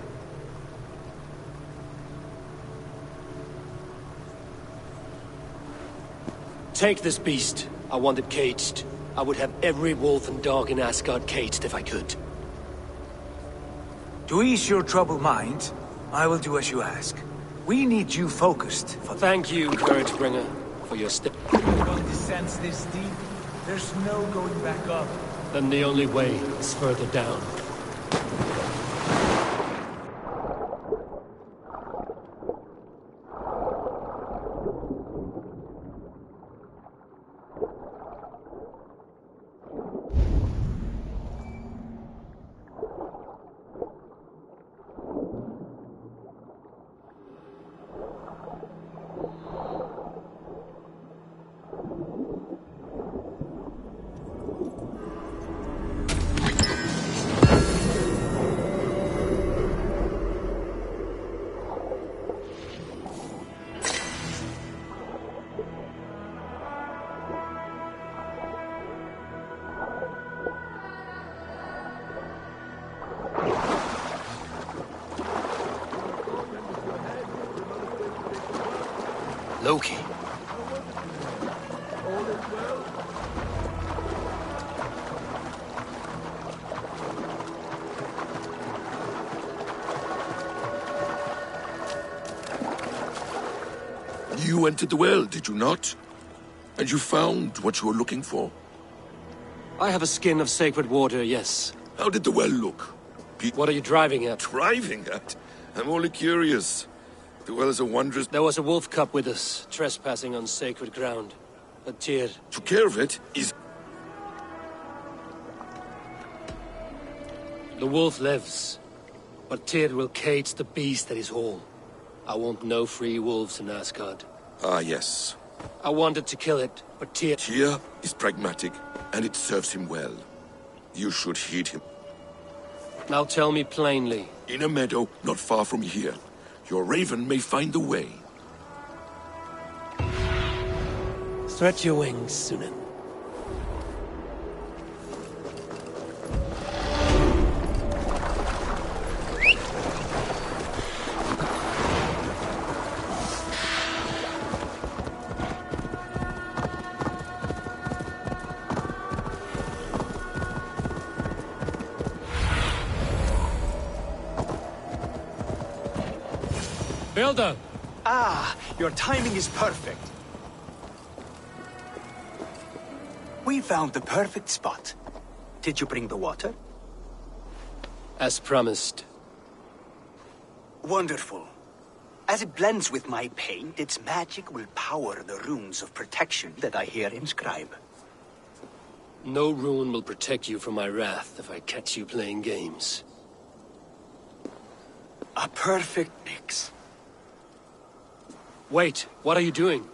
Take this beast. I want it caged. I would have every wolf and dog in Asgard caged if I could.
To ease your troubled mind, I will do as you ask. We need you focused for...
Thank you, Couragebringer, for your step.
Don't descend this deep. There's no going back up.
Then the only way is further down. Loki.
You entered the well, did you not? And you found what you were looking for?
I have a skin of sacred water, yes.
How did the well look?
What are you driving at?
Driving at? I'm only curious. The well is a wondrous...
There was a wolf cub with us, trespassing on sacred ground. But Tyr...
Took care of it? Is...
The wolf lives. But Tyr will cage the beast at his hall. I want no free wolves in Asgard.
Ah, yes.
I wanted to kill it, but Tyr...
Tyr is pragmatic, and it serves him well. You should heed him.
Now tell me plainly.
In a meadow not far from here, your raven may find the way.
Stretch your wings, Sunan.
Builder!
Ah, your timing is perfect. We found the perfect spot. Did you bring the water?
As promised.
Wonderful. As it blends with my paint, its magic will power the runes of protection that I here inscribe.
No rune will protect you from my wrath if I catch you playing games.
A perfect mix.
Wait, what are you doing?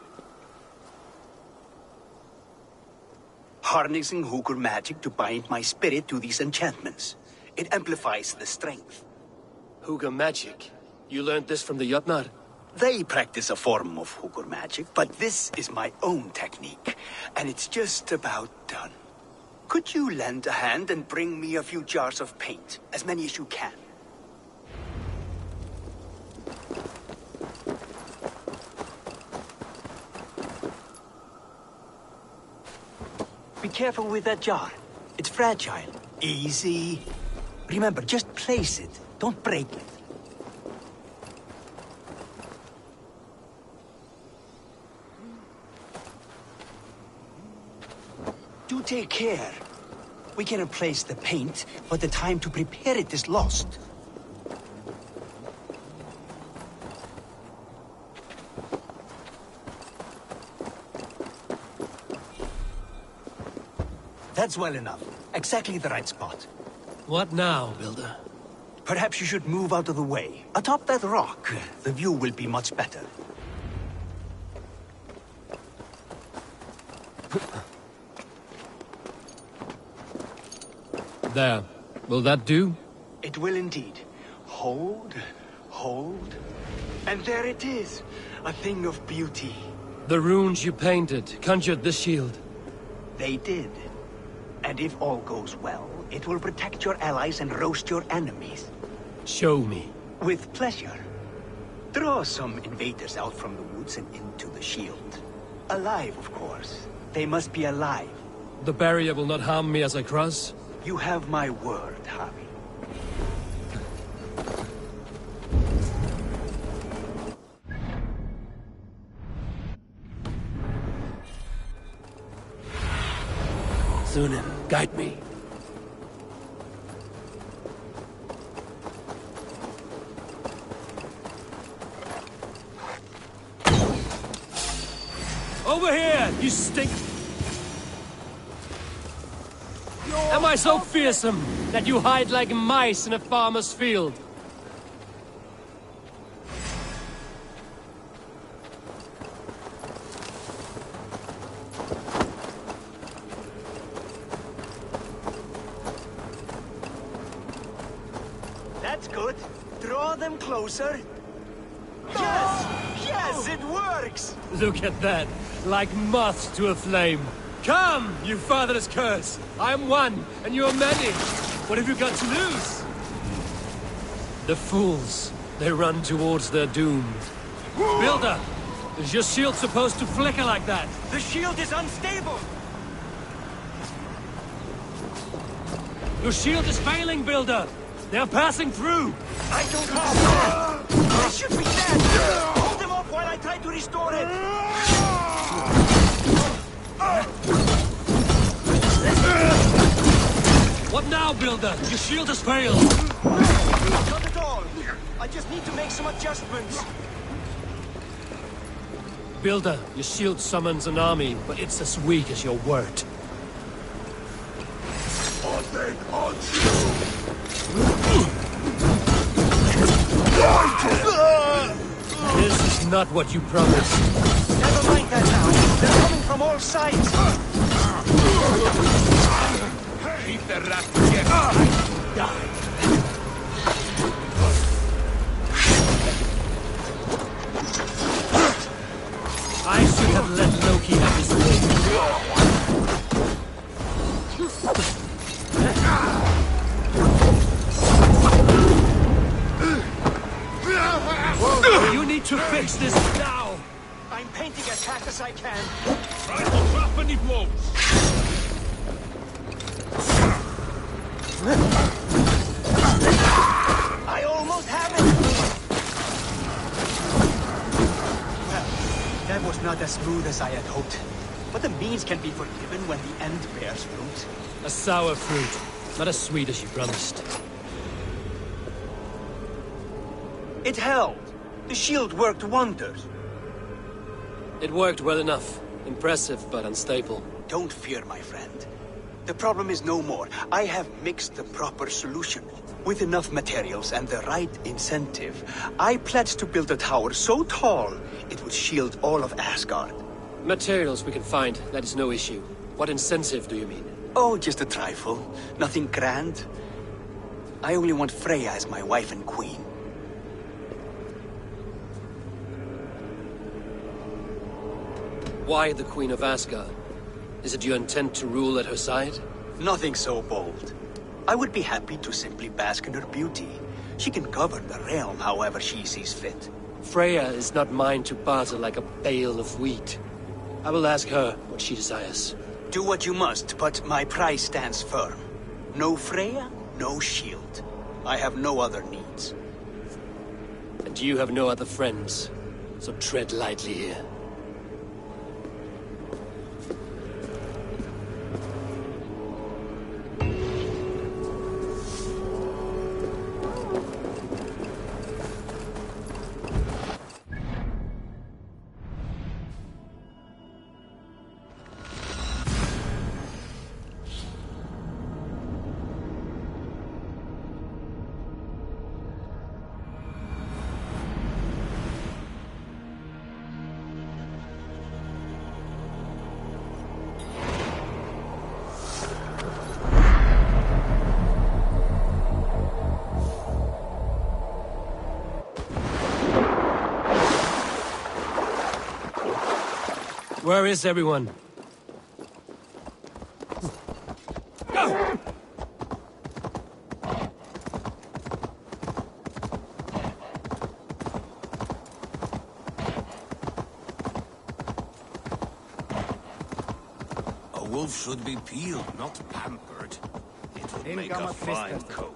Harnessing Hugr magic to bind my spirit to these enchantments. It amplifies the strength.
Hugr magic? You learned this from the Jotnar?
They practice a form of Hugr magic, but this is my own technique, and it's just about done. Could you lend a hand and bring me a few jars of paint? As many as you can. Be careful with that jar. It's fragile. Easy. Remember, just place it. Don't break it. Do take care. We can replace the paint, but the time to prepare it is lost. That's well enough. Exactly the right spot.
What now, Builder?
Perhaps you should move out of the way. Atop that rock, the view will be much better.
There. Will that do?
It will indeed. Hold, hold, and there it is. A thing of beauty.
The runes you painted conjured the shield.
They did. And if all goes well, it will protect your allies and roast your enemies.
Show me.
With pleasure. Draw some invaders out from the woods and into the shield. Alive, of course. They must be alive.
The barrier will not harm me as I cross?
You have my word, Javi.
Sunan, guide me. Over here, you stink! Am I so fearsome that you hide like mice in a farmer's field?
That's good. Draw them closer. Yes! Yes, it works!
Look at that, like moths to a flame. Come, you fatherless curse! I am one, and you are many. What have you got to lose? The fools. They run towards their doom. Builder! Is your shield supposed to flicker like that?
The shield is unstable!
Your shield is failing, Builder! They're passing through!
I don't have that! They should be dead! Hold them up while I I tried to restore it!
What now, Builder? Your shield has failed!
Not at all! I just need to make some adjustments.
Builder, your shield summons an army, but it's as weak as your word. This is not what you promised.
Never mind that now. They're coming from all sides.
Leave the rat to die.
I should have let Loki have his way. You need to fix this now!
I'm painting as fast as I can.
Try to drop any blows.
I almost have it! Well, that was not as smooth as I had hoped. But the means can be forgiven when the end bears fruit.
A sour fruit, not as sweet as you promised.
It held. The shield worked wonders.
It worked well enough. Impressive, but unstable.
Don't fear, my friend. The problem is no more. I have mixed the proper solution. With enough materials and the right incentive, I pledged to build a tower so tall, it would shield all of Asgard.
Materials we can find, that is no issue. What incentive do you mean?
Oh, just a trifle. Nothing grand. I only want Freya as my wife and queen.
Why the Queen of Asgard? Is it your intent to rule at her side?
Nothing so bold. I would be happy to simply bask in her beauty. She can govern the realm however she sees fit.
Freya is not mine to barter like a bale of wheat. I will ask her what she desires.
Do what you must, but my price stands firm. No Freya, no shield. I have no other needs.
And you have no other friends, so tread lightly here. Where is everyone? Go!
A wolf should be peeled, not pampered. It would make a fine coat.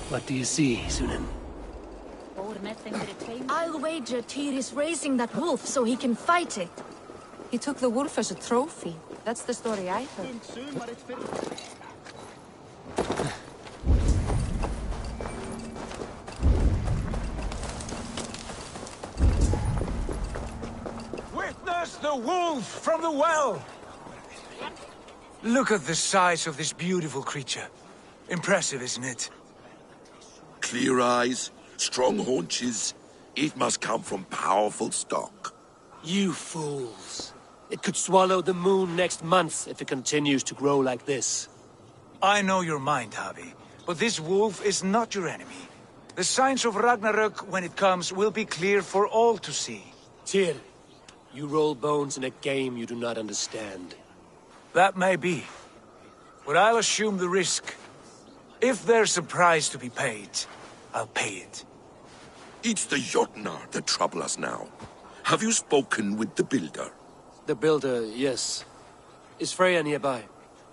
What do you see, Sunan?
I'll wager Tyr is raising that wolf so he can fight it.
He took the wolf as a trophy. That's the story I heard.
Witness the wolf from the well! Look at the size of this beautiful creature. Impressive, isn't it?
Clear eyes, strong haunches. It must come from powerful stock.
You fools. It could swallow the moon next month if it continues to grow like this.
I know your mind, Havi, but this wolf is not your enemy. The signs of Ragnarök, when it comes, will be clear for all to see.
Tyr, you roll bones in a game you do not understand.
That may be, but I'll assume the risk. If there's a price to be paid, I'll pay it.
It's the Jotnar that trouble us now. Have you spoken with the builder?
The builder, yes. Is Freya nearby?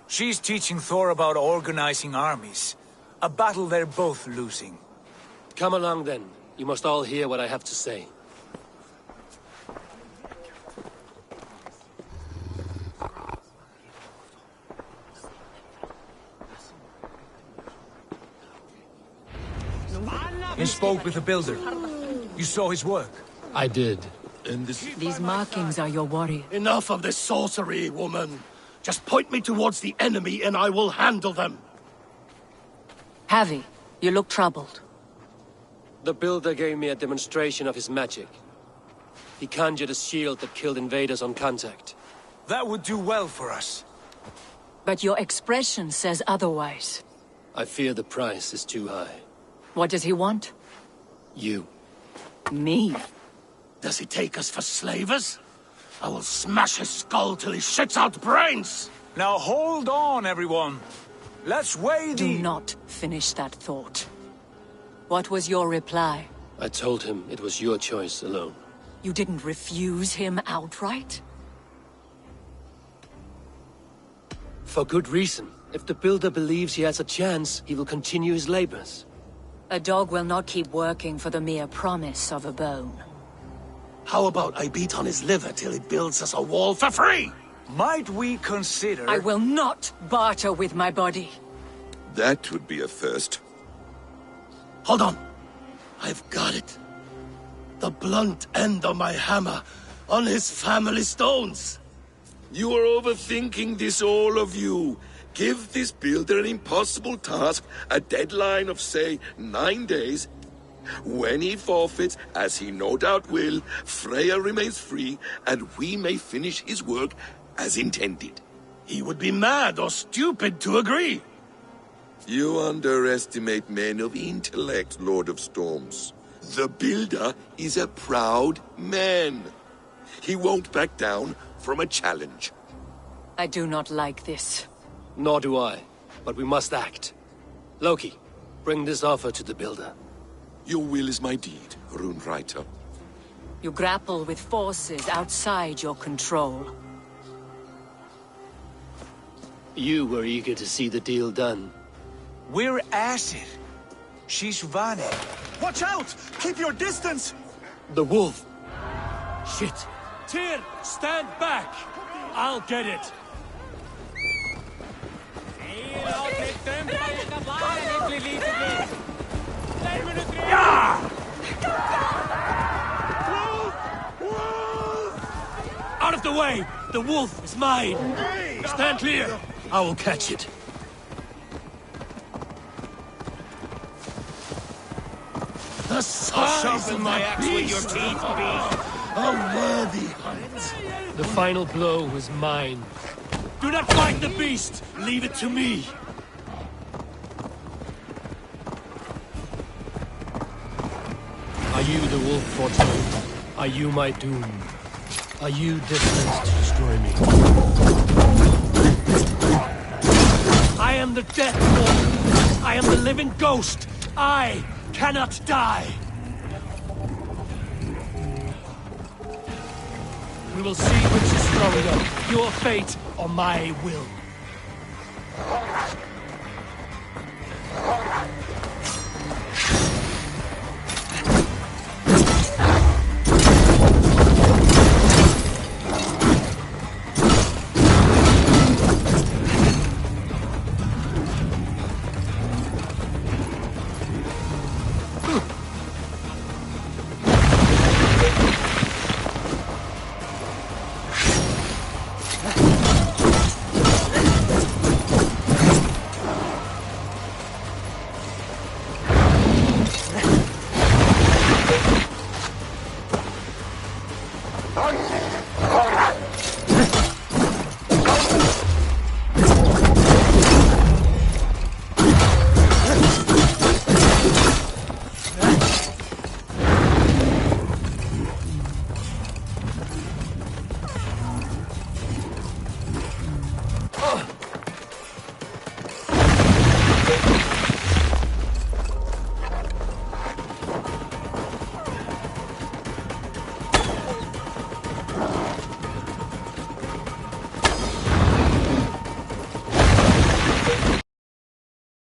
She's teaching Thor about organizing armies. A battle they're both losing.
Come along then. You must all hear what I have to say.
You spoke with the builder. You saw his work.
I did.
And
These markings are your warrior.
Enough of this sorcery, woman. Just point me towards the enemy and I will handle them.
Havi, you look troubled.
The builder gave me a demonstration of his magic. He conjured a shield that killed invaders on contact.
That would do well for us.
But your expression says otherwise.
I fear the price is too high.
What does he want?
You.
Me?
Does he take us for slavers? I will smash his skull till he shits out brains!
Now hold on, everyone. Let's weigh the...
Do not finish that thought. What was your reply?
I told him it was your choice alone.
You didn't refuse him outright?
For good reason. If the builder believes he has a chance, he will continue his labors.
A dog will not keep working for the mere promise of a bone.
How about I beat on his liver till he builds us a wall for free?
Might we consider...
I will not barter with my body.
that would be a first.
Hold on. I've got it. The blunt end of my hammer on his family stones.
You are overthinking this, all of you. Give this builder an impossible task, a deadline of, say, 9 days. When he forfeits, as he no doubt will, Freya remains free, and we may finish his work as intended.
He would be mad or stupid to agree.
You underestimate men of intellect, Lord of Storms. The builder is a proud man. He won't back down from a challenge.
I do not like this.
Nor do I, but we must act. Loki, bring this offer to the builder.
Your will is my deed, Rune Writer.
You grapple with forces outside your control.
You were eager to see the deal done.
We're Acid. She's Vane.
Watch out! Keep your distance!
The wolf! Shit!
Tyr, stand back! I'll get it!
Out of the way! The wolf is mine! Stand clear! I will catch it.
The size
sharpen
of
my
that
axe with
beast.
your teeth, beast.
A worthy hunt.
The final blow was mine.
Do not fight the beast! Leave it to me!
Are you the wolf foretold? Are you my doom? Are you destined to destroy me?
I am the death wolf! I am the living ghost! I cannot die! We will see which is stronger, your fate or my will.